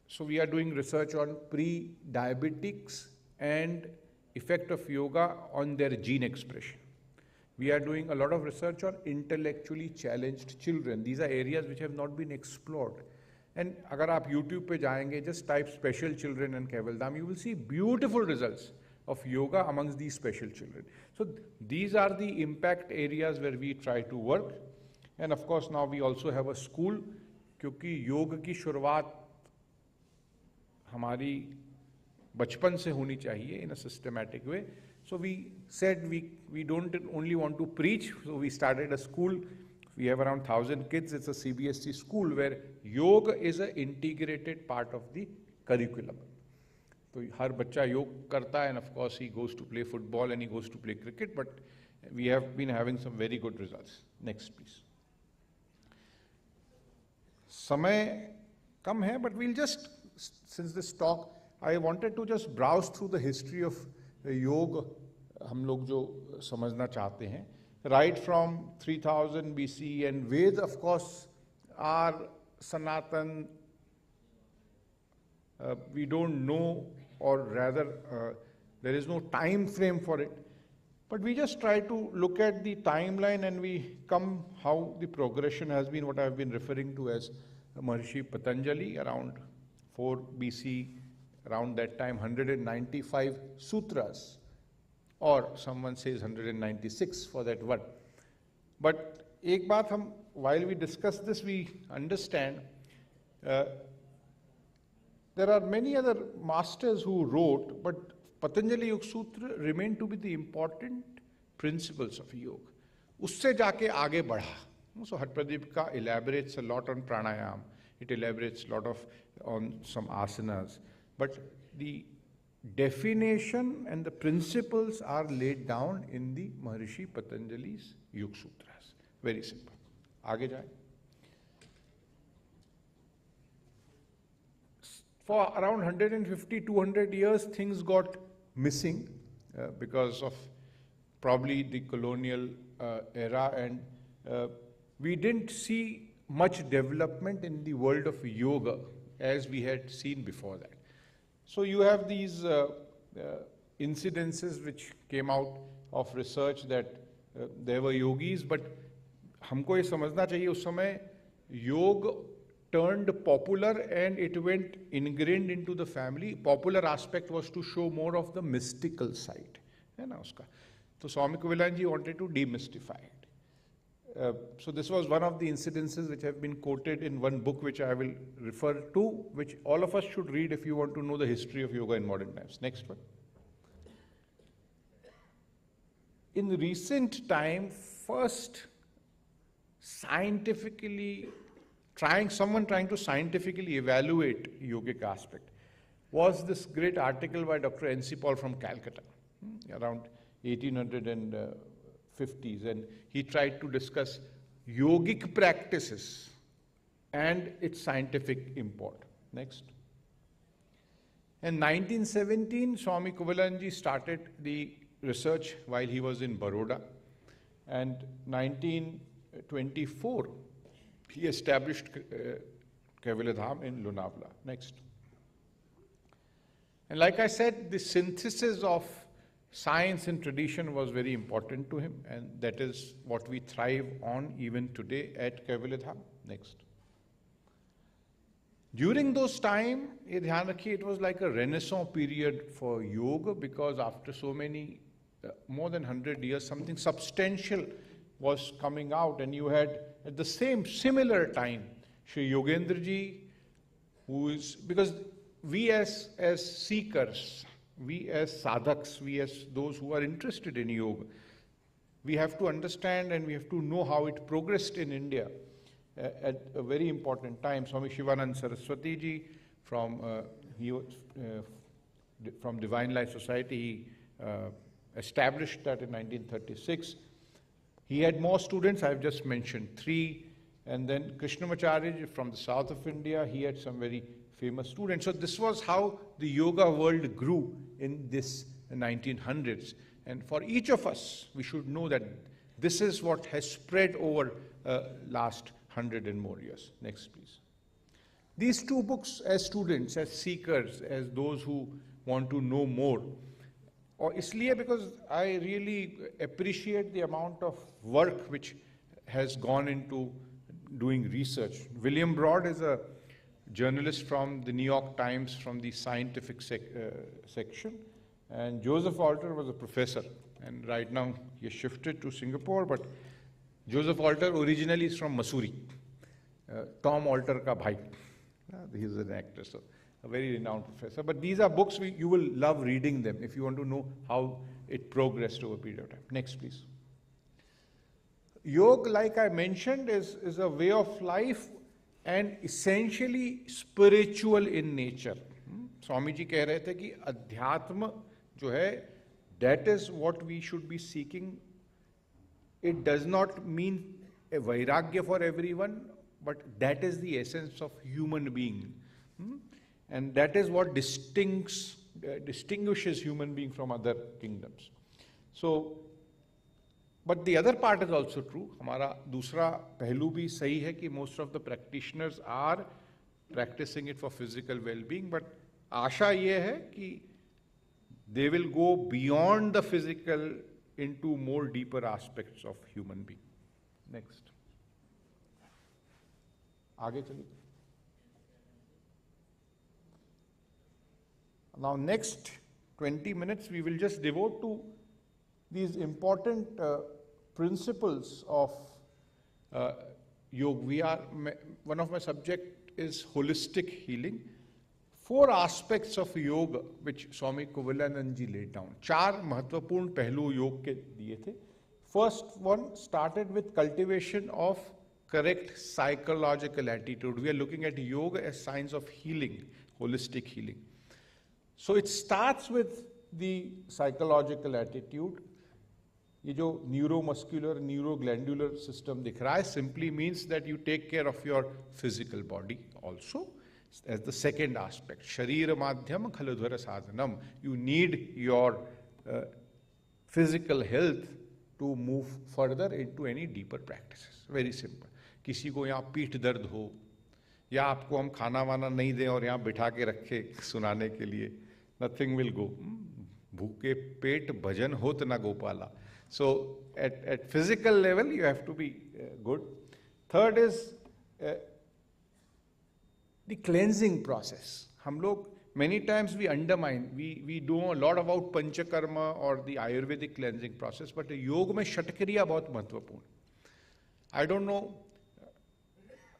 so we are doing research on pre-diabetics and effect of yoga on their gene expression. We are doing a lot of research on intellectually challenged children. These are areas which have not been explored. And अगर आप YouTube पे जाएंगे, just type special children and Kaivalyadhama, you will see beautiful results of yoga amongst these special children. So these are the impact areas where we try to work. And of course now we also have a school, क्योंकि योग की शुरुआत हमारी बचपन से होनी चाहिए in a systematic way. So we said we don't only want to preach, so we started a school. We have around 1,000 kids. It's a CBSE school where yoga is an integrated part of the curriculum. So हर बच्चा योग करता है, and of course he goes to play football and he goes to play cricket, but we have been having some very good results. Next please. समय कम है, but we'll just, since this talk, I wanted to just browse through the history of yoga, हम लोग जो समझना चाहते हैं, right from 3000 BC, and Ved of course are Sanatan, we don't know, or rather there is no time frame for it, but we just try to look at the timeline and we come how the progression has been, what I have been referring to as Maharishi Patanjali around 4 BC, around that time 195 sutras, or someone says 196 for that one. But एक बात हम, while we discuss this, we understand there are many other masters who wrote, but Patanjali Yoga Sutra remain to be the important principles of yoga. उससे जाके आगे बढ़ा. So Hatpradipika elaborates a lot on pranayam. It elaborates a lot of on some asanas. But the definition and the principles are laid down in the Maharishi Patanjali's Yoga Sutras. Very simple. आगे जाए. For around 150, 200 years, things got missing because of probably the colonial era, and we didn't see much development in the world of yoga as we had seen before that. So you have these incidences which came out of research that there were yogis, but हमको ये समझना चाहिए उस समय योग turned popular and it went ingrained into the family. Popular aspect was to show more of the mystical side, है ना उसका. तो Swami Kaivalyanji wanted to demystify it. So this was one of the incidences which have been quoted in one book which I will refer to, which all of us should read if you want to know the history of yoga in modern times. Next one. in recent time, first scientifically someone trying to scientifically evaluate yogic aspect was this great article by Dr. N.C. Paul from Calcutta, around 1850s, and he tried to discuss yogic practices and its scientific import. Next. In 1917, Swami Kaivalyadhama started the research while he was in Baroda, and 1924, he established Kaivalyadhama in Lonavala. Next. And like I said, the synthesis of science and tradition was very important to him, and that is what we thrive on even today at Kaivalyadhama. Next. During those time, it was like a renaissance period for yoga, because after so many, more than 100 years, something substantial was coming out, and you had at the similar time, Sri Yogendra ji, who is, because we as seekers, we as sadhaks, we as those who are interested in yoga, we have to understand and we have to know how it progressed in India at a very important time. Swami Shivanand Saraswati ji from Divine Life Society, he established that in 1936. He had more students, I've just mentioned 3, and then Krishnamacharya ji from the south of India, he had some very famous students. So this was how the yoga world grew in this 1900s. And for each of us, we should know that this is what has spread over last 100 and more years. Next, please. These 2 books, as students, as seekers, as those who want to know more, or isliye because I really appreciate the amount of work which has gone into doing research. William Broad is a journalist from the New York Times, from the scientific section, and Joseph Alter was a professor, and right now he has shifted to Singapore, but Joseph Alter originally is from Missouri. Tom Alter ka bhai. He is an actor, so a very renowned professor. But these are books you will love reading them if you want to know how it progressed over a period of time. Next, please. Yoga, like I mentioned, is a way of life and essentially spiritual in nature. Swami ji कह रहे थे कि अध्यात्म जो है, that is what we should be seeking. It does not mean a vairagya for everyone, but that is the essence of human being. And that is what distinguishes human being from other kingdoms. So, but the other part is also true. हमारा दूसरा पहलू भी सही है कि most of the practitioners are practicing it for physical well-being, but आशा ये है कि they will go beyond the physical into more deeper aspects of human being. Next. आगे चलिए. Now next 20 minutes we will just devote to these important principles of yoga. One of my subject is holistic healing. 4 aspects of yoga which Swami Kaivalyadhama ji laid down. 4 महत्वपूर्ण पहलू योग के दिए थे. First one started with cultivation of correct psychological attitude. We are looking at yoga as signs of healing, holistic healing. So it starts with the psychological attitude. ये जो neuromuscular, neuroglandular system दिख रहा है simply means that you take care of your physical body also as the second aspect. Sharira madhyam khaludhara sadhanam. You need your physical health to move further into any deeper practices. Very simple. किसी को यहाँ पीठ दर्द हो या आपको हम खाना वाना नहीं दें और यहाँ बिठा के रखे सुनाने के लिए, nothing will go. भूखे पेट भजन होत ना Gopala. So at physical level you have to be good. Third is the cleansing process. हम लोग many times we undermine, we know a lot about panchakarma or the Ayurvedic cleansing process, but योग में षटक्रिया बहुत महत्वपूर्ण. I don't know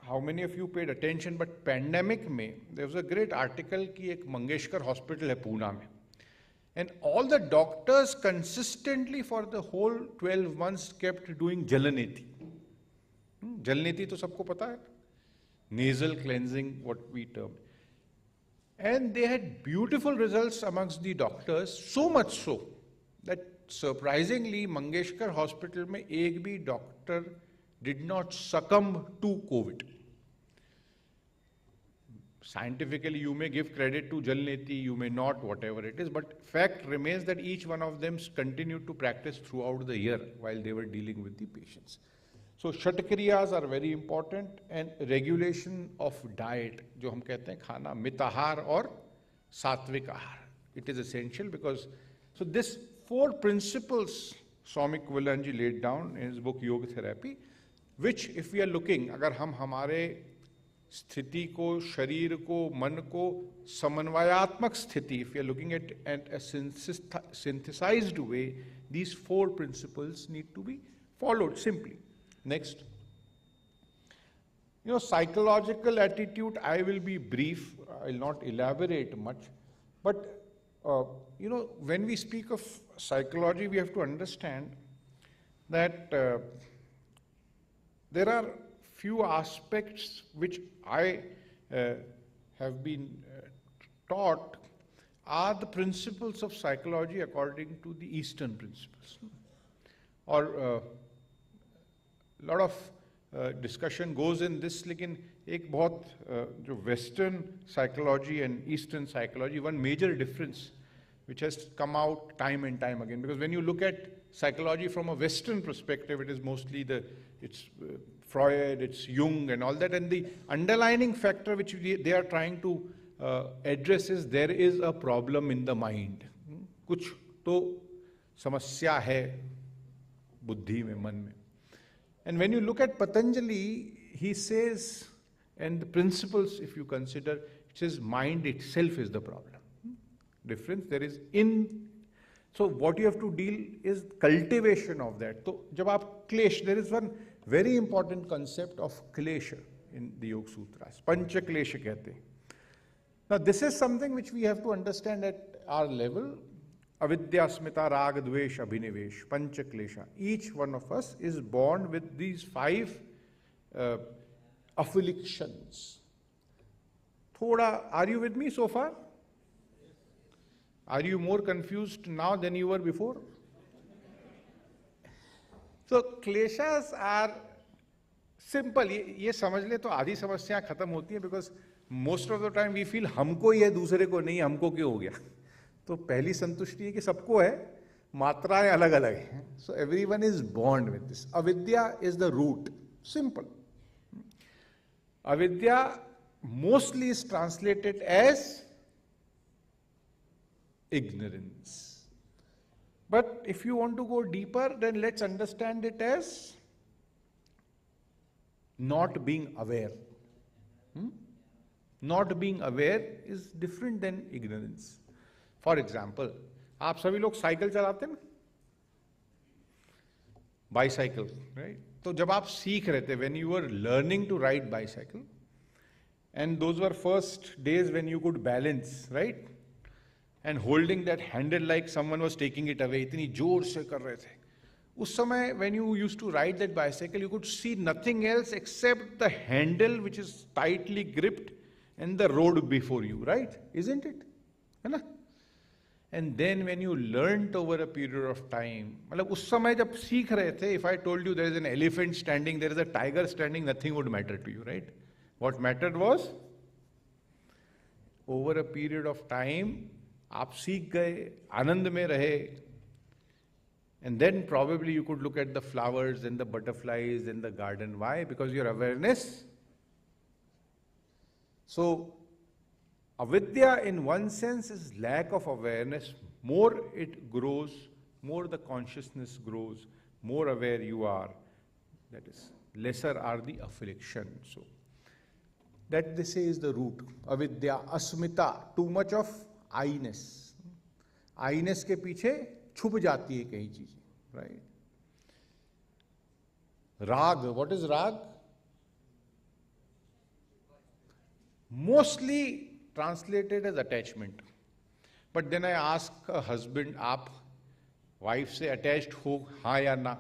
how many of you paid attention, but pandemic में there was a great article कि एक Mangeshkar hospital है पूना में, And all the doctors consistently for the whole 12 months kept doing Jalaneti. Jalaneti to sabko pata hai? Nasal cleansing, what we term. And they had beautiful results amongst the doctors, so much so that surprisingly Mangeshkar Hospital mein ek bhi doctor did not succumb to COVID. Scientifically, you may give credit to Jalneti, you may not, whatever it is, but fact remains that each one of them continued to practice throughout the year while they were dealing with the patients. So, Shatkriyas are very important, and regulation of diet, जो हम कहते हैं खाना मिताहार और सात्विक आहार, it is essential because, so this 4 principles Swami Kaivalyadhama laid down in his book Yoga Therapy, which if we are looking, अगर हम हमारे स्थिति को, शरीर को, मन को समन्वयात्मक स्थिति, if we are looking at a synthesized way, these 4 principles need to be followed simply. Next. Psychological attitude, I will be brief, I will not elaborate much, but when we speak of psychology, we have to understand that there are few aspects which I have been taught are the principles of psychology according to the Eastern principles. Or lot of discussion goes in this, लेकिन एक बहुत जो Western psychology and Eastern psychology, one major difference which has come out time and time again, because when you look at psychology from a Western perspective, it is mostly it's Freud, it's Jung and all that, and the underlying factor which they are trying to address is there is a problem in the mind. कुछ तो समस्या है बुद्धि में, मन में. And when you look at Patanjali, he says, and the principles, if you consider, it says mind itself is the problem. Difference there is in. So what you have to deal is cultivation of that. So जब आप क्लेश, there is one very important concept of klesha in the Yoga Sutras. Pancha klesha कहते हैं. Now this is something which we have to understand at our level. Avidya, smita, raga, dvesh, abhinivesh, pancha klesha. Each one of us is born with these 5 afflictions. Thoda, are you with me so far? Are you more confused now than you were before? So kleshas are simple. ये समझ ले तो आधी समस्याएं खत्म होती हैं, because most of the time we feel हमको ही है, दूसरे को नहीं, हमको क्यों हो गया. तो पहली संतुष्टि है कि सबको है, मात्राएं अलग अलग हैं. So everyone is born with this. Avidya is the root. Simple. Avidya mostly is translated as ignorance. But if you want to go deeper, then let's understand it as not being aware. Not being aware is different than ignorance. For example, आप सभी लोग cycle चलाते हैं, bicycle, right? तो जब आप सीख रहे थे, when you were learning to ride bicycle, and those were first days when you could balance, right? And holding that handle like someone was taking it away, इतनी जोर से कर रहे थे. उस समय when you used to ride that bicycle, you could see nothing else except the handle which is tightly gripped and the road before you, right? Isn't it? है ना? And then when you learnt over a period of time, मतलब उस समय जब सीख रहे थे, if I told you there is an elephant standing, there is a tiger standing, nothing would matter to you, right? What mattered was, over a period of time, आप सीख गए, आनंद में रहे, and then probably you could look at the flowers and the butterflies in the garden. Why? Because your awareness. So avidya in one sense is lack of awareness. More it grows, more the consciousness grows, more aware you are, that is, lesser are the afflictions. So that they say is the root. Avidya, asmita, too much of I-ness. I-ness के पीछे छुप जाती है कई चीजें, right? Rag, what is rag? Mostly translated as attachment. But then I ask a husband, आप wife से attached हो हाँ या ना,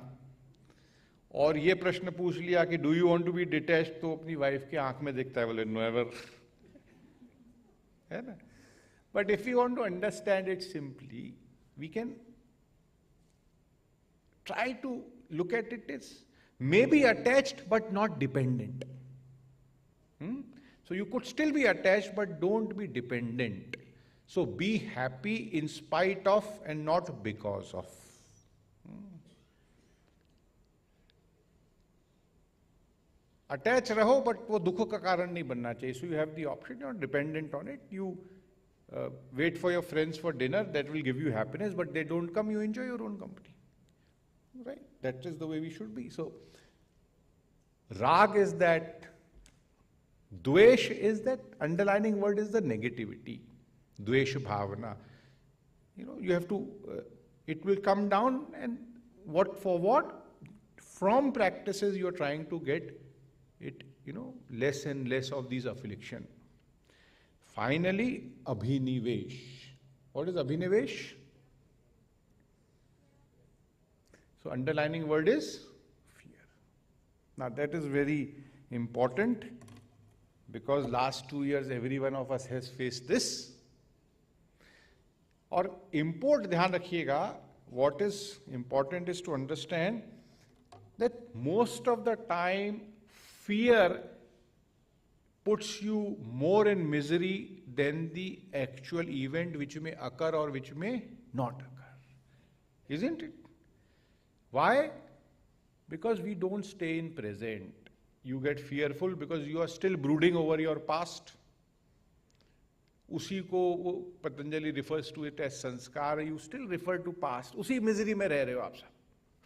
और ये प्रश्न पूछ लिया कि do you want to be detached, तो अपनी वाइफ के आंख में देखता है बोले नेवर, है ना. But if you want to understand it simply, we can try to look at it as maybe attached but not dependent. So you could still be attached but don't be dependent. So be happy in spite of and not because of. Attach raho but wo dukh ka karan nahi banna chahiye. So you have the option, you're not dependent on it. You wait for your friends for dinner, that will give you happiness, but they don't come, you enjoy your own company. Right? That is the way we should be. So, rag is that, dvesh is that, underlining word is the negativity. Dvesh bhavana. You know, you have to, it will come down, and what for what? From practices you are trying to get it, you know, less and less of these affliction. Finally, abhinivesh. What is abhinivesh? So underlining word is fear. Now that is very important, because last 2 years every one of us has faced this. और import ध्यान रखिएगा, what is important is to understand that most of the time fear puts you more in misery than the actual event which may occur or which may not occur. Isn't it? Why? Because we don't stay in present. You get fearful because you are still brooding over your past. उसी को Patanjali refers to it as sanskar. You still refer to past. उसी misery में रह रहे हो आप सब.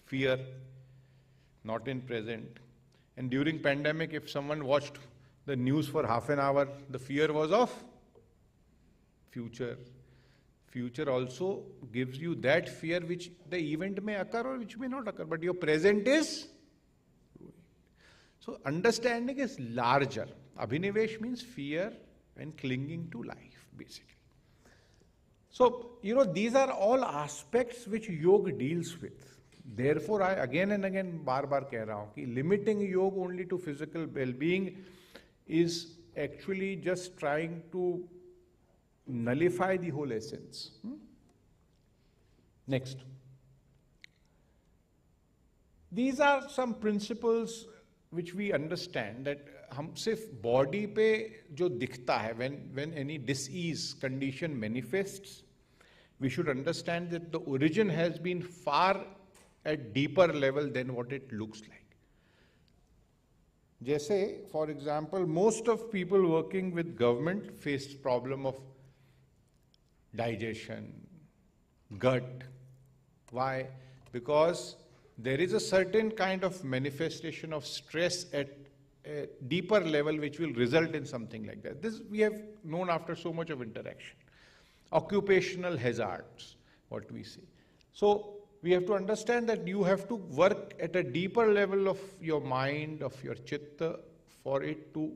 Fear, not in present. And during pandemic, if someone watched the news for half an hour, the fear was of future. Future also gives you that fear which the event may occur or which may not occur, but your present is. So understanding is larger. Abhinivesh means fear and clinging to life, basically. So, you know, these are all aspects which yoga deals with. Therefore, I again and again बार-बार कह रहा हूँ कि limiting yoga only to physical well-being is actually just trying to nullify the whole essence. Next. These are some principles which we understand that हम सिर्फ body पे जो दिखता है, when any disease condition manifests, we should understand that the origin has been far at deeper level than what it looks like. जैसे, for example, most of people working with government face problem of digestion, gut. Why? Because there is a certain kind of manifestation of stress at a deeper level which will result in something like that. This we have known after so much of interaction. Occupational hazards, what we say. So we have to understand that you have to work at a deeper level of your mind, of your chitta, for it to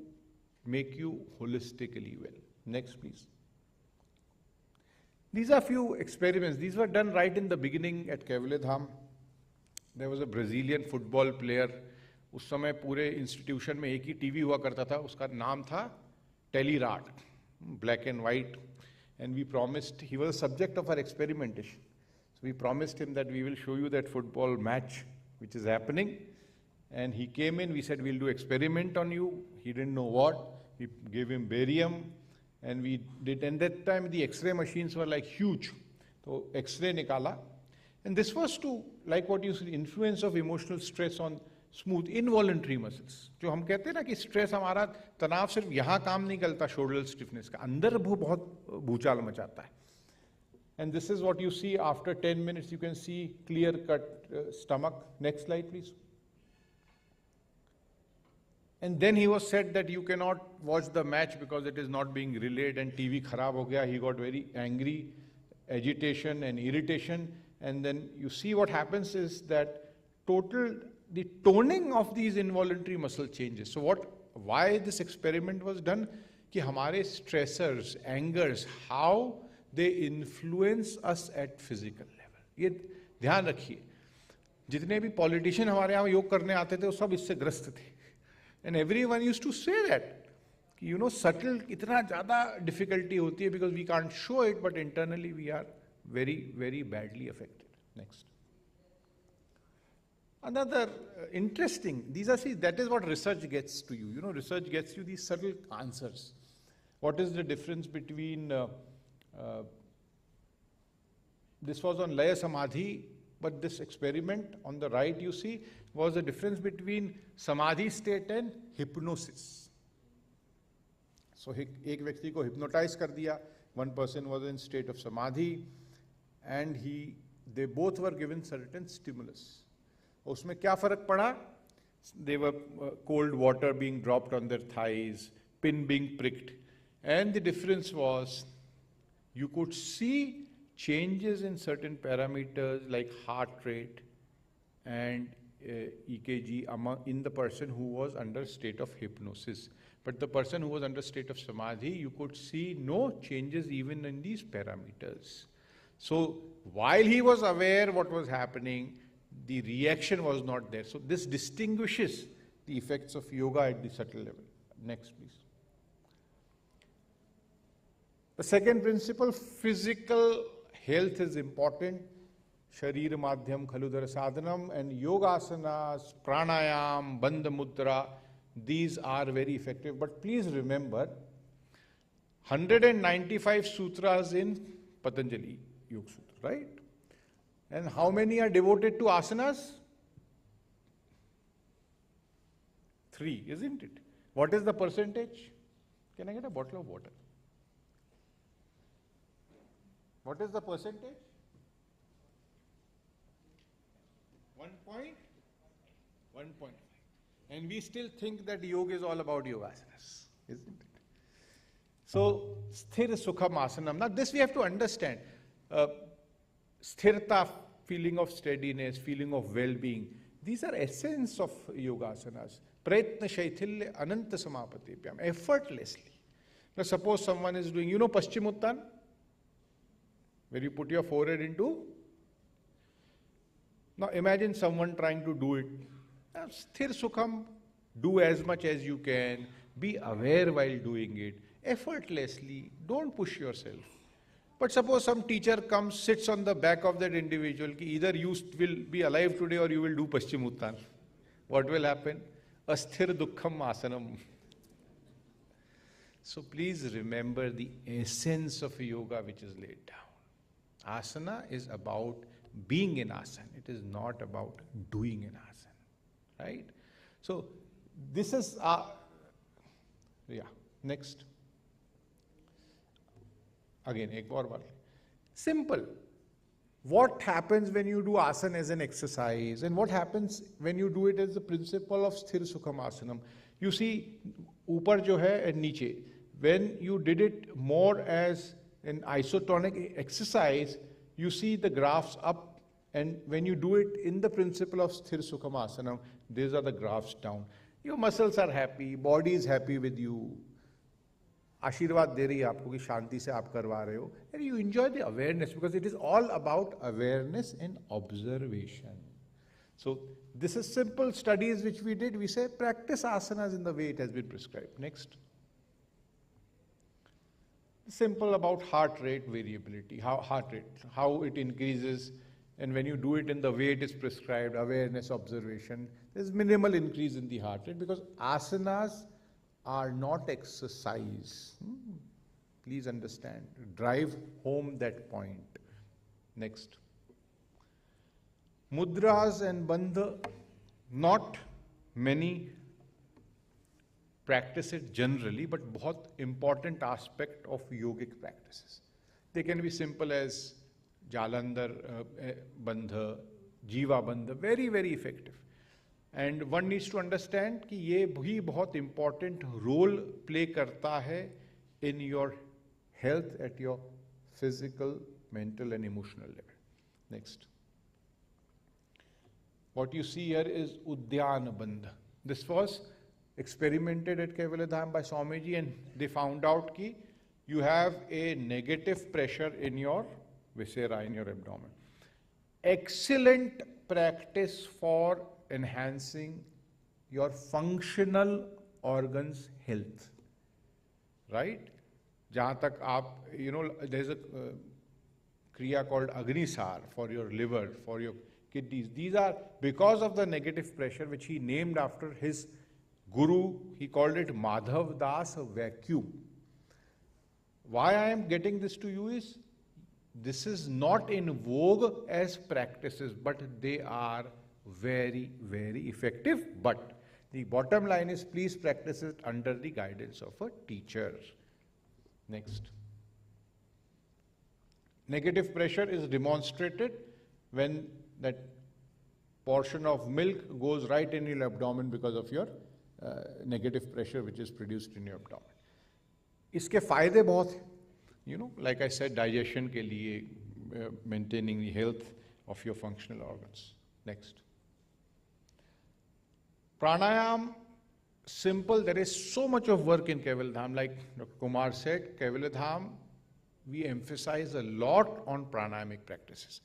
make you holistically well. Next, please. These are few experiments. These were done right in the beginning at Kaivalyadhama. There was a Brazilian football player. उस समय पूरे institution में एक ही TV हुआ करता था, उसका नाम था टेलीराट, black and white, and we promised, he was a subject of our experimentation. So we promised him that we will show you that football match which is happening, and he came in, we said we'll do experiment on you. He didn't know what. We gave him barium, and we did, and that time the X-ray machines were like huge. So X-ray nikala, and this was to, like what you see, influence of emotional stress on smooth involuntary muscles. जो हम कहते हैं ना कि stress हमारा तनाव सिर्फ यहाँ काम नहीं करता shoulder stiffness का, अंदर वो बहुत भूचाल मचाता है. And this is what you see after 10 minutes. You can see clear cut stomach. Next slide, please. And then he was said that you cannot watch the match because it is not being relayed, and TV kharab ho gaya. He got very angry, agitation and irritation. And then you see what happens is that the toning of these involuntary muscle changes. So why this experiment was done? कि हमारे stressors, angers, how they influence us at physical level. ये ध्यान रखिए, जितने भी politician हमारे यहाँ योग करने आते थे वो सब इससे ग्रस्त थे. And everyone used to say that, you know, subtle इतना ज़्यादा difficulty होती है because we can't show it, but internally we are very, very badly affected. Next. Another interesting, these are, see, that is what research gets to you. You know, research gets you these subtle answers. What is the difference between, this was on Laya Samadhi, but this experiment on the right you see was the difference between Samadhi state and hypnosis. So, एक व्यक्ति को hypnotize कर दिया, one person was in state of Samadhi, and they both were given certain stimulus. उसमें क्या फर्क पड़ा? They were cold water being dropped on their thighs, pin being pricked, and the difference was you could see changes in certain parameters like heart rate and EKG in the person who was under state of hypnosis. But the person who was under state of Samadhi, you could see no changes even in these parameters. So while he was aware what was happening, the reaction was not there. So this distinguishes the effects of yoga at the subtle level. Next, please. The second principle, physical health is important. Sharir madhyam khaludara sadhanam, and yogasanas, pranayam, bandha mudra, these are very effective. But please remember, 195 sutras in Patanjali Yoga Sutra, right? And how many are devoted to asanas? 3, isn't it? What is the percentage? Can I get a bottle of water? What is the percentage? 1.5. And we still think that yoga is all about yogasanas, isn't it? So, sthira sukham asanam. Now this we have to understand. Sthirta, feeling of steadiness, feeling of well-being, these are essence of yogasanas. Prayatna shaithilya ananta samapatipyam, effortlessly. Now suppose someone is doing, you know Paschimuttan? Where you put your forehead into. Now imagine someone trying to do it. Sthir sukham, do as much as you can, be aware while doing it, effortlessly, don't push yourself. But suppose some teacher comes, sits on the back of that individual, either you will be alive today or you will do Paschimuttan. What will happen? Asthir dukkham asanam. So please remember the essence of yoga which is laid down. Asana is about being in asana. It is not about doing an asana, right? So this is next. Again, ek aur baar. Simple. What happens when you do asana as an exercise, and what happens when you do it as the principle of sthir sukham asanam? You see, upar jo hai and niche. When you did it more as an isotonic exercise, you see the graphs up, and when you do it in the principle of sthir sukham asanam, these are the graphs down. Your muscles are happy, body is happy with you. आशीर्वाद दे रही है आपको कि शांति से आप करवा रहे हो, and you enjoy the awareness because it is all about awareness and observation. So this is simple studies which we did. We say practice asanas in the way it has been prescribed. Next. Simple about heart rate variability, how it increases, and when you do it in the way it is prescribed, awareness, observation, there's minimal increase in the heart rate because asanas are not exercise. Please understand. Drive home that point. Next. Mudras and bandha, not many practice it generally, but बहुत important aspect of yogic practices. They can be simple as Jalandhar bandha, Jiva bandha, very, very effective. And one needs to understand कि ये भी बहुत important role play करता है in your health at your physical, mental and emotional level. Next. What you see here is Udyana bandha. This was experimented at Kaivalyadhama by Swamiji, and they found out कि you have a negative pressure in your viscera, in your abdomen. Excellent practice for enhancing your functional organs health, right? Jahan tak aap, there's a kriya called agnisar for your liver, for your kidneys. These are because of the negative pressure which he named after his guru. He called it Madhav Das vacuum. Why I am getting this to you is, this is not in vogue as practices, but they are very, very effective. But the bottom line is, please practice it under the guidance of a teacher. Next. Negative pressure is demonstrated when that portion of milk goes right in your abdomen because of your negative pressure which is produced in your abdomen. इसके फायदे बहुत हैं, like I said, digestion के लिए, maintaining the health of your functional organs. Next. Pranayam, simple. There is so much of work in Kaivalyadhama. Like Dr. Kumar said, Kaivalyadhama, we emphasize a lot on pranayamic practices.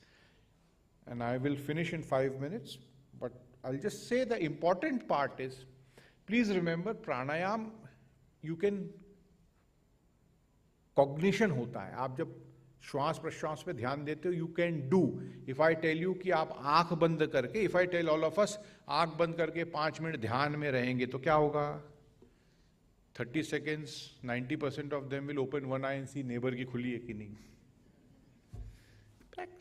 And I will finish in 5 minutes, but I'll just say the important part is, please remember, pranayam, you can cognition होता है. आप जब श्वास प्रश्वास पे ध्यान देते हो, you can do. If I tell you कि आप आंख बंद करके, if I tell all of us आंख बंद करके 5 मिनट ध्यान में रहेंगे, तो क्या होगा? 30 seconds, 90% of them will open one eye and see neighbor की खुली है कि नहीं.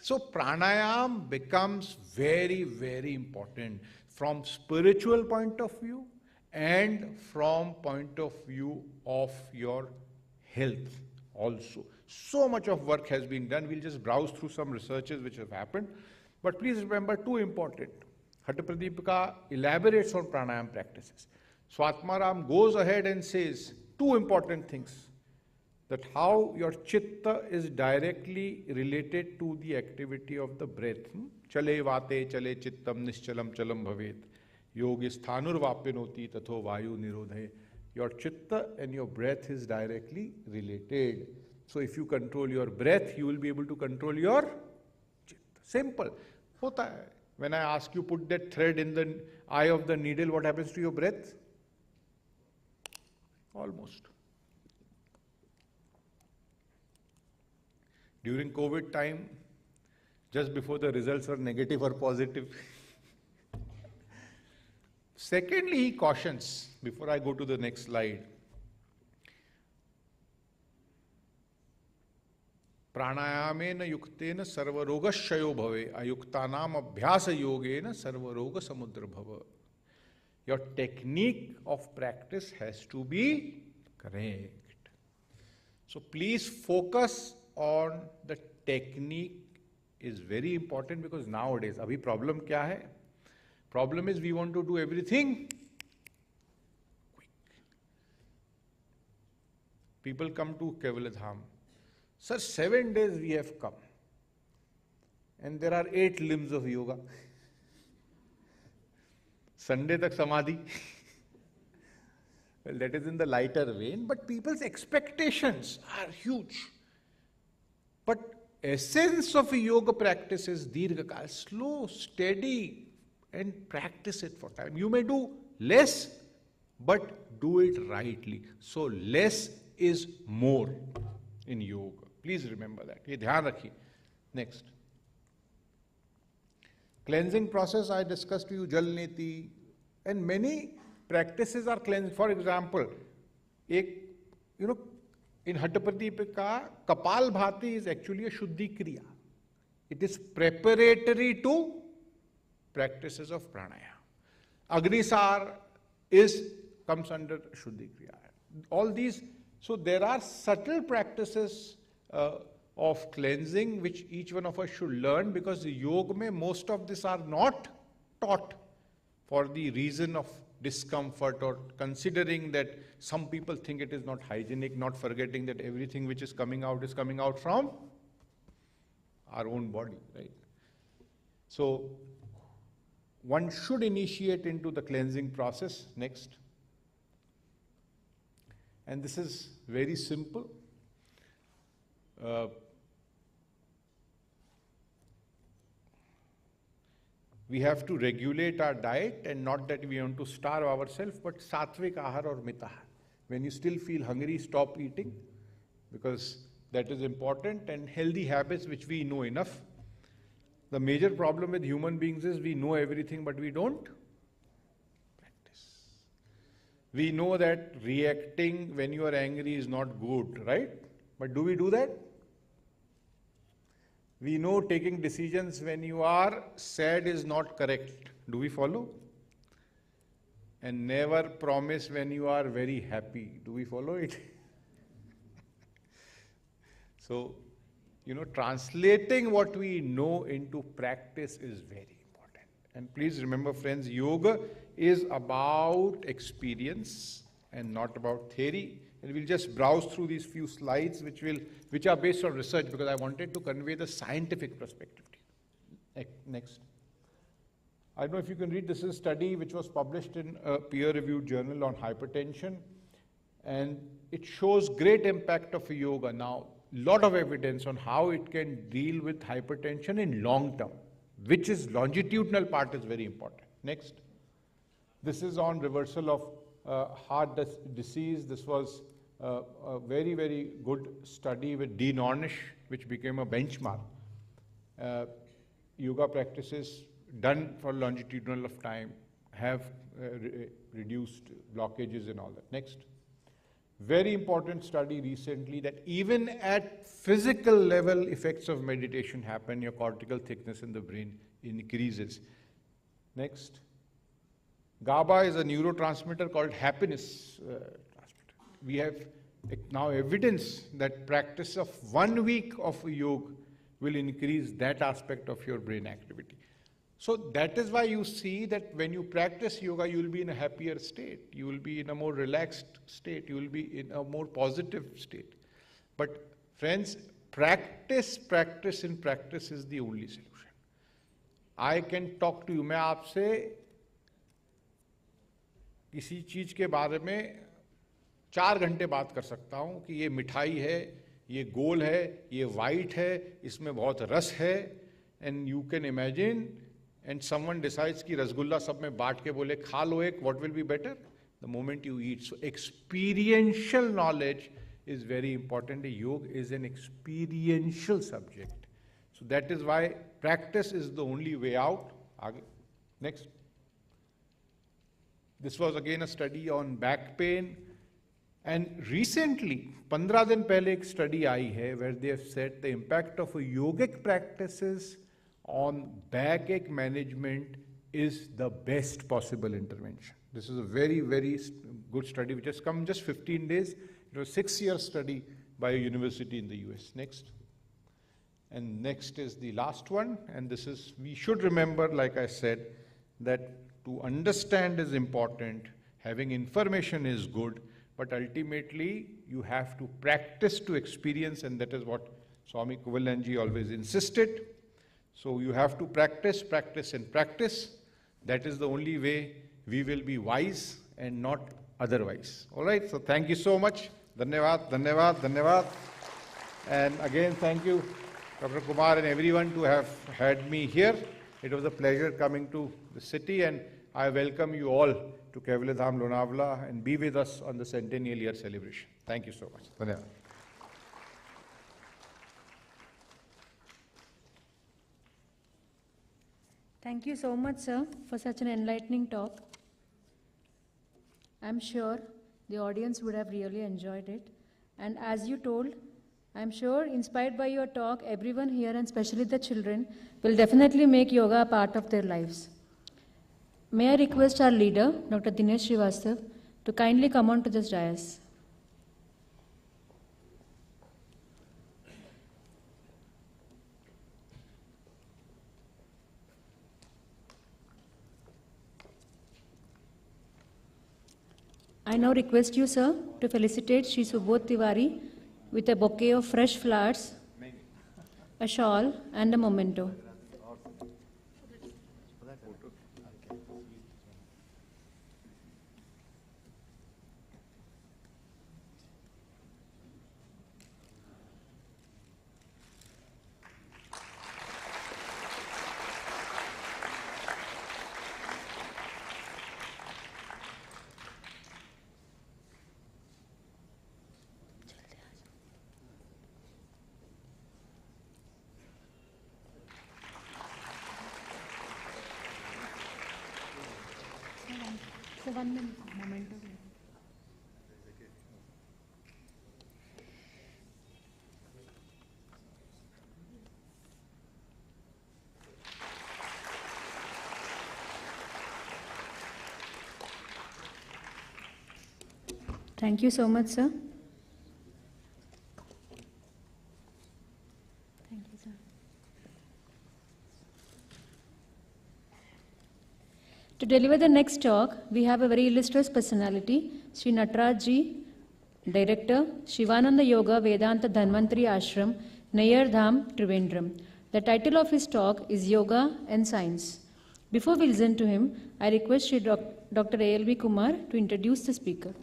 So pranayam becomes very, very important from spiritual point of view and from point of view of your health also. So much of work has been done. We'll just browse through some researches which have happened. But please remember two important. Hattapradipika elaborates on pranayam practices. Swatmaram goes ahead and says two important things. That how your chitta is directly related to the activity of the breath. Chale vate chale chittam nischalam chalam bhavet. Yogi sthanur vapyanoti tatho vayu nirodhe. Your chitta and your breath is directly related. So if you control your breath, you will be able to control your chitta. Simple. Hota hai. When I ask you put that thread in the eye of the needle, what happens to your breath? Almost. During COVID time, just before the results were negative or positive. Secondly, he cautions, before I go to the next slide, pranayamena yuktena sarvarogashayo bhave, ayuktanam abhyasa yogena sarvaroga samudra bhava. Your technique of practice has to be correct. So please focus on the technique is very important, because nowadays, abhi problem kya hai? Problem is we want to do everything quick. People come to Kaivalyadhama. Sir, 7 days we have come. And there are 8 limbs of yoga. Sunday tak samadhi. Well, that is in the lighter vein, but people's expectations are huge. But essence of a yoga practice is dirghakal, slow, steady, and practice it for time. You may do less, but do it rightly. So less is more in yoga. Please remember that. Ye dhyan rakhiye. Next. Cleansing process, I discussed to you, Jal Neti, and many practices are cleansing. For example, in Hattapradipika, Kapal Bhati is actually a Shuddhi Kriya. It is preparatory to practices of pranayama. Agnisar comes under Shuddhi Kriya. All these, so there are subtle practices of cleansing which each one of us should learn, because the yoga mein most of this are not taught for the reason of discomfort, or considering that some people think it is not hygienic, not forgetting that everything which is coming out from our own body, right? So one should initiate into the cleansing process. Next. And this is very simple. we have to regulate our diet, and not that we want to starve ourselves, but satvik ahar or mitahar. When you still feel hungry, stop eating, because that is important, and healthy habits which we know enough. The major problem with human beings is we know everything, but we don't practice. We know that reacting when you are angry is not good, right? But do we do that? We know taking decisions when you are sad is not correct. Do we follow? And never promise when you are very happy. Do we follow it? So, translating what we know into practice is very important. And please remember, friends, yoga is about experience and not about theory. And we'll just browse through these few slides which are based on research, because I wanted to convey the scientific perspective to you. Next. I don't know if you can read. This is a study which was published in a peer-reviewed journal on hypertension, and it shows great impact of yoga. Now, lot of evidence on how it can deal with hypertension in long term, which is longitudinal part is very important. Next. This is on reversal of heart disease. This was a very, very good study with Dean Ornish, which became a benchmark. Yoga practices done for longitudinal of time have reduced blockages and all that. Next. Very important study recently that even at physical level effects of meditation happen. Your cortical thickness in the brain increases. Next. GABA is a neurotransmitter called happiness transmitter. We have now evidence that practice of 1 week of yoga will increase that aspect of your brain activity. So that is why you see that when you practice yoga, you will be in a happier state. You will be in a more relaxed state. You will be in a more positive state. But friends, practice is the only solution. I can talk to you. मैं आपसे किसी चीज के बारे में 4 घंटे बात कर सकता हूं कि ये मिठाई है, ये गोल है, ये वाइट है, इसमें बहुत रस है, and you can imagine. And someone decides कि रसगुल्ला सब में बांट के बोले खा लो एक, what will be better? The moment you eat. So experiential knowledge is very important. Yoga is an experiential subject. So that is why practice is the only way out. Next. This was again a study on back pain. And recently, 15 दिन पहले एक study आई है where they have said the impact of yogic practices on backache management is the best possible intervention. This is a very, very good study which has come just 15 days. It was a 6-year study by a university in the US. Next. And next is the last one. And this is, we should remember, like I said, that to understand is important, having information is good, but ultimately you have to practice to experience, and that is what Swami Kaivalyadhama always insisted. So you have to practice, practice and practice. That is the only way we will be wise and not otherwise. All right, so thank you so much. Dhanyavad, dhanyavad, dhanyavad. And again, thank you, Dr. Kumar and everyone to have had me here. It was a pleasure coming to the city, and I welcome you all to Kaivalyadhama, Lonavala, and be with us on the centennial year celebration. Thank you so much. Dhanyavad. Thank you so much, sir, for such an enlightening talk. I'm sure the audience would have really enjoyed it. And as you told, I'm sure, inspired by your talk, everyone here, and especially the children, will definitely make yoga a part of their lives. May I request our leader, Dr. Dinesh Srivastav, to kindly come on to this dais. I now request you, sir, to felicitate Shri Subodh Tiwari with a bouquet of fresh flowers, a shawl, and a memento. So 1 minute, momentum. Thank you so much, sir. Thank you, sir. To deliver the next talk, we have a very illustrious personality, Sri Nataraj Ji, Director, Shivananda Yoga Vedanta Dhanvantari Ashram, Nayardham, Trivandrum. The title of his talk is Yoga and Science. Before we listen to him, I request Sri Dr. A.L.V. Kumar to introduce the speaker.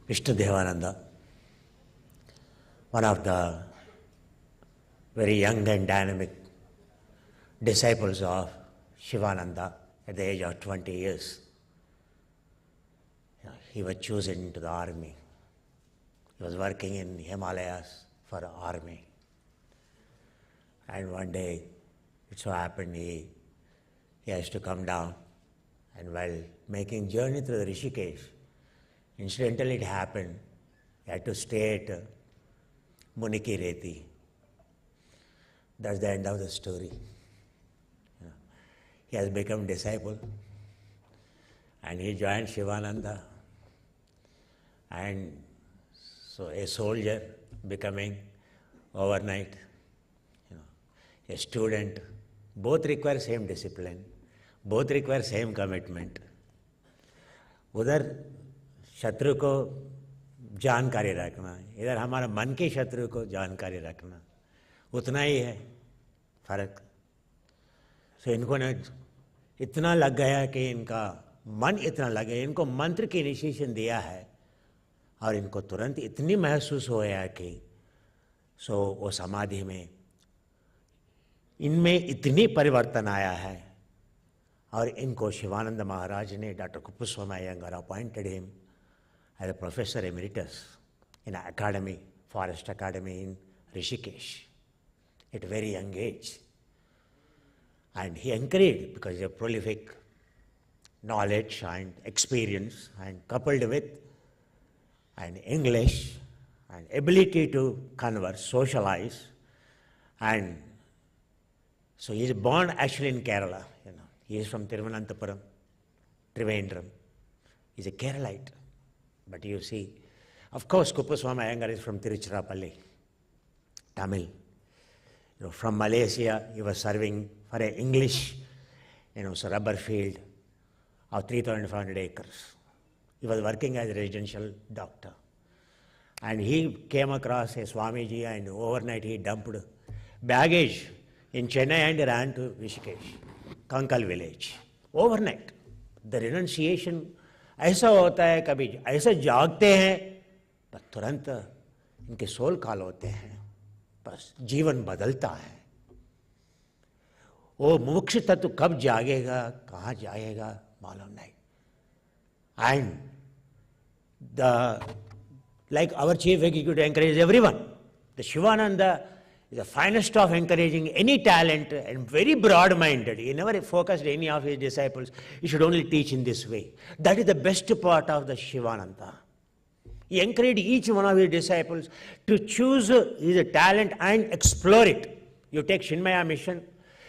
Vishnudevananda, one of the very young and dynamic disciples of Shivananda at the age of 20 years. He was chosen into the army. He was working in Himalayas for the army. And one day, it so happened he has to come down, and while making journey through the Rishikesh, incidentally it happened, he had to stay at Muniki Reti. That's the end of the story. He has become disciple, and he joined Shivananda, and so a soldier becoming overnight, a student, both require same discipline, both require same commitment. उधर शत्रु को जानकारी रखना, इधर हमारा मन के शत्रु को जानकारी रखना, उतना ही है फर्क. सो इनको ने इतना लग गया कि इनका मन इतना लग गया, इनको मंत्र की इनिशिएशन दिया है और इनको तुरंत इतनी महसूस हो गया कि सो वो समाधि में इनमें इतनी परिवर्तन आया है. और इनको शिवानंद महाराज ने doctor Kuppuswamy Iyengar appointed him as a professor emeritus in an academy, forest academy in Rishikesh, at a very young age. And he encouraged, because he had prolific knowledge and experience, and coupled with an English and ability to converse, socialize, and so he is born actually in Kerala. He is from Thiruvananthapuram, Trivandrum. He is a Keralite. But you see, of course, Kuppuswamy Iyengar is from Tiruchirappalli, Tamil. From Malaysia, he was serving for an English, so rubber field of 3,500 acres. He was working as a residential doctor. And he came across a Swamiji, and overnight he dumped baggage in Chennai and ran to Rishikesh, Kankal village. Overnight. The renunciation ऐसा होता है, कभी ऐसा जागते हैं पर तुरंत इनके सोल काल होते हैं, बस जीवन बदलता है. वो मोक्ष तत्व कब जागेगा, कहाँ जाएगा मालूम नहीं. And like our chief executive encourages everyone, the Shivananda is the finest of encouraging any talent and very broad-minded. He never focused any of his disciples. He should only teach in this way. That is the best part of the Shivananda. He encouraged each one of his disciples to choose his talent and explore it. You take Shinmaya mission,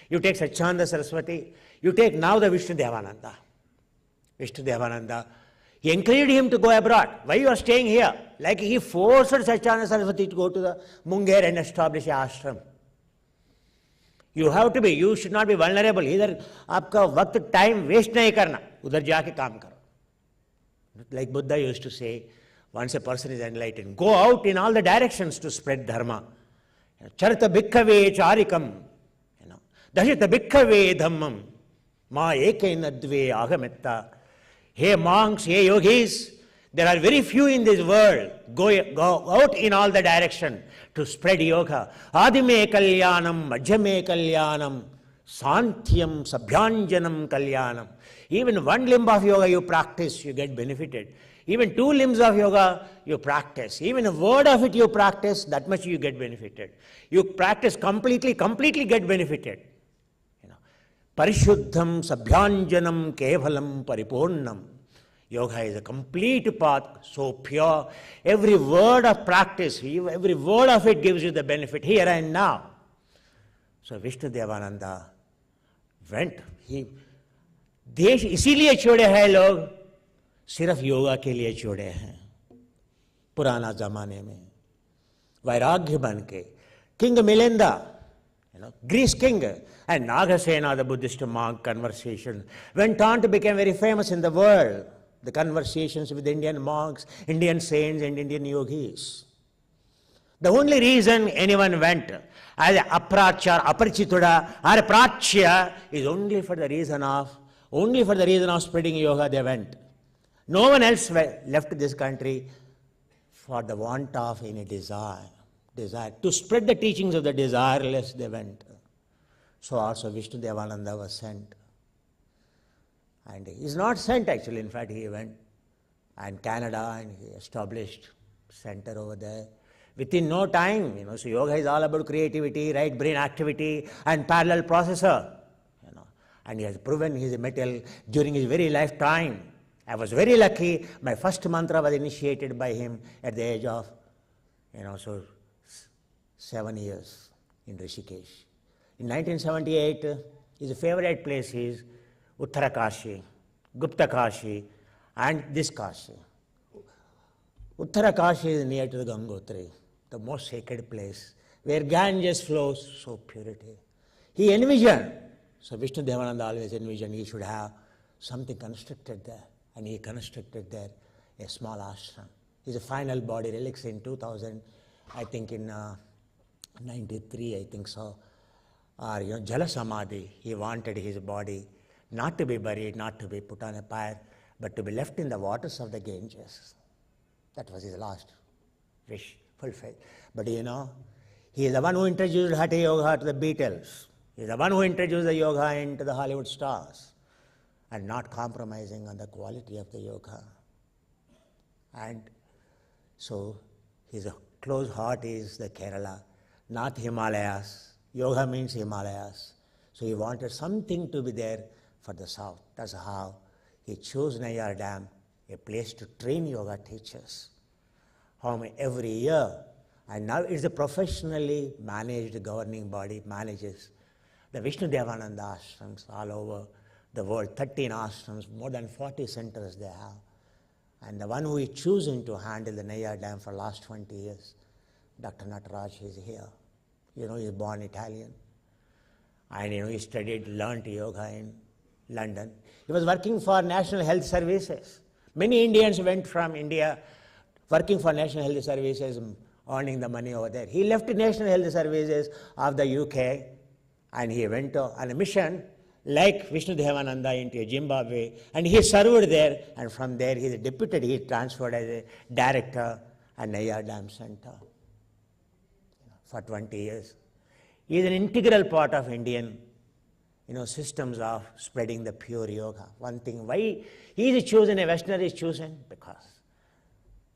you take Satchidananda Saraswati, you take now the Vishnudevananda. Vishnudevananda. He encouraged him to go abroad. Why you are staying here? Like he forced Satchidananda Saraswati to go to the Munger and establish an ashram. You have to be, you should not be vulnerable. Either आपका वक्त time waste नहीं करना, उधर जाके काम करो. Like Buddha used to say, once a person is enlightened, go out in all the directions to spread dharma. Charita bhikkhave charikam. Dashita bhikkhave dhammam. Ma ekena dve agametta. Hey monks, hey yogis, there are very few in this world. Go out in all the direction to spread yoga. Adime kalyanam, majjame kalyanam, Santhyam, Sabhyanjanam, Kalyanam. Even one limb of yoga you practice, you get benefited. Even two limbs of yoga you practice. Even a word of it you practice, that much you get benefited. You practice completely get benefited. Parishuddham, Sabhyanjanam, Kevalam, Paripurnam. Yoga is a complete path, so pure. Every word of practice, every word of it gives you the benefit here and now. So Vishnu Devananda went. देश इसीलिए छोड़े हैं लोग, सिर्फ योगा के लिए छोड़े हैं. पुराना जमाने में वैराग्य बन के king Melinda, Greece king, and Nagasena, the Buddhist monk, conversation went on to become very famous in the world. The conversations with Indian monks, Indian saints, and Indian yogis. The only reason anyone went as aprachya, aparichituda, or prachya is only for the reason of spreading yoga they went. No one else left this country for the want of any desire. To spread the teachings of the desireless they went. So also Vishnu Devananda was sent. And he is not sent actually, in fact he went and Canada and he established center over there. Within no time, so yoga is all about creativity, right brain activity and parallel processor. And he has proven his mettle during his very lifetime. I was very lucky, my first mantra was initiated by him at the age of, 7 years in Rishikesh. In 1978, his favorite place is Uttarakashi, Guptakashi, and this Kashi. Uttarakashi is near to the Gangotri, the most sacred place, where Ganges flows, so purity. He envisioned, so Vishnu Devananda always envisioned he should have something constructed there, and he constructed there a small ashram. His final body relics in 2000, I think in 93, I think so, or Jala Samadhi. He wanted his body not to be buried, not to be put on a pyre, but to be left in the waters of the Ganges. That was his last wish fulfilled. But he is the one who introduced Hatha Yoga to the Beatles. He is the one who introduced the yoga into the Hollywood stars, and not compromising on the quality of the yoga. And so his close heart is the Kerala, not Himalayas. Yoga means Himalayas. So he wanted something to be there for the south. That's how he chose Nayar Dam, a place to train yoga teachers. Every year, and now it's a professionally managed governing body, manages the Vishnu Devananda ashrams all over the world, 13 ashrams, more than 40 centers they have. And the one who is choosing to handle the Nayar Dam for the last 20 years, Dr. Nataraj is here. He's born Italian. And he learned yoga in London. He was working for National Health Services. Many Indians went from India working for National Health Services, earning the money over there. He left the National Health Services of the UK and he went on a mission like Vishnu Devananda into Zimbabwe, and he served there, and from there he transferred as a director at Nayar Dam Center for 20 years. He is an integral part of Indian systems of spreading the pure yoga. One thing, why he is chosen, a Westerner is chosen, because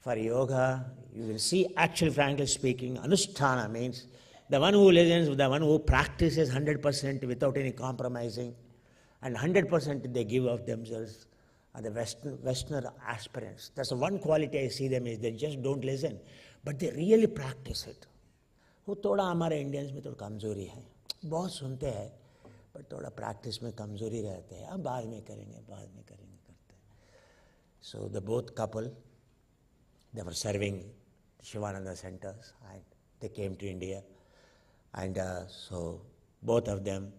for yoga, you will see, actually, frankly speaking, Anusthana means the one who listens, the one who practices 100% without any compromising, and 100% they give of themselves are the Westerner aspirants. That's the one quality I see them is they just don't listen, but they really practice it. वो थोड़ा हमारे Indians में थोड़ा कमज़ोरी है, बहुत सुनते हैं पर थोड़ा प्रैक्टिस में कमज़ोरी रहते हैं. अब बाद में करेंगे करते हैं. So the both couple, they were serving Shivananda centers and they came to India, and so both of them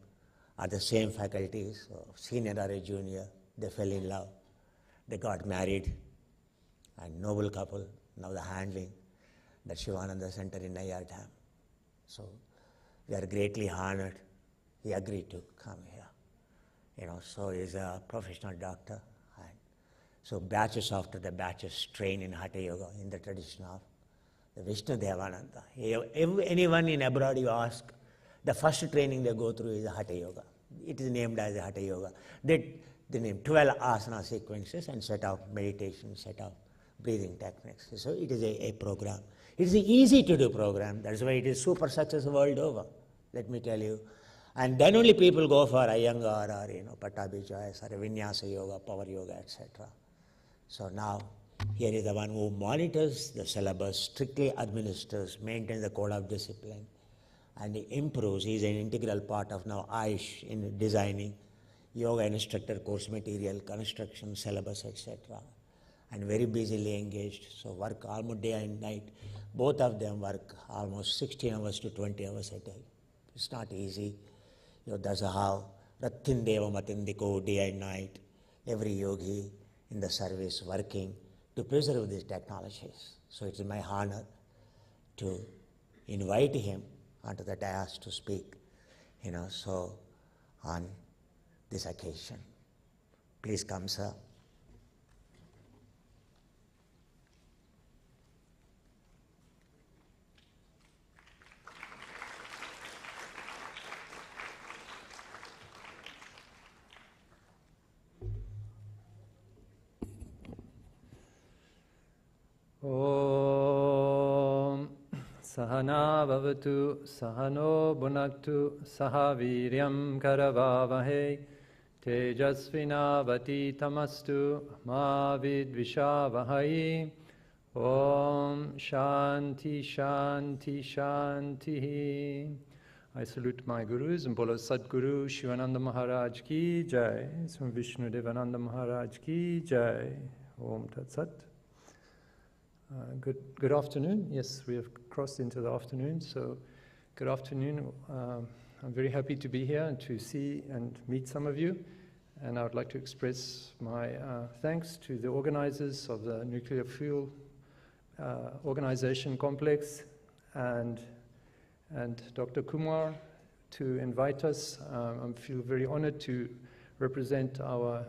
are the same faculties, so senior or a junior. They fell in love, they got married, and noble couple, now they're handling the Shivananda Center in Nayar Dam. So we are greatly honored. He agreed to come here. So he's a professional doctor. And so batches after the batches train in Hatha Yoga in the tradition of the Vishnu Devananda. Anyone in abroad you ask, the first training they go through is Hatha Yoga. It is named as Hatha Yoga. They name 12 asana sequences and set of meditation, set of breathing techniques. So it is a program. It is an easy to do program. That's why it is super successful world over, let me tell you. And then only people go for Iyengar or Pattabhi Jois or Vinyasa Yoga, Power Yoga, etc. So now, here is the one who monitors the syllabus, strictly administers, maintains the code of discipline, and he improves. He is an integral part of now Aish in designing yoga instructor course material, construction, syllabus, etc. And very busily engaged. So work almost day and night. Both of them work almost 16 hours to 20 hours a day. It's not easy. That's how Rattindeva Matindiko, day and night, every yogi in the service working to preserve these technologies. So it's my honor to invite him onto the dais to speak, so on this occasion. Please come, sir. Om Sahana Bhavatu Sahano Bhunaktu Sahaviryam Karavavahe Tejasvinavati Tamastu Ma Vidvishavahai. Om Shanti Shanti Shanti. I salute my gurus and bolo Sadguru Shivananda Maharaj ki jai, Swami Vishnu Devananda Maharaj ki jai. Om Tat Sat. Good afternoon. Yes, we have crossed into the afternoon, so good afternoon. I'm very happy to be here and to see and meet some of you. And I would like to express my thanks to the organizers of the Nuclear Fuel Organization Complex and Dr. Kumar to invite us. I feel very honored to represent our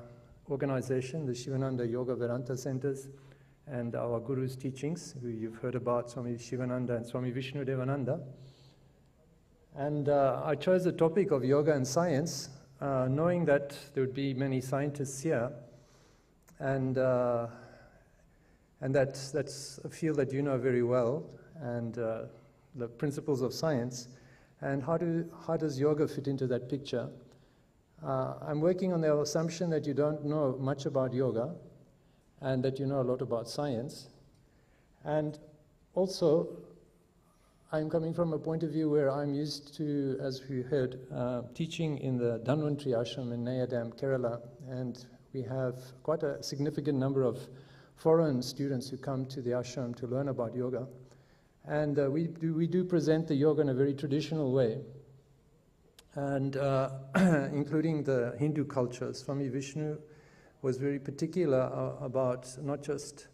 organization, the Shivananda Yoga Vedanta Centers, and our Guru's teachings, who you've heard about, Swami Shivananda and Swami Vishnu Devananda. And I chose the topic of yoga and science, knowing that there would be many scientists here, and that's a field that you know very well, and the principles of science. And how does yoga fit into that picture? I'm working on the assumption that you don't know much about yoga, and that you know a lot about science. And also, I'm coming from a point of view where I'm used to, as we heard, teaching in the Dhanvantri Ashram in Nayadam, Kerala, and we have quite a significant number of foreign students who come to the ashram to learn about yoga. And we do present the yoga in a very traditional way, and including the Hindu culture. Swami Vishnu was very particular about not just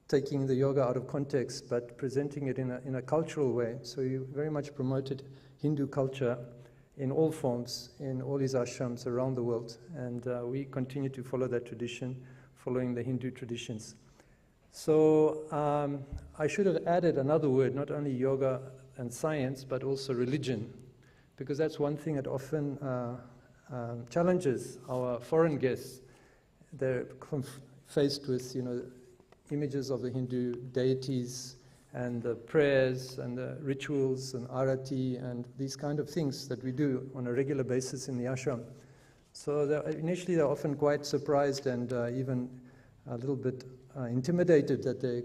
taking the yoga out of context, but presenting it in a cultural way. So he very much promoted Hindu culture in all forms, in all his ashrams around the world. And we continue to follow that tradition, following the Hindu traditions. So I should have added another word, not only yoga and science, but also religion, because that's one thing that often challenges our foreign guests. They're faced with, images of the Hindu deities and the prayers and the rituals and arati and these kind of things that we do on a regular basis in the ashram. So initially they're often quite surprised and even a little bit intimidated that they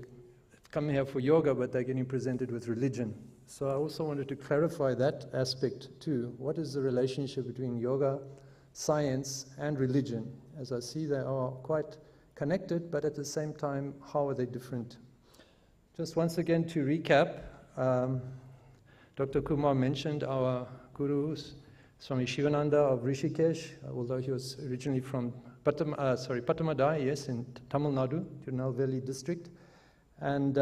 come here for yoga, but they're getting presented with religion. So I also wanted to clarify that aspect too. What is the relationship between yoga, science, and religion? As I see, they are quite connected, but at the same time, how are they different? Just once again to recap, Dr. Kumar mentioned our gurus, Swami Shivananda of Rishikesh, although he was originally from Pattamadai, yes, in Tamil Nadu, Tirunelveli district, and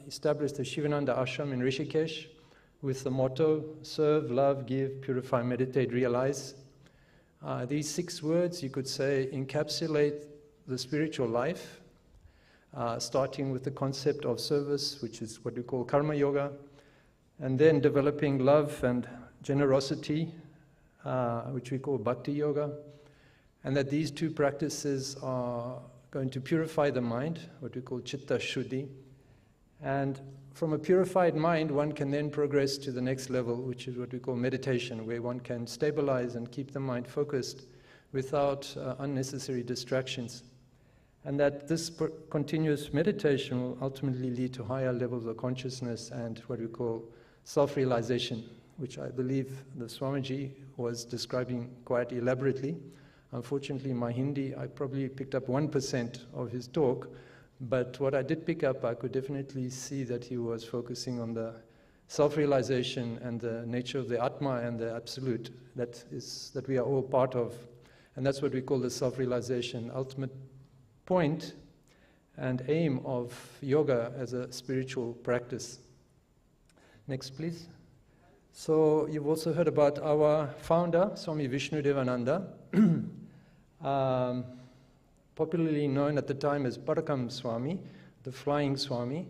established the Shivananda Ashram in Rishikesh with the motto, serve, love, give, purify, meditate, realize. These 6 words, you could say, encapsulate the spiritual life, starting with the concept of service, which is what we call karma yoga, and then developing love and generosity, which we call Bhakti Yoga, and that these two practices are going to purify the mind, what we call Chitta Shuddhi. And from a purified mind, one can then progress to the next level, which is what we call meditation, where one can stabilize and keep the mind focused without unnecessary distractions. And that this continuous meditation will ultimately lead to higher levels of consciousness and what we call self-realization, which I believe the Swamiji was describing quite elaborately. Unfortunately, my Hindi, I probably picked up 1% of his talk, but what I did pick up, I could definitely see that he was focusing on the self-realization and the nature of the Atma and the Absolute that we are all part of. And that's what we call the self-realization, ultimate point and aim of yoga as a spiritual practice. Next, please. So you've also heard about our founder, Swami Vishnudevananda, popularly known at the time as Parakam Swami, the Flying Swami.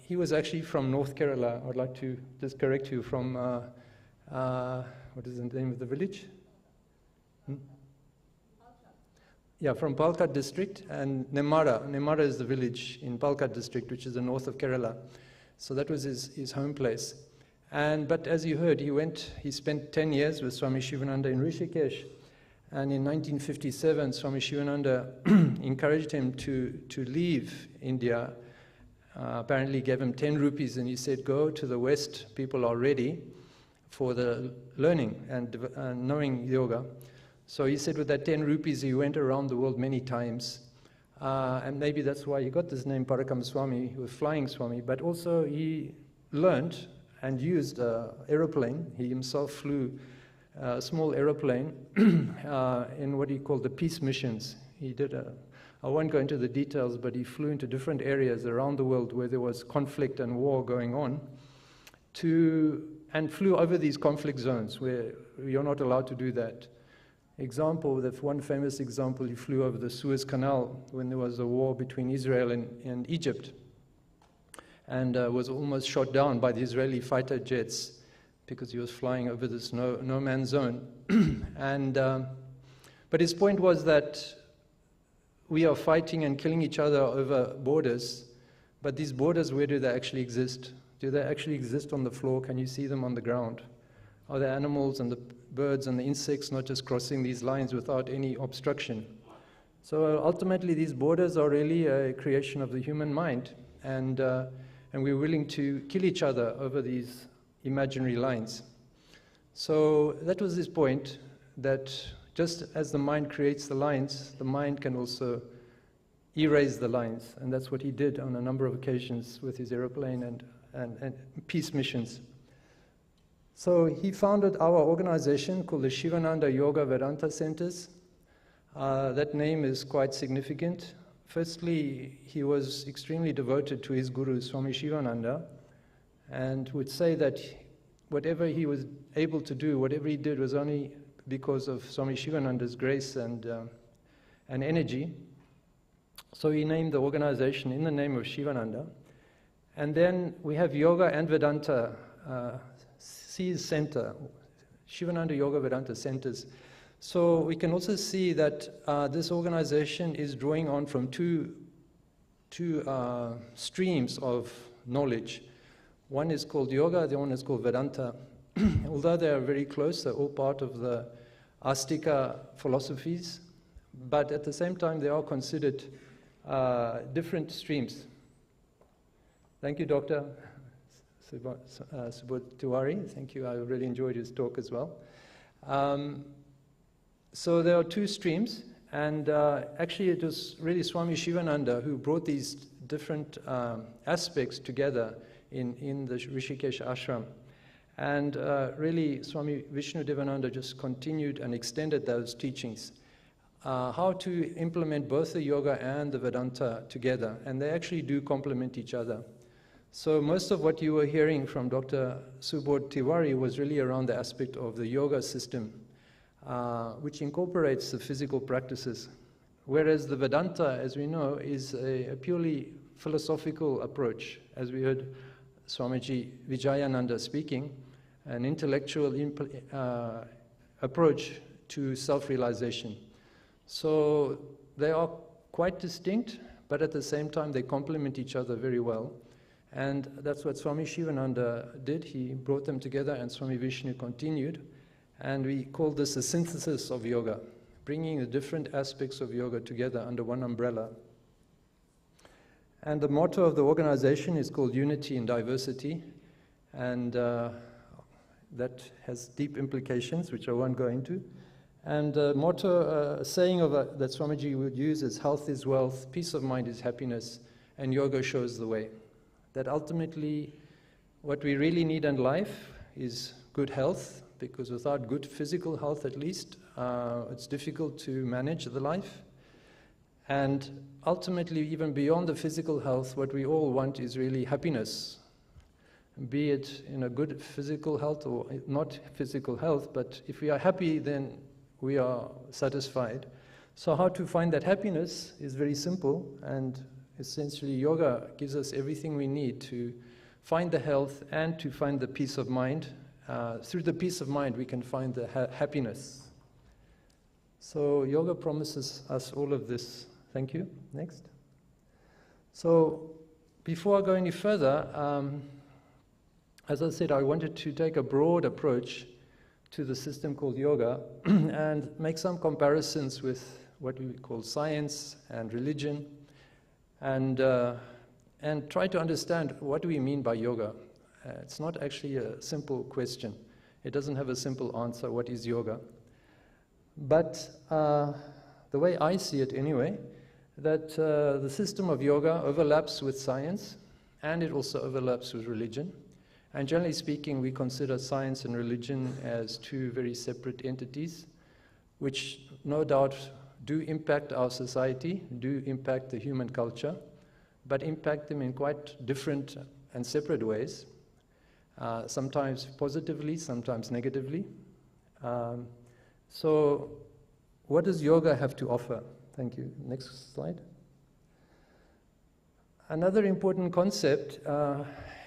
He was actually from North Kerala. I'd like to just correct you, from, what is the name of the village? Yeah, from Palkat district, and Nemara. Nemara is the village in Palkat district, which is the north of Kerala. So that was his home place. But as you heard, he spent 10 years with Swami Shivananda in Rishikesh. And in 1957, Swami Shivananda encouraged him to leave India. Apparently gave him 10 rupees, and he said, go to the West, people are ready for the learning and knowing yoga. So he said with that 10 rupees, he went around the world many times. And maybe that's why he got this name, Parakam Swami, with Flying Swami. But also he learned and used an aeroplane. He himself flew a small aeroplane in what he called the peace missions. He did I won't go into the details, but he flew into different areas around the world where there was conflict and war going on, and flew over these conflict zones where you're not allowed to do that. Example, that one famous example, he flew over the Suez Canal when there was a war between Israel and Egypt, and was almost shot down by the Israeli fighter jets because he was flying over this no man's zone. But his point was that we are fighting and killing each other over borders, but these borders, where do they actually exist? Do they actually exist on the floor? Can you see them on the ground? Are the animals and the birds and the insects not just crossing these lines without any obstruction? So ultimately, these borders are really a creation of the human mind, and we're willing to kill each other over these imaginary lines. So that was his point, that just as the mind creates the lines, the mind can also erase the lines, and that's what he did on a number of occasions with his aeroplane and peace missions. So he founded our organization called the Shivananda Yoga Vedanta Centers. That name is quite significant. Firstly, he was extremely devoted to his guru, Swami Shivananda, and would say that whatever he was able to do, whatever he did, was only because of Swami Shivananda's grace and energy. So he named the organization in the name of Shivananda. And then we have Yoga and Vedanta Center, Shivananda Yoga Vedanta Centers. So we can also see that this organization is drawing on from two streams of knowledge. One is called yoga, the one is called Vedanta. Although they are very close, they're all part of the Astika philosophies, but at the same time they are considered different streams. Thank you, Dr. Subodh Tiwari. Thank you. I really enjoyed his talk as well. So there are two streams, and actually it was really Swami Shivananda who brought these different aspects together in the Rishikesh ashram. And really Swami Vishnudevananda just continued and extended those teachings. How to implement both the yoga and the Vedanta together, and they actually do complement each other. So most of what you were hearing from Dr. Subodh Tiwari was really around the aspect of the yoga system, which incorporates the physical practices, whereas the Vedanta, as we know, is a purely philosophical approach, as we heard Swamiji Vijayananda speaking, an intellectual approach to self-realization. So they are quite distinct, but at the same time they complement each other very well. And that's what Swami Shivananda did. He brought them together, and Swami Vishnu continued. And we call this a synthesis of yoga, bringing the different aspects of yoga together under one umbrella. And the motto of the organization is called Unity in Diversity. And that has deep implications, which I won't go into. And the motto, saying that Swamiji would use is health is wealth, peace of mind is happiness, and yoga shows the way. That ultimately what we really need in life is good health, because without good physical health at least, it's difficult to manage the life. And ultimately, even beyond the physical health, what we all want is really happiness, be it in a good physical health or not physical health, but if we are happy, then we are satisfied. So how to find that happiness is very simple, and essentially yoga gives us everything we need to find the health and to find the peace of mind. Through the peace of mind, we can find the happiness. So yoga promises us all of this. Thank you. Next. So before I go any further, as I said, I wanted to take a broad approach to the system called yoga and make some comparisons with what we call science and religion, and try to understand what do we mean by yoga. It's not actually a simple question. It doesn't have a simple answer, what is yoga? But the way I see it anyway, that the system of yoga overlaps with science, and it also overlaps with religion. And generally speaking, we consider science and religion as two very separate entities, which no doubt do impact our society, do impact the human culture, but impact them in quite different and separate ways, sometimes positively, sometimes negatively. So what does yoga have to offer? Thank you. Next slide. Another important concept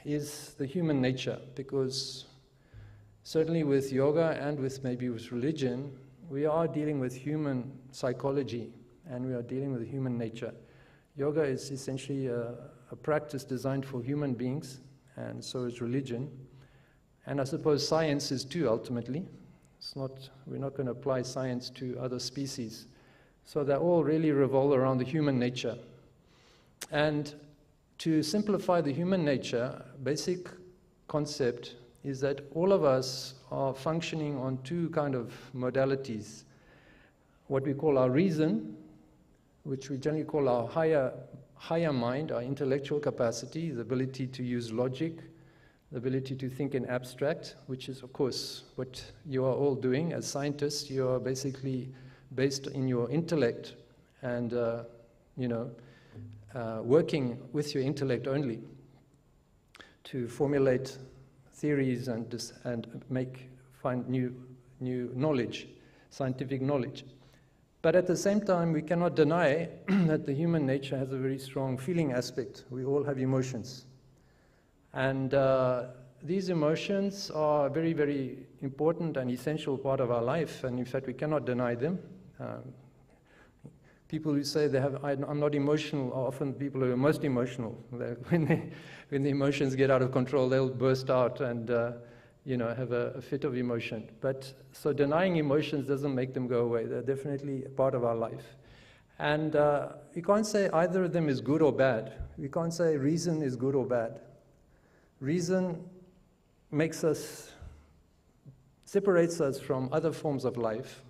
is the human nature, because certainly with yoga and maybe with religion, we are dealing with human psychology and we are dealing with human nature. Yoga is essentially a practice designed for human beings, and so is religion. And I suppose science is too, ultimately. We're not going to apply science to other species. So they all really revolve around the human nature. And to simplify the human nature, basic concept is that all of us are functioning on two kind of modalities. What we call our reason, which we generally call our higher mind, our intellectual capacity, the ability to use logic, the ability to think in abstract, which is, of course, what you are all doing. As scientists, you are basically based in your intellect and, working with your intellect only to formulate theories and find new knowledge, scientific knowledge. But at the same time, we cannot deny that the human nature has a very strong feeling aspect. We all have emotions. And these emotions are a very, very important and essential part of our life, and in fact, we cannot deny them. People who say I'm not emotional are often people who are most emotional. When the emotions get out of control, they'll burst out and have a fit of emotion. But so denying emotions doesn't make them go away. They're definitely a part of our life. And you can't say either of them is good or bad. We can't say reason is good or bad. Reason separates us from other forms of life.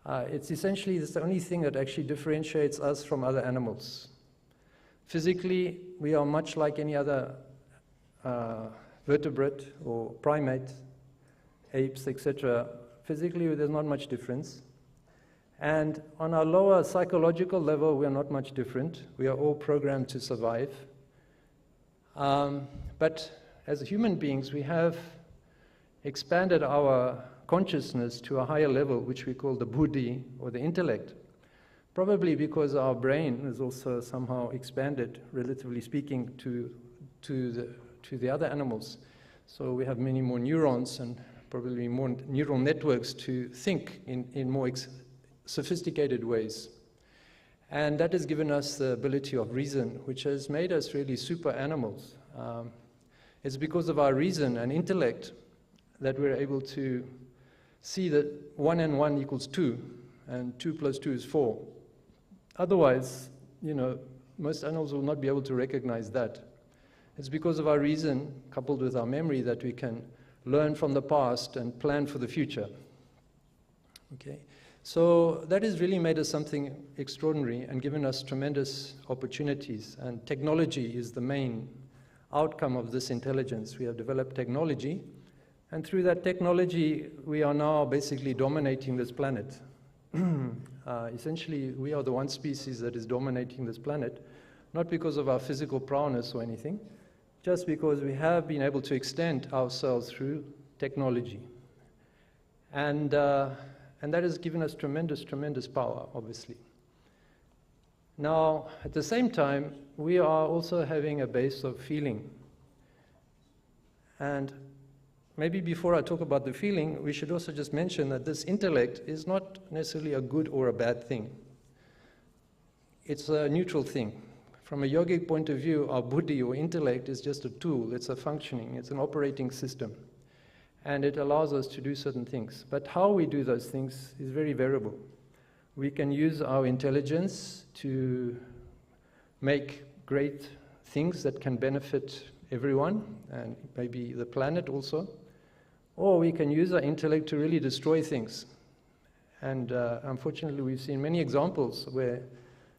It's essentially the only thing that actually differentiates us from other animals. Physically, we are much like any other vertebrate or primate, apes, etc. Physically, there's not much difference. And on our lower psychological level, we are not much different. We are all programmed to survive. But as human beings, we have expanded our consciousness to a higher level, which we call the buddhi, or the intellect, probably because our brain is also somehow expanded, relatively speaking, to the other animals. So we have many more neurons and probably more neural networks to think in more sophisticated ways. And that has given us the ability of reason, which has made us really super animals. It's because of our reason and intellect that we're able to see that 1 and 1 equals 2, and 2 plus 2 is 4. Otherwise, you know, most animals will not be able to recognize that. It's because of our reason, coupled with our memory, that we can learn from the past and plan for the future. Okay, so that has really made us something extraordinary and given us tremendous opportunities. And technology is the main outcome of this intelligence. We have developed technology, and through that technology, we are now basically dominating this planet. Essentially, we are the one species that is dominating this planet, not because of our physical prowess or anything, just because we have been able to extend ourselves through technology. And that has given us tremendous, tremendous power, obviously. Now, at the same time, we are also having a base of feeling. And maybe before I talk about the feeling, we should also just mention that this intellect is not necessarily a good or a bad thing. It's a neutral thing. From a yogic point of view, our buddhi or intellect is just a tool. It's a functioning, it's an operating system. And it allows us to do certain things. But how we do those things is very variable. We can use our intelligence to make great things that can benefit everyone, and maybe the planet also. Or we can use our intellect to really destroy things. And unfortunately, we've seen many examples where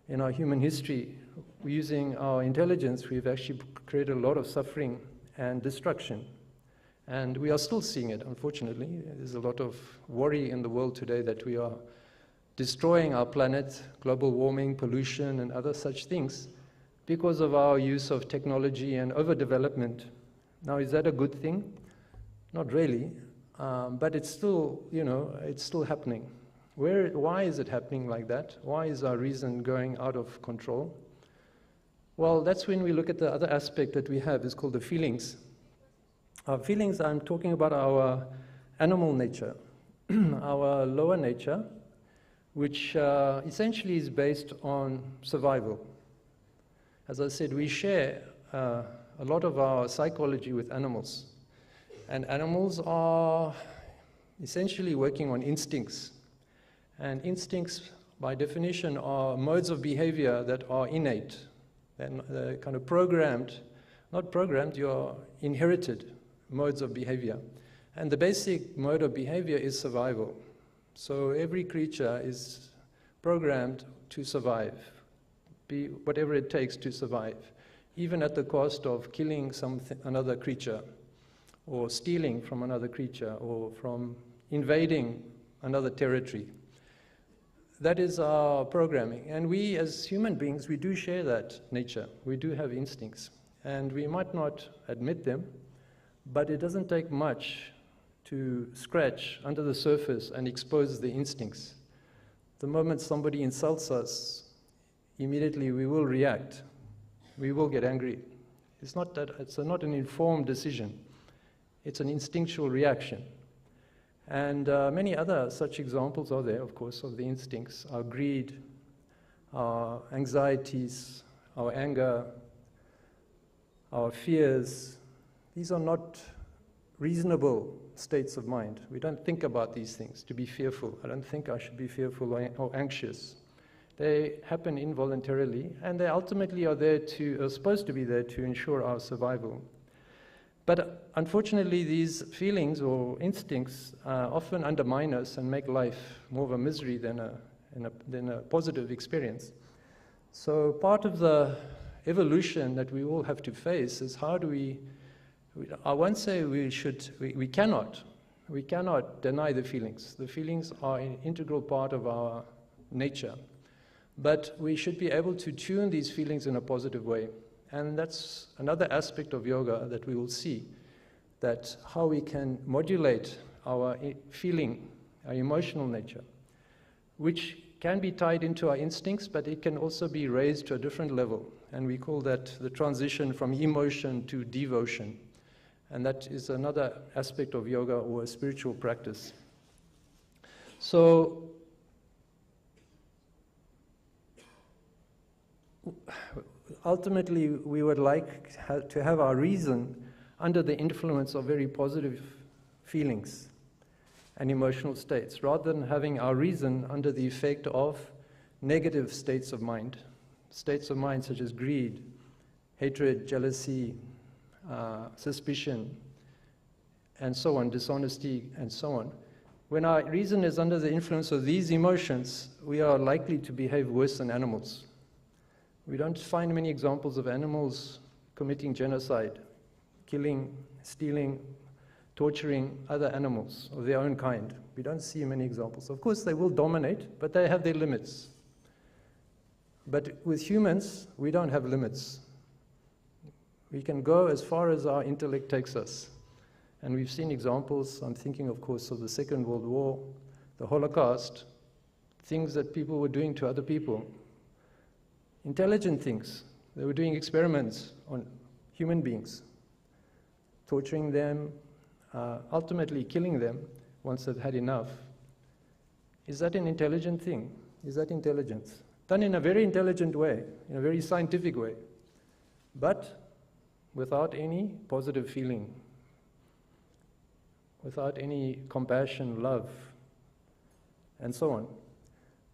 in our human history, using our intelligence, we've actually created a lot of suffering and destruction. And we are still seeing it, unfortunately. There's a lot of worry in the world today that we are destroying our planet, global warming, pollution, and other such things because of our use of technology and overdevelopment. Now, is that a good thing? Not really, but it's still, you know, it's still happening. Why is it happening like that? Why is our reason going out of control? Well, that's when we look at the other aspect that we have, is called the feelings. Our feelings, I'm talking about our animal nature, our lower nature, which essentially is based on survival. As I said, we share a lot of our psychology with animals. And animals are essentially working on instincts. And instincts, by definition, are modes of behavior that are innate. They're kind of programmed, not programmed, you're inherited modes of behavior. And the basic mode of behavior is survival. So every creature is programmed to survive, be whatever it takes to survive, even at the cost of killing another creature, or stealing from another creature, or from invading another territory. That is our programming. And we, as human beings, we do share that nature. We do have instincts. And we might not admit them, but it doesn't take much to scratch under the surface and expose the instincts. The moment somebody insults us, immediately we will react. We will get angry. It's not an informed decision. It's an instinctual reaction. And many other such examples are there, of course, of the instincts. Our greed, our anxieties, our anger, our fears. These are not reasonable states of mind. We don't think about these things to be fearful. I don't think I should be fearful or anxious. They happen involuntarily, and they ultimately are supposed to be there to ensure our survival. But unfortunately, these feelings or instincts often undermine us and make life more of a misery than a positive experience. So part of the evolution that we all have to face is how do I won't say we cannot deny the feelings. The feelings are an integral part of our nature. But we should be able to tune these feelings in a positive way. And that's another aspect of yoga that we will see, that how we can modulate our feeling, our emotional nature, which can be tied into our instincts, but it can also be raised to a different level. And we call that the transition from emotion to devotion. And that is another aspect of yoga or a spiritual practice. So, ultimately, we would like to have our reason under the influence of very positive feelings and emotional states, rather than having our reason under the effect of negative states of mind such as greed, hatred, jealousy, suspicion, and so on, dishonesty, and so on. When our reason is under the influence of these emotions, we are likely to behave worse than animals. We don't find many examples of animals committing genocide, killing, stealing, torturing other animals of their own kind. We don't see many examples. Of course, they will dominate, but they have their limits. But with humans, we don't have limits. We can go as far as our intellect takes us. And we've seen examples, I'm thinking, of course, of the Second World War, the Holocaust, things that people were doing to other people. Intelligent things. They were doing experiments on human beings, torturing them, ultimately killing them once they've had enough. Is that an intelligent thing? Is that intelligence? Done in a very intelligent way, in a very scientific way, but without any positive feeling, without any compassion, love, and so on.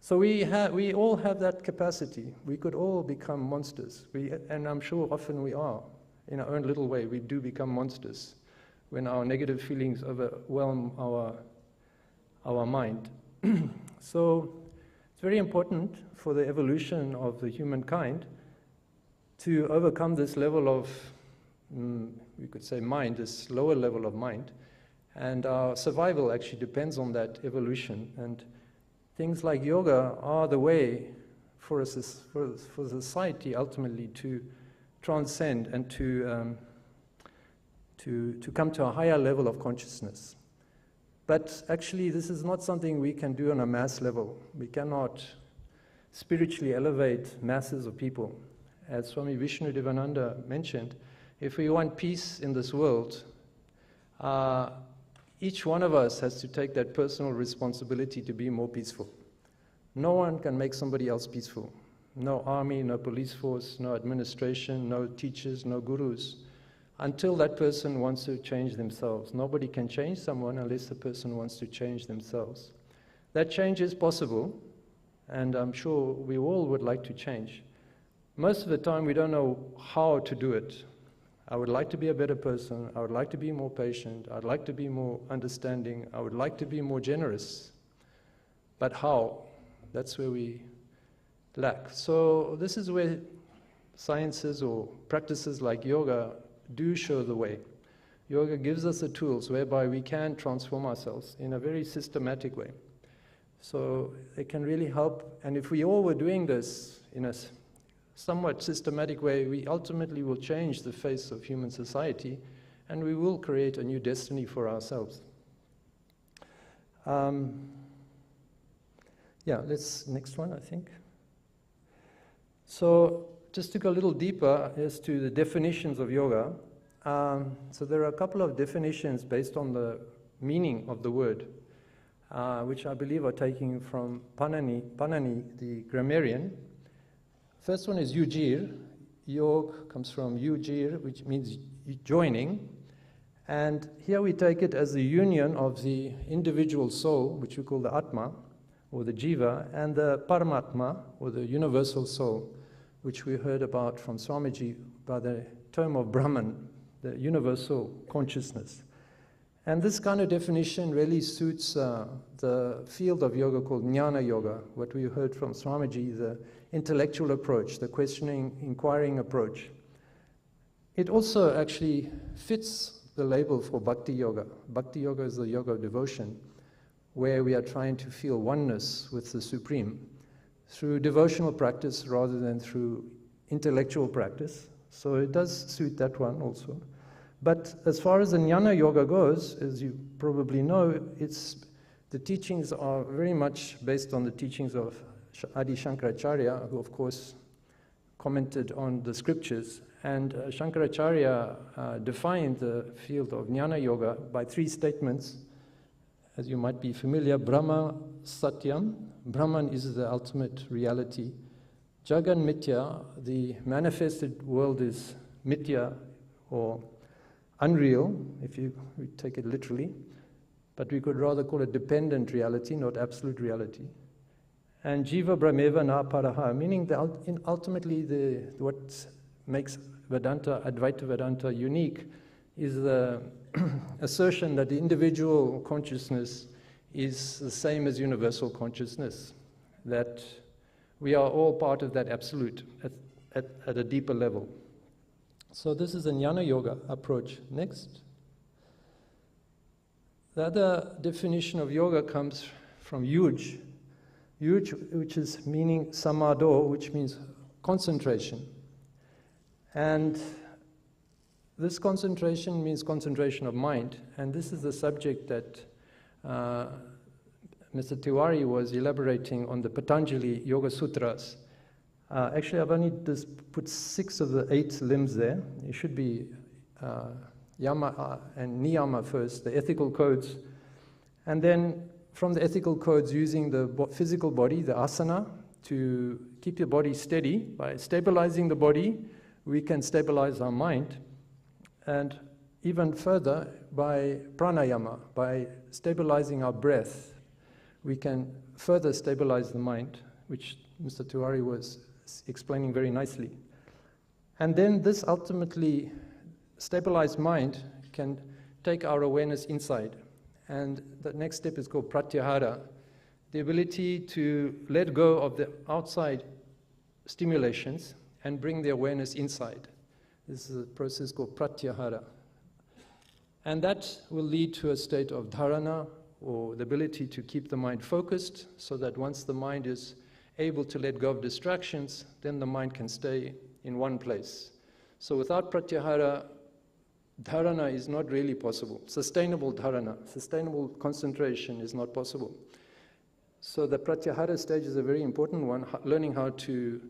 So we all have that capacity. We could all become monsters. And I'm sure often we are. In our own little way, we do become monsters when our negative feelings overwhelm our mind. So it's very important for the evolution of the humankind to overcome this level of, we could say mind, this lower level of mind. And our survival actually depends on that evolution. And things like yoga are the way for society ultimately to transcend and to come to a higher level of consciousness. But actually, this is not something we can do on a mass level. We cannot spiritually elevate masses of people. As Swami Vishnudevananda mentioned, if we want peace in this world, each one of us has to take that personal responsibility to be more peaceful. No one can make somebody else peaceful. No army, no police force, no administration, no teachers, no gurus, until that person wants to change themselves. Nobody can change someone unless the person wants to change themselves. That change is possible, and I'm sure we all would like to change. Most of the time, we don't know how to do it. I would like to be a better person. I would like to be more patient. I'd like to be more understanding. I would like to be more generous. But how? That's where we lack. So this is where sciences or practices like yoga do show the way. Yoga gives us the tools whereby we can transform ourselves in a very systematic way. So it can really help. And if we all were doing this in a somewhat systematic way, we ultimately will change the face of human society, and we will create a new destiny for ourselves. Next one, I think. So just to go a little deeper as to the definitions of yoga. So there are a couple of definitions based on the meaning of the word, which I believe are taken from Panani, the grammarian. First one is yujir. Yog comes from yujir, which means joining. And here we take it as the union of the individual soul, which we call the Atma, or the Jiva, and the Paramatma, or the universal soul, which we heard about from Swamiji by the term of Brahman, the universal consciousness. And this kind of definition really suits the field of yoga called Jnana Yoga, what we heard from Swamiji, the intellectual approach, the questioning, inquiring approach. It also actually fits the label for Bhakti Yoga. Bhakti Yoga is the yoga of devotion, where we are trying to feel oneness with the Supreme through devotional practice rather than through intellectual practice. So it does suit that one also. But as far as the Jnana Yoga goes, as you probably know, the teachings are very much based on the teachings of Adi Shankaracharya, who of course commented on the scriptures. And Shankaracharya defined the field of Jnana Yoga by 3 statements. As you might be familiar, Brahma Satyam, Brahman is the ultimate reality. Jagan Mithya, the manifested world is Mithya or unreal, if you take it literally, but we could rather call it dependent reality, not absolute reality. And Jiva Brahmeva Na Paraha, meaning that ultimately what makes Vedanta, Advaita Vedanta unique is the assertion that the individual consciousness is the same as universal consciousness, that we are all part of that absolute at a deeper level. So this is a Jnana Yoga approach. Next. The other definition of yoga comes from yuj, which is meaning samado, which means concentration. And this concentration means concentration of mind, and this is the subject that Mr. Tiwari was elaborating on the Patanjali Yoga Sutras. Actually, I've only just put 6 of the 8 limbs there. It should be Yama and Niyama first, the ethical codes, and then from the ethical codes using the physical body, the asana, to keep your body steady. By stabilizing the body, we can stabilize our mind, and even further by pranayama, by stabilizing our breath, we can further stabilize the mind, which Mr. Tiwari was explaining very nicely. And then this ultimately stabilized mind can take our awareness inside. And the next step is called pratyahara, the ability to let go of the outside stimulations and bring the awareness inside. This is a process called pratyahara. And that will lead to a state of dharana, or the ability to keep the mind focused, so that once the mind is able to let go of distractions, then the mind can stay in one place. So without pratyahara, dharana is not really possible. Sustainable dharana, sustainable concentration is not possible. So the pratyahara stage is a very important one, learning how to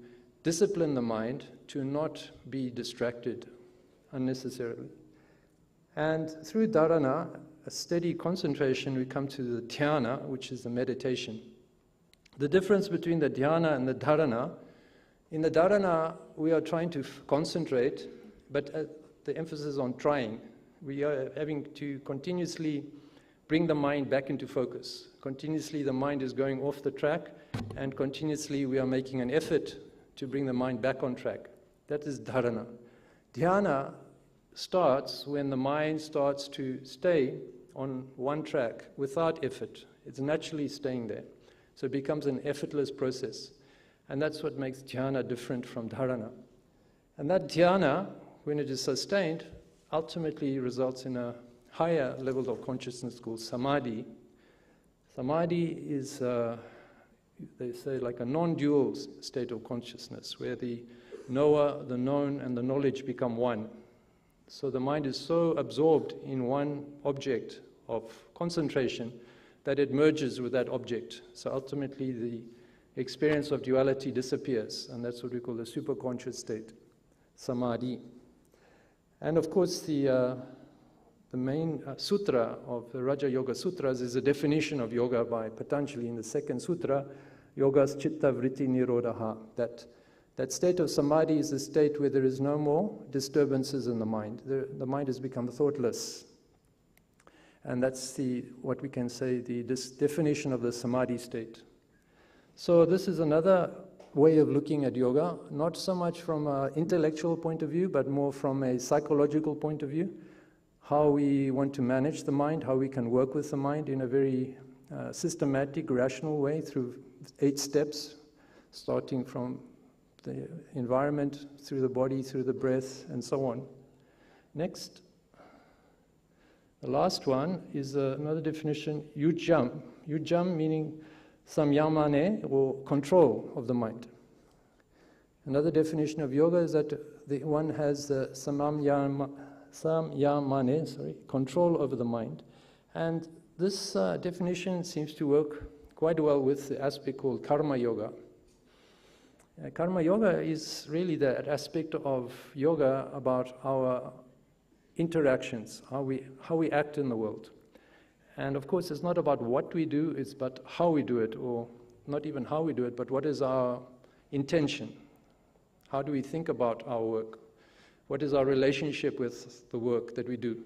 discipline the mind to not be distracted unnecessarily. And through dharana, a steady concentration, we come to the dhyana, which is the meditation. The difference between the dhyana and the dharana, in the dharana, we are trying to concentrate, but the emphasis on trying. We are having to continuously bring the mind back into focus. Continuously, the mind is going off the track, and continuously, we are making an effort to bring the mind back on track. That is dharana. Dhyana starts when the mind starts to stay on one track without effort. It's naturally staying there. So it becomes an effortless process. And that's what makes dhyana different from dharana. And that dhyana, when it is sustained, ultimately results in a higher level of consciousness called samadhi. Samadhi is, they say, like a non-dual state of consciousness, where the knower, the known, and the knowledge become one. So the mind is so absorbed in one object of concentration that it merges with that object. So ultimately the experience of duality disappears, and that's what we call the superconscious state, samadhi. And of course the main sutra of the Raja Yoga Sutras is a definition of yoga by Patanjali in the 2nd sutra, Yogas Chitta Vritti Nirodha, that state of samadhi is a state where there is no more disturbances in the mind. The mind has become thoughtless. And that's what we can say, this definition of the samadhi state. So this is another way of looking at yoga, not so much from an intellectual point of view, but more from a psychological point of view, how we want to manage the mind, how we can work with the mind in a very systematic, rational way through 8 steps, starting from the environment, through the body, through the breath, and so on. Next. The last one is another definition, yujam. Yujam meaning samyamane, or control of the mind. Another definition of yoga is that the one has the samyamane, control over the mind. And this definition seems to work quite well with the aspect called karma yoga. Karma yoga is really that aspect of yoga about our interactions, how we act in the world. And of course, it's not about what we do, it's about how we do it, or not even how we do it, but what is our intention? How do we think about our work? What is our relationship with the work that we do?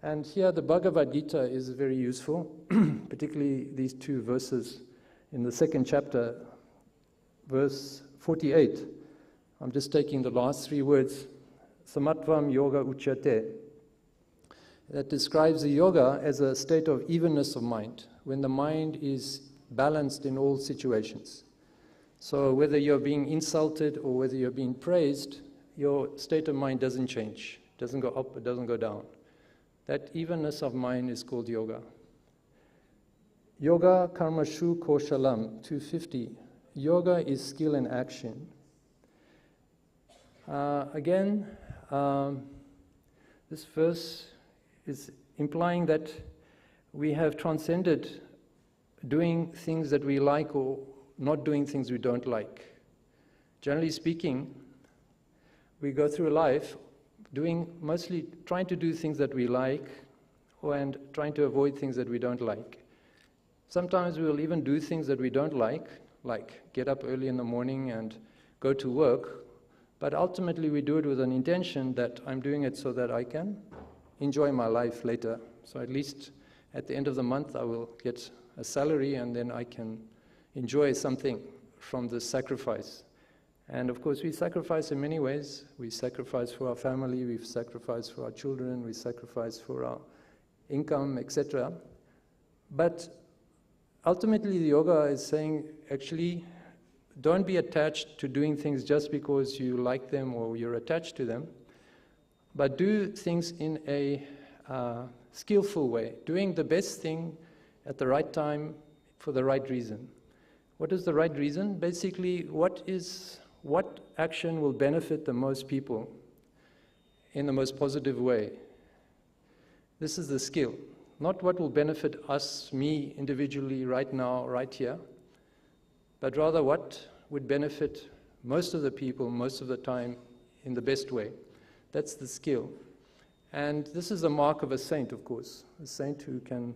And here the Bhagavad Gita is very useful, particularly these two verses in the second chapter, verse 48. I'm just taking the last three words, Samatvam Yoga Uchyate. That describes the yoga as a state of evenness of mind, when the mind is balanced in all situations. So whether you're being insulted or whether you're being praised, your state of mind doesn't change. It doesn't go up, it doesn't go down. That evenness of mind is called yoga. Yoga karmashu koshalam, 250. Yoga is skill in action. This verse is implying that we have transcended doing things that we like or not doing things we don't like. Generally speaking, we go through life mostly trying to do things that we like and trying to avoid things that we don't like. Sometimes we will even do things that we don't like get up early in the morning and go to work, but ultimately we do it with an intention that I'm doing it so that I can enjoy my life later. So at least at the end of the month I will get a salary and then I can enjoy something from this sacrifice. And of course we sacrifice in many ways. We sacrifice for our family, we sacrifice for our children, we sacrifice for our income, etc. But ultimately the yoga is saying, actually, don't be attached to doing things just because you like them or you're attached to them, but do things in a skillful way, doing the best thing at the right time for the right reason. What is the right reason? Basically, what action will benefit the most people in the most positive way? This is the skill. Not what will benefit us, me, individually, right now, right here, but rather what would benefit most of the people, most of the time, in the best way. That's the skill. And this is the mark of a saint, of course, a saint who can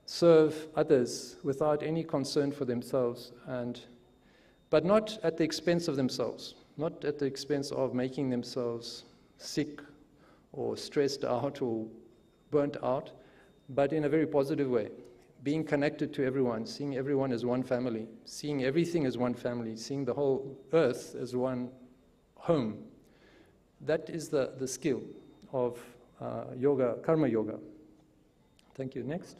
serve others without any concern for themselves, but not at the expense of themselves, not at the expense of making themselves sick or stressed out or burnt out, but in a very positive way, being connected to everyone, seeing everyone as one family, seeing everything as one family, seeing the whole earth as one home. That is the skill of yoga, karma yoga. Thank you. Next.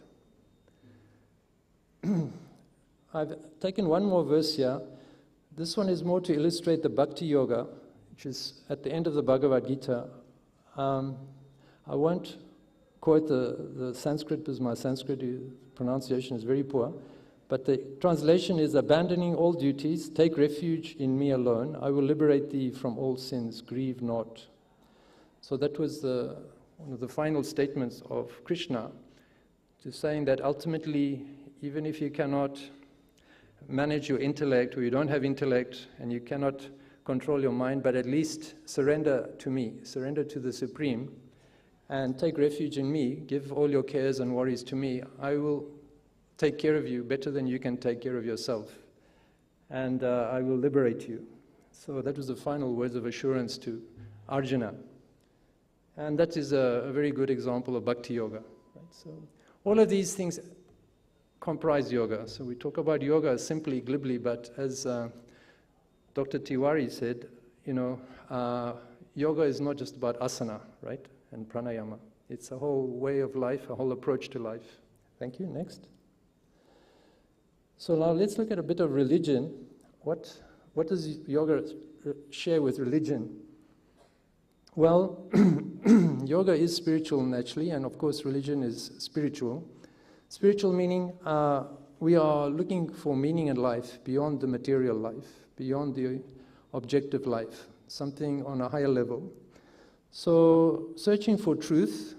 I've taken one more verse here. This one is more to illustrate the bhakti yoga, which is at the end of the Bhagavad Gita. I won't quote the Sanskrit because my Sanskrit pronunciation is very poor, but the translation is, abandoning all duties, take refuge in me alone. I will liberate thee from all sins, grieve not. So that was one of the final statements of Krishna, to saying that ultimately, even if you cannot manage your intellect, or you don't have intellect, and you cannot control your mind, but at least surrender to me, surrender to the Supreme, and take refuge in me, give all your cares and worries to me. I will take care of you better than you can take care of yourself. And I will liberate you. So that was the final words of assurance to Arjuna. And that is a very good example of bhakti yoga. Right? So all of these things comprise yoga. So we talk about yoga simply, glibly, but as Dr. Tiwari said, yoga is not just about asana, right? And pranayama. It's a whole way of life, a whole approach to life. Thank you. Next. So now let's look at a bit of religion. What does yoga share with religion? Well, yoga is spiritual naturally, and of course religion is spiritual. Spiritual meaning we are looking for meaning in life beyond the material life, beyond the objective life, something on a higher level. So searching for truth,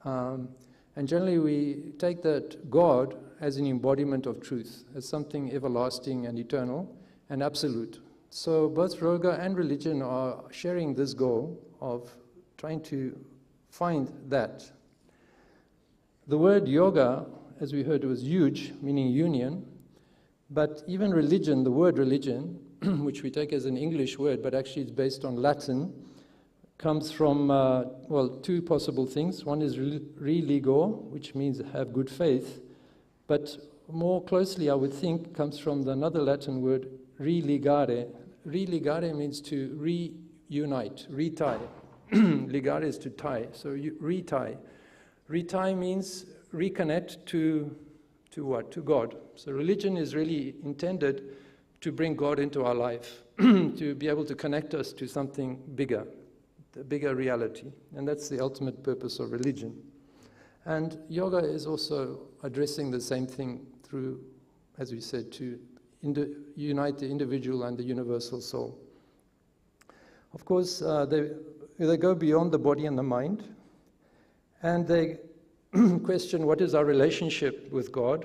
and generally we take that God as an embodiment of truth, as something everlasting and eternal and absolute, So both yoga and religion are sharing this goal of trying to find that. The word yoga, as we heard, was huge, meaning union. But even religion, the word religion, which we take as an English word, but actually it's based on Latin, comes from, well, two possible things. One is religo, which means have good faith. But more closely, I would think, comes from another Latin word, religare. Religare means to reunite, retie. Ligare is to tie, so you retie. Retie means reconnect to what? To God. So religion is really intended to bring God into our life, to be able to connect us to something bigger, the bigger reality. And that's the ultimate purpose of religion. And yoga is also addressing the same thing through, as we said, to unite the individual and the universal soul. Of course, they go beyond the body and the mind, and they question what is our relationship with God,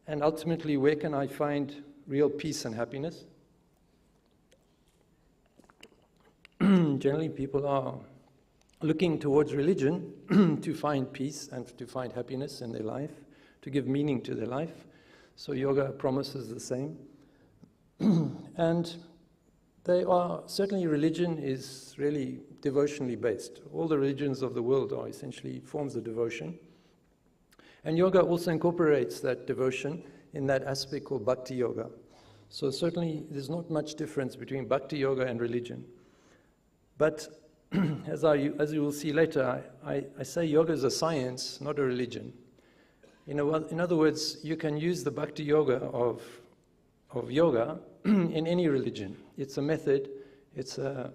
and ultimately where can I find real peace and happiness. Generally, people are looking towards religion to find peace and to find happiness in their life, to give meaning to their life. So yoga promises the same. And they are, certainly religion is really devotionally based. All the religions of the world are essentially forms of devotion. And yoga also incorporates that devotion in that aspect called bhakti yoga. So certainly there's not much difference between bhakti yoga and religion. But as you will see later, I say yoga is a science, not a religion. In other words, you can use the bhakti yoga of yoga in any religion. It's a method, it's a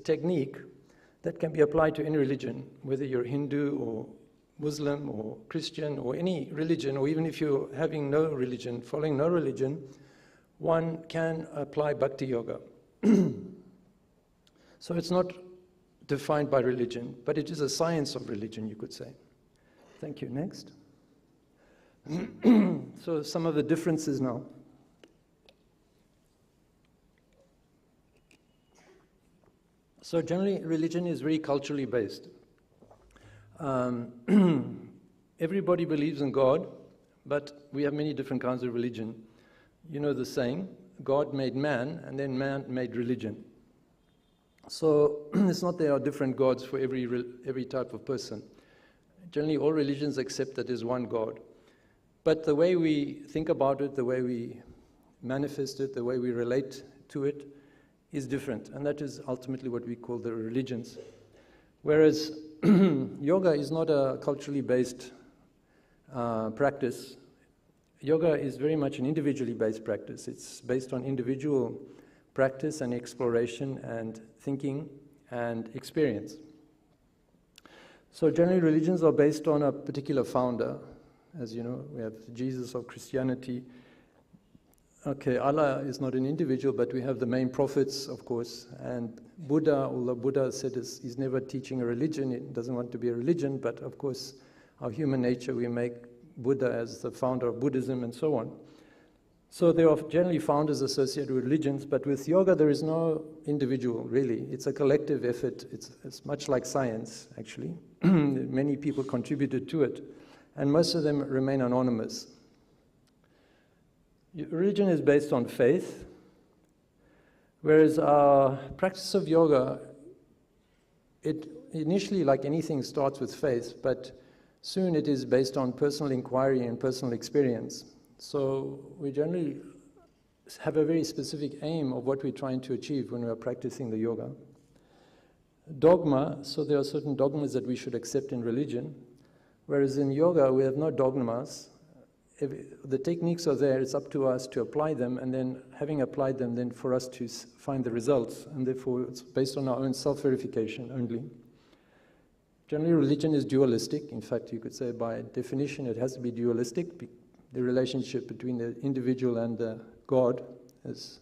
technique that can be applied to any religion, whether you're Hindu or Muslim or Christian or any religion, or even if you're having no religion, following no religion, one can apply bhakti yoga. So it's not defined by religion, but it is a science of religion, you could say. Thank you. Next. So some of the differences now. So generally, religion is very culturally based. Everybody believes in God, but we have many different kinds of religion. You know the saying, God made man, and then man made religion. So it's not there are different gods for every type of person. Generally, all religions accept that there's one God. But the way we think about it, the way we manifest it, the way we relate to it is different. And that is ultimately what we call the religions. Whereas yoga is not a culturally based practice. Yoga is very much an individually based practice. It's based on individual practice and exploration and thinking and experience. So generally religions are based on a particular founder. As you know, we have Jesus of Christianity. Okay, Allah is not an individual, but we have the main prophets, of course. And Buddha, although Buddha said he's never teaching a religion, it doesn't want to be a religion, but of course, our human nature, we make Buddha as the founder of Buddhism and so on. So there are generally founders associated with religions, but with yoga there is no individual, really. It's a collective effort. It's much like science, actually. Many people contributed to it, and most of them remain anonymous. Religion is based on faith, whereas our practice of yoga, it initially, like anything, starts with faith, but soon it is based on personal inquiry and personal experience. So we generally have a very specific aim of what we're trying to achieve when we are practicing the yoga. Dogma, so there are certain dogmas that we should accept in religion, whereas in yoga we have no dogmas. The techniques are there, it's up to us to apply them, and then having applied them, then for us to find the results, and therefore it's based on our own self-verification only. Generally religion is dualistic. In fact, you could say by definition it has to be dualistic. The relationship between the individual and God as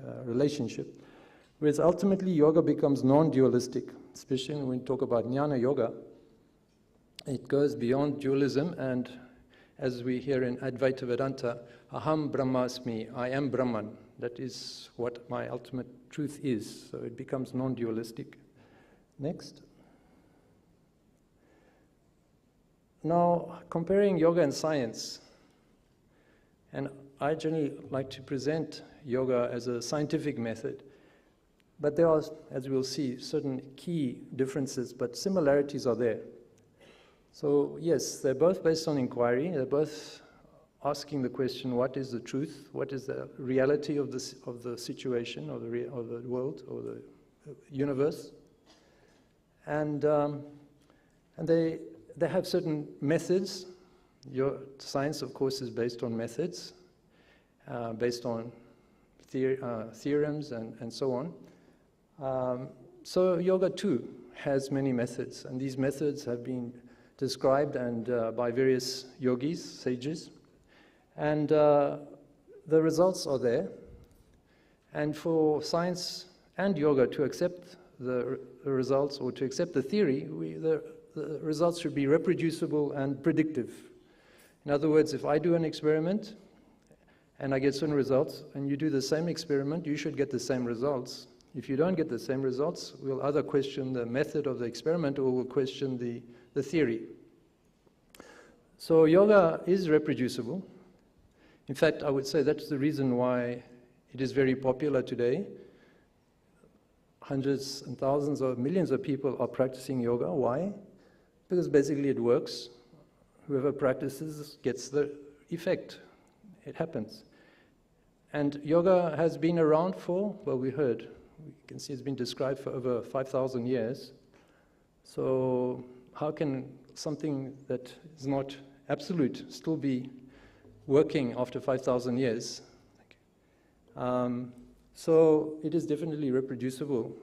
a relationship. Whereas ultimately yoga becomes non-dualistic, especially when we talk about jnana yoga. It goes beyond dualism and as we hear in Advaita Vedanta, Aham Brahmasmi, I am Brahman. That is what my ultimate truth is. So it becomes non-dualistic. Next. Now, comparing yoga and science, and I generally like to present yoga as a scientific method, but there are, as we'll see, certain key differences, but similarities are there. So yes, they're both based on inquiry. They're both asking the question, what is the truth? What is the reality of the situation, or the world, or the universe? And they have certain methods. Your science, of course, is based on methods, based on theorems and so on. So yoga too has many methods, and these methods have been described by various yogis, sages, and the results are there. And for science and yoga to accept the results, or to accept the theory, the results should be reproducible and predictive. In other words, if I do an experiment and I get certain results, and you do the same experiment, you should get the same results. If you don't get the same results, we'll either question the method of the experiment or we'll question the theory. So yoga is reproducible. In fact, I would say that's the reason why it is very popular today. Hundreds and thousands or millions of people are practicing yoga. Why? Because basically it works. Whoever practices gets the effect. It happens. And yoga has been around for, well, we can see it's been described for over 5,000 years. So how can something that is not absolute still be working after 5,000 years? So it is definitely reproducible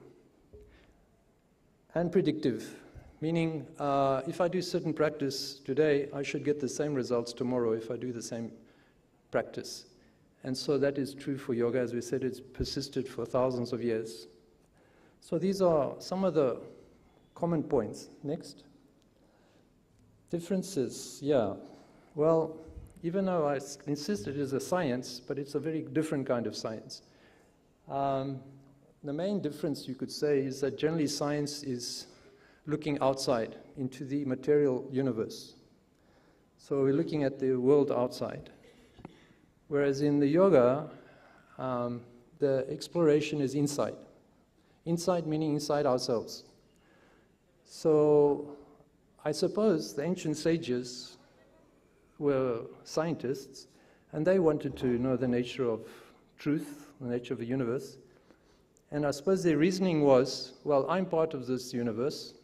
and predictive, meaning if I do certain practice today, I should get the same results tomorrow if I do the same practice. And so that is true for yoga. As we said, it's persisted for thousands of years. So these are some of the common points. Next. Differences, yeah. Well, even though I insist it is a science, but it's a very different kind of science. The main difference, you could say, is that generally science is looking outside into the material universe. So we're looking at the world outside. Whereas in the yoga, the exploration is inside. Inside meaning inside ourselves. So I suppose the ancient sages were scientists, and they wanted to know the nature of truth, the nature of the universe. And I suppose their reasoning was, well, I'm part of this universe,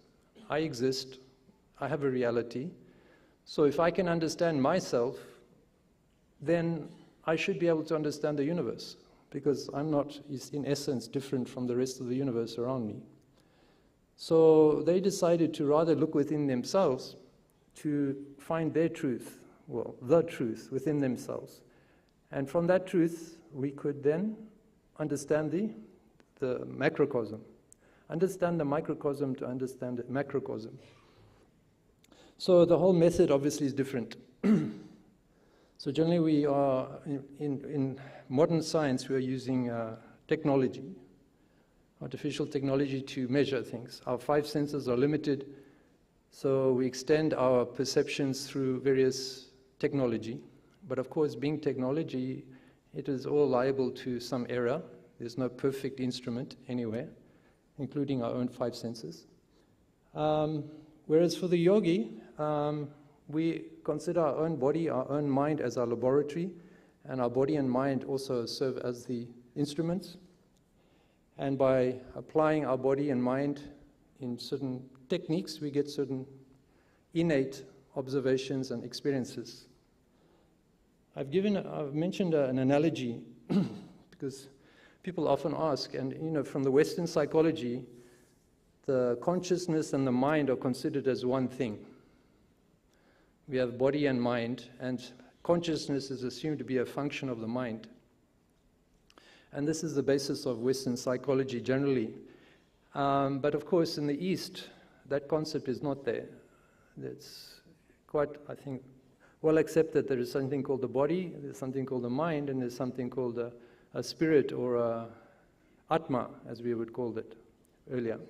I exist, I have a reality, so if I can understand myself, then I should be able to understand the universe, because I'm not, in essence, different from the rest of the universe around me. So they decided to rather look within themselves to find their truth, well, the truth within themselves. And from that truth, we could then understand the macrocosm. Understand the microcosm to understand the macrocosm. So the whole method obviously is different. So generally we are, in modern science, we are using technology, artificial technology to measure things. Our 5 senses are limited, so we extend our perceptions through various technology. But of course, being technology, it is all liable to some error. There's no perfect instrument anywhere, including our own 5 senses. Whereas for the yogi, we consider our own body, our own mind as our laboratory, and our body and mind also serve as the instruments. And by applying our body and mind in certain techniques, we get certain innate observations and experiences. I've mentioned an analogy because people often ask, and from the Western psychology, the consciousness and the mind are considered as one thing. We have body and mind, and consciousness is assumed to be a function of the mind. And this is the basis of Western psychology generally. But of course, in the East, that concept is not there. It's quite, I think, well accepted there is something called the body, there's something called the mind, and there's something called a spirit or a Atma, as we would call it earlier.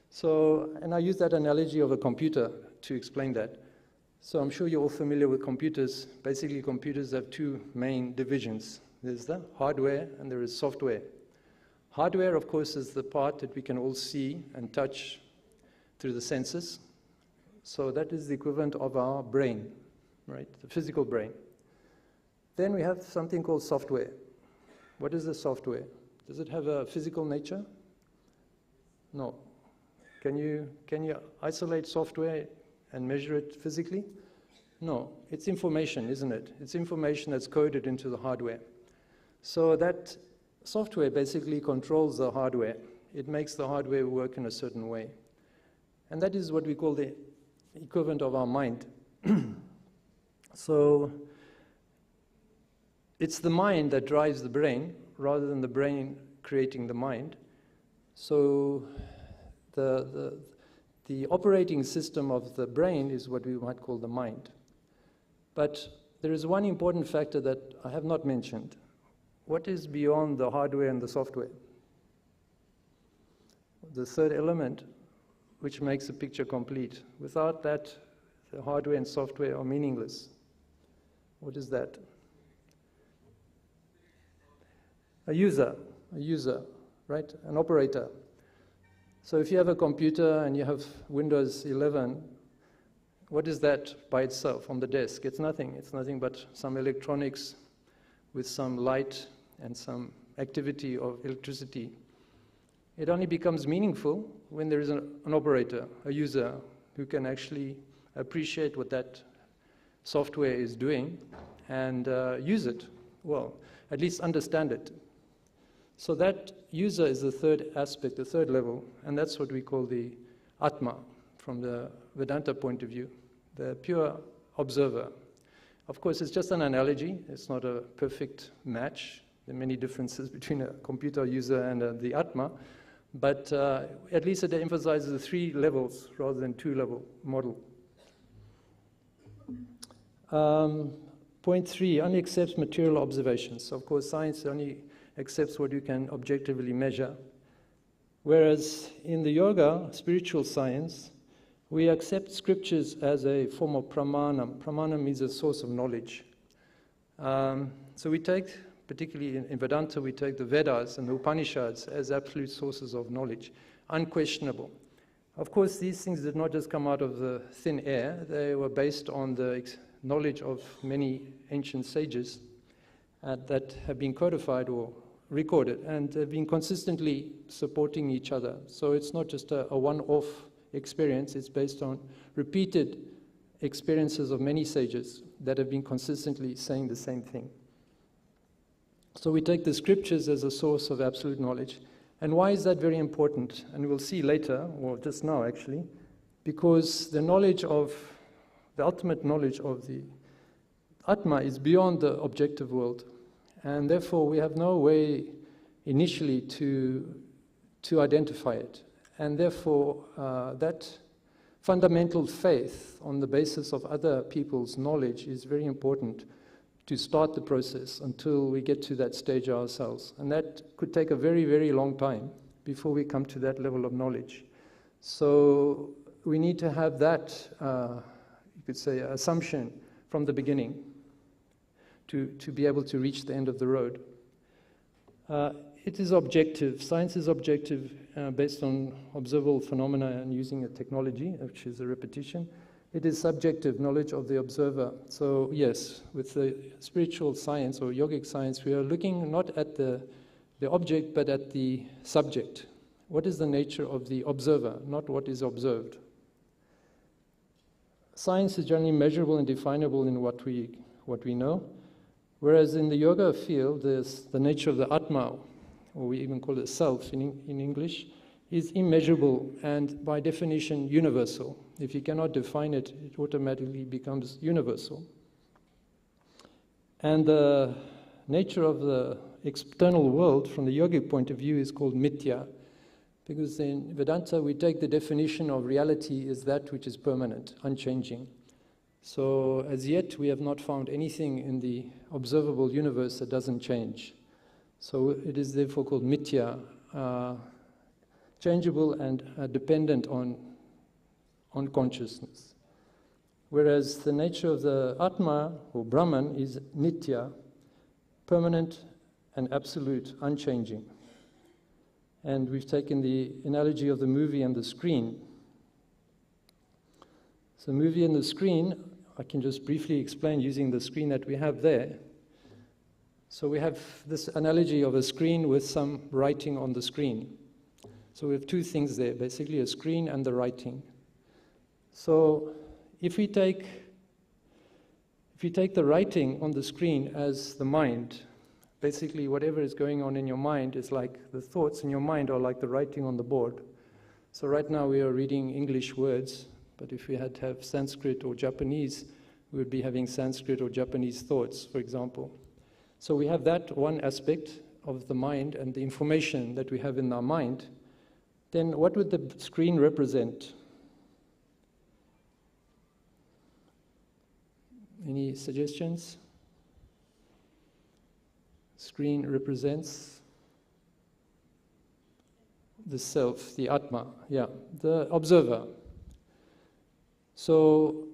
So, and I use that analogy of a computer to explain that. So I'm sure you're all familiar with computers. Basically, computers have two main divisions. There's the hardware and there is software. Hardware, of course, is the part that we can all see and touch through the senses. So that is the equivalent of our brain, right? The physical brain. Then we have something called software. What is the software? Does it have a physical nature? No. Can you isolate software and measure it physically? No. It's information, isn't it? It's information that's coded into the hardware. So that software basically controls the hardware. It makes the hardware work in a certain way. And that is what we call the equivalent of our mind. So it's the mind that drives the brain rather than the brain creating the mind. So the operating system of the brain is what we might call the mind. But there is one important factor that I have not mentioned. What is beyond the hardware and the software? The third element, which makes the picture complete. Without that, the hardware and software are meaningless. What is that? A user, right? An operator. So if you have a computer and you have Windows 11, what is that by itself on the desk? It's nothing. It's nothing but some electronics with some light and some activity of electricity. It only becomes meaningful when there is an operator, a user, who can actually appreciate what that software is doing and use it well, at least understand it. So that user is the third aspect, the third level, and that's what we call the Atma from the Vedanta point of view, the pure observer. Of course, it's just an analogy. It's not a perfect match. There are many differences between a computer user and the Atma, but at least it emphasizes the three levels rather than two-level model. Point 3, only accepts material observations. Of course, science only accepts what you can objectively measure. Whereas in the yoga, spiritual science, we accept scriptures as a form of pramanam. Pramanam means a source of knowledge. So we take, particularly in Vedanta, we take the Vedas and the Upanishads as absolute sources of knowledge, unquestionable. Of course, these things did not just come out of the thin air. They were based on the knowledge of many ancient sages that have been codified or recorded and have been consistently supporting each other. So it's not just a one-off experience. It's based on repeated experiences of many sages that have been consistently saying the same thing. So we take the scriptures as a source of absolute knowledge. And why is that very important? And we'll see later, or just now actually, because the knowledge of, the ultimate knowledge of the Atma is beyond the objective world. And therefore we have no way initially to identify it. And therefore that fundamental faith on the basis of other people's knowledge is very important to start the process until we get to that stage ourselves. And that could take a very, very long time before we come to that level of knowledge. So we need to have that, you could say, assumption from the beginning to be able to reach the end of the road. It is objective. Science is objective based on observable phenomena and using a technology, which is a repetition. It is subjective knowledge of the observer. So yes, with the spiritual science or yogic science, we are looking not at the object, but at the subject. What is the nature of the observer, not what is observed? Science is generally measurable and definable in what we know, whereas in the yoga field, there's the nature of the Atma, or we even call it self in English, is immeasurable and by definition universal. If you cannot define it, it automatically becomes universal. And the nature of the external world from the yogic point of view is called mithya, because in Vedanta we take the definition of reality as that which is permanent, unchanging. So as yet, we have not found anything in the observable universe that doesn't change. So it is therefore called mithya, changeable and dependent on consciousness. Whereas the nature of the Atma, or Brahman, is nitya, permanent and absolute, unchanging. And we've taken the analogy of the movie and the screen. So the movie and the screen, I can just briefly explain using the screen that we have there. So we have this analogy of a screen with some writing on the screen. So we have two things there, basically a screen and the writing. So if we take the writing on the screen as the mind, basically whatever is going on in your mind is like the thoughts in your mind are like the writing on the board. So right now we are reading English words, but if we had to have Sanskrit or Japanese, we would be having Sanskrit or Japanese thoughts, for example. So we have that one aspect of the mind and the information that we have in our mind. Then what would the screen represent? Any suggestions? Screen represents the self, the Atma, yeah, the observer. So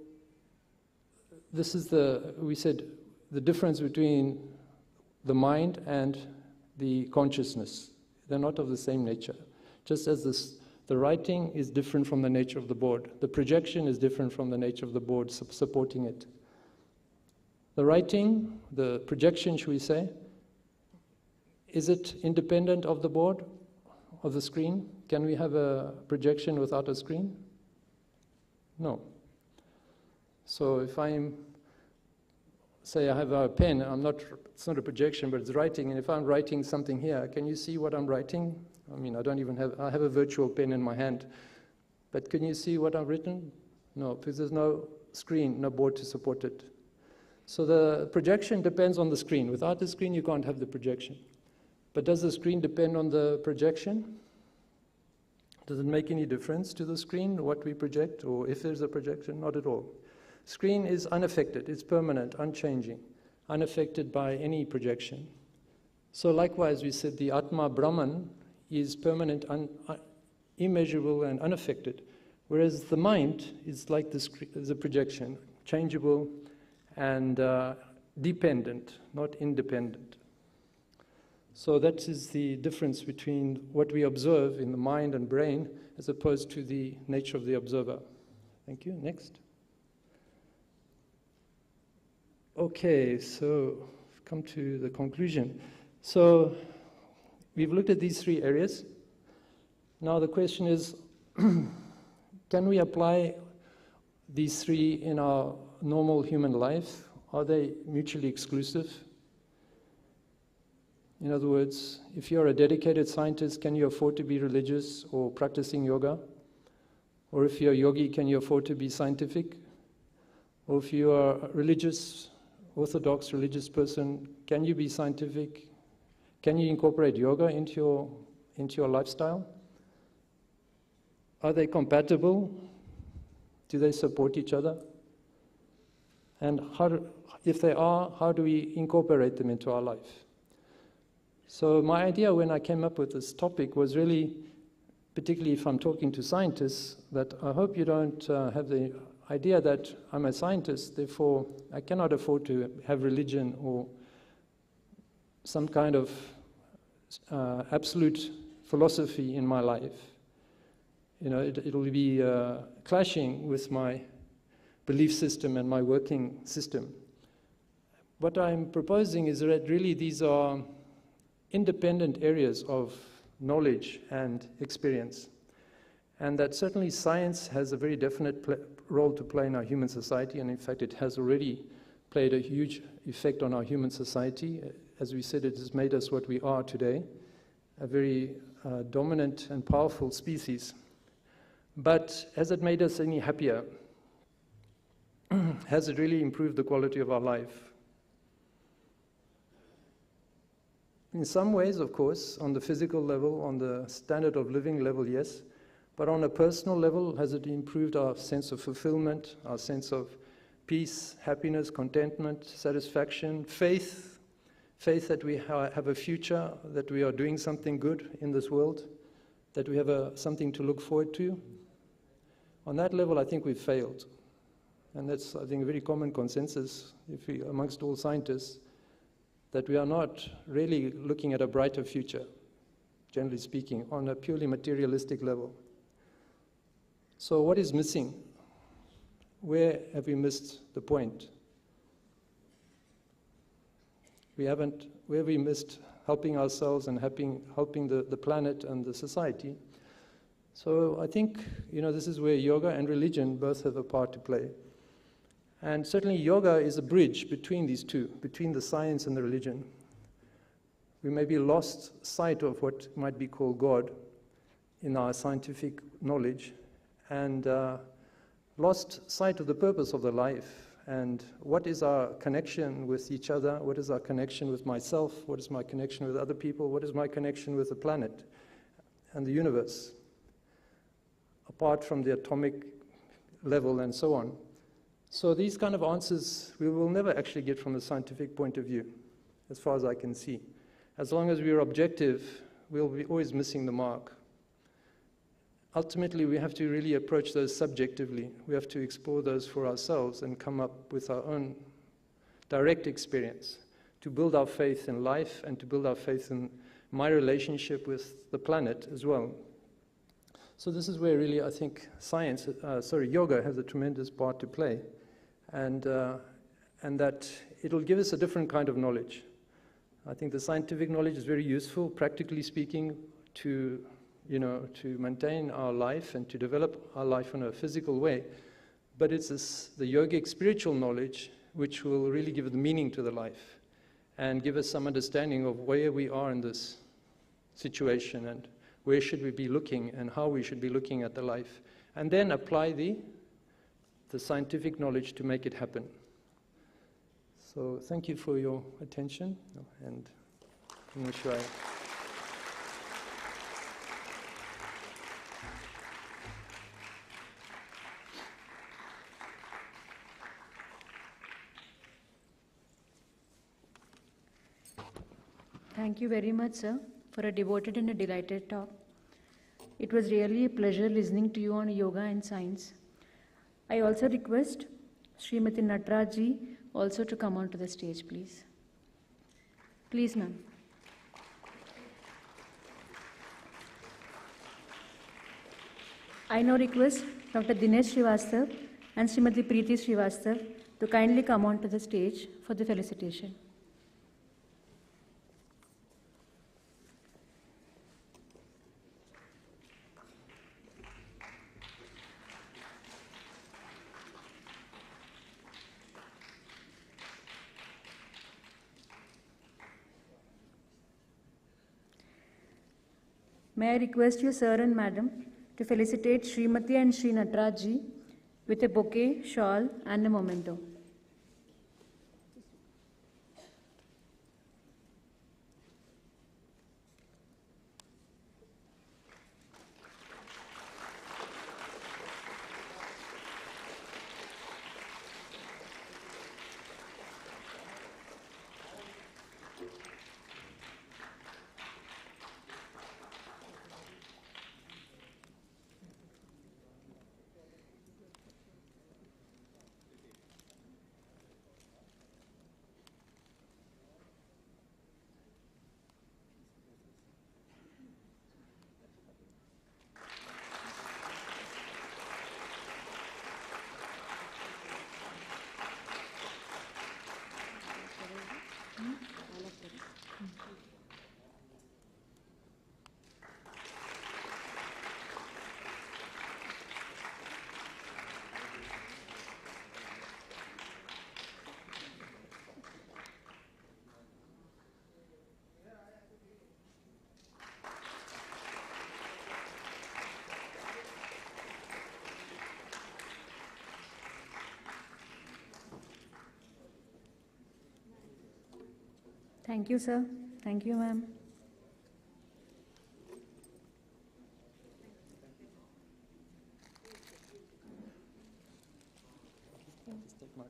this is we said, the difference between the mind and the consciousness. They're not of the same nature. Just as the writing is different from the nature of the board, the projection is different from the nature of the board supporting it. The writing, the projection, should we say, is it independent of the board, of the screen? Can we have a projection without a screen? No. So if say I have a pen, it's not a projection, but it's writing, and if I'm writing something here, can you see what I'm writing? I mean, I have a virtual pen in my hand, but can you see what I've written? No, because there's no screen, no board to support it. So the projection depends on the screen. Without the screen, you can't have the projection. But does the screen depend on the projection? Does it make any difference to the screen, what we project, or if there's a projection? Not at all. Screen is unaffected, it's permanent, unchanging, unaffected by any projection. So likewise, we said the Atma Brahman is permanent, immeasurable, and unaffected, whereas the mind is like the projection, changeable and dependent, not independent. So that is the difference between what we observe in the mind and brain as opposed to the nature of the observer. Thank you. Next. Okay, so we've come to the conclusion. So we've looked at these three areas. Now the question is, can we apply these three in our normal human life? Are they mutually exclusive? In other words, if you're a dedicated scientist, can you afford to be religious or practicing yoga? Or if you're a yogi, can you afford to be scientific? Or if you are a religious, orthodox religious person, can you be scientific? Can you incorporate yoga into your lifestyle? Are they compatible? Do they support each other? And if they are, how do we incorporate them into our life? So my idea when I came up with this topic was really, particularly if I'm talking to scientists, that I hope you don't have the idea that I'm a scientist, therefore I cannot afford to have religion or some kind of absolute philosophy in my life. You know, it'll be clashing with my belief system and my working system. What I'm proposing is that really these are independent areas of knowledge and experience, and that certainly science has a very definite role to play in our human society, and in fact it has already played a huge effect on our human society. As we said, it has made us what we are today, a very dominant and powerful species. But has it made us any happier? Has it really improved the quality of our life? In some ways, of course, on the physical level, on the standard of living level, yes. But on a personal level, has it improved our sense of fulfillment, our sense of peace, happiness, contentment, satisfaction, faith that we have a future, that we are doing something good in this world, that we have something to look forward to. On that level, I think we've failed. And that's, I think, a very common consensus amongst all scientists, that we are not really looking at a brighter future, generally speaking, on a purely materialistic level. So what is missing? Where have we missed the point? Where have we missed helping ourselves and helping the planet and the society? So I think, this is where yoga and religion both have a part to play. And certainly yoga is a bridge between these two, between the science and the religion. We maybe lost sight of what might be called God in our scientific knowledge, and lost sight of the purpose of the life, and what is our connection with each other, what is our connection with myself, what is my connection with other people, what is my connection with the planet and the universe, apart from the atomic level and so on. So these kind of answers we will never actually get from a scientific point of view, as far as I can see. As long as we are objective, we'll be always missing the mark. Ultimately, we have to really approach those subjectively. We have to explore those for ourselves and come up with our own direct experience to build our faith in life and to build our faith in my relationship with the planet as well. So this is where really I think yoga has a tremendous part to play, and that it'll give us a different kind of knowledge. I think the scientific knowledge is very useful, practically speaking, to maintain our life and to develop our life in a physical way. But it's the yogic spiritual knowledge which will really give the meaning to the life and give us some understanding of where we are in this situation and where should we be looking and how we should be looking at the life. And then apply the scientific knowledge to make it happen. So thank you for your attention, and I'm not sure Thank you very much, sir, for a devoted and a delighted talk. It was really a pleasure listening to you on yoga and science. I also request Srimati Nataraj ji also to come onto the stage, please. Please, ma'am. I now request Dr. Dinesh Srivastav and Srimati Preeti Srivastav to kindly come onto the stage for the felicitation. May I request you, sir and madam, to felicitate Srimati and Sri Nataraj ji with a bouquet, shawl and a memento. Thank you, sir. Thank you, ma'am. take my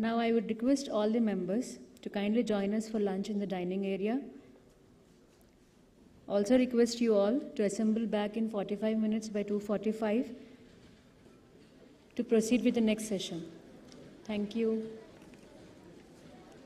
Now I would request all the members to kindly join us for lunch in the dining area. Also request you all to assemble back in 45 minutes by 2:45 to proceed with the next session. Thank you.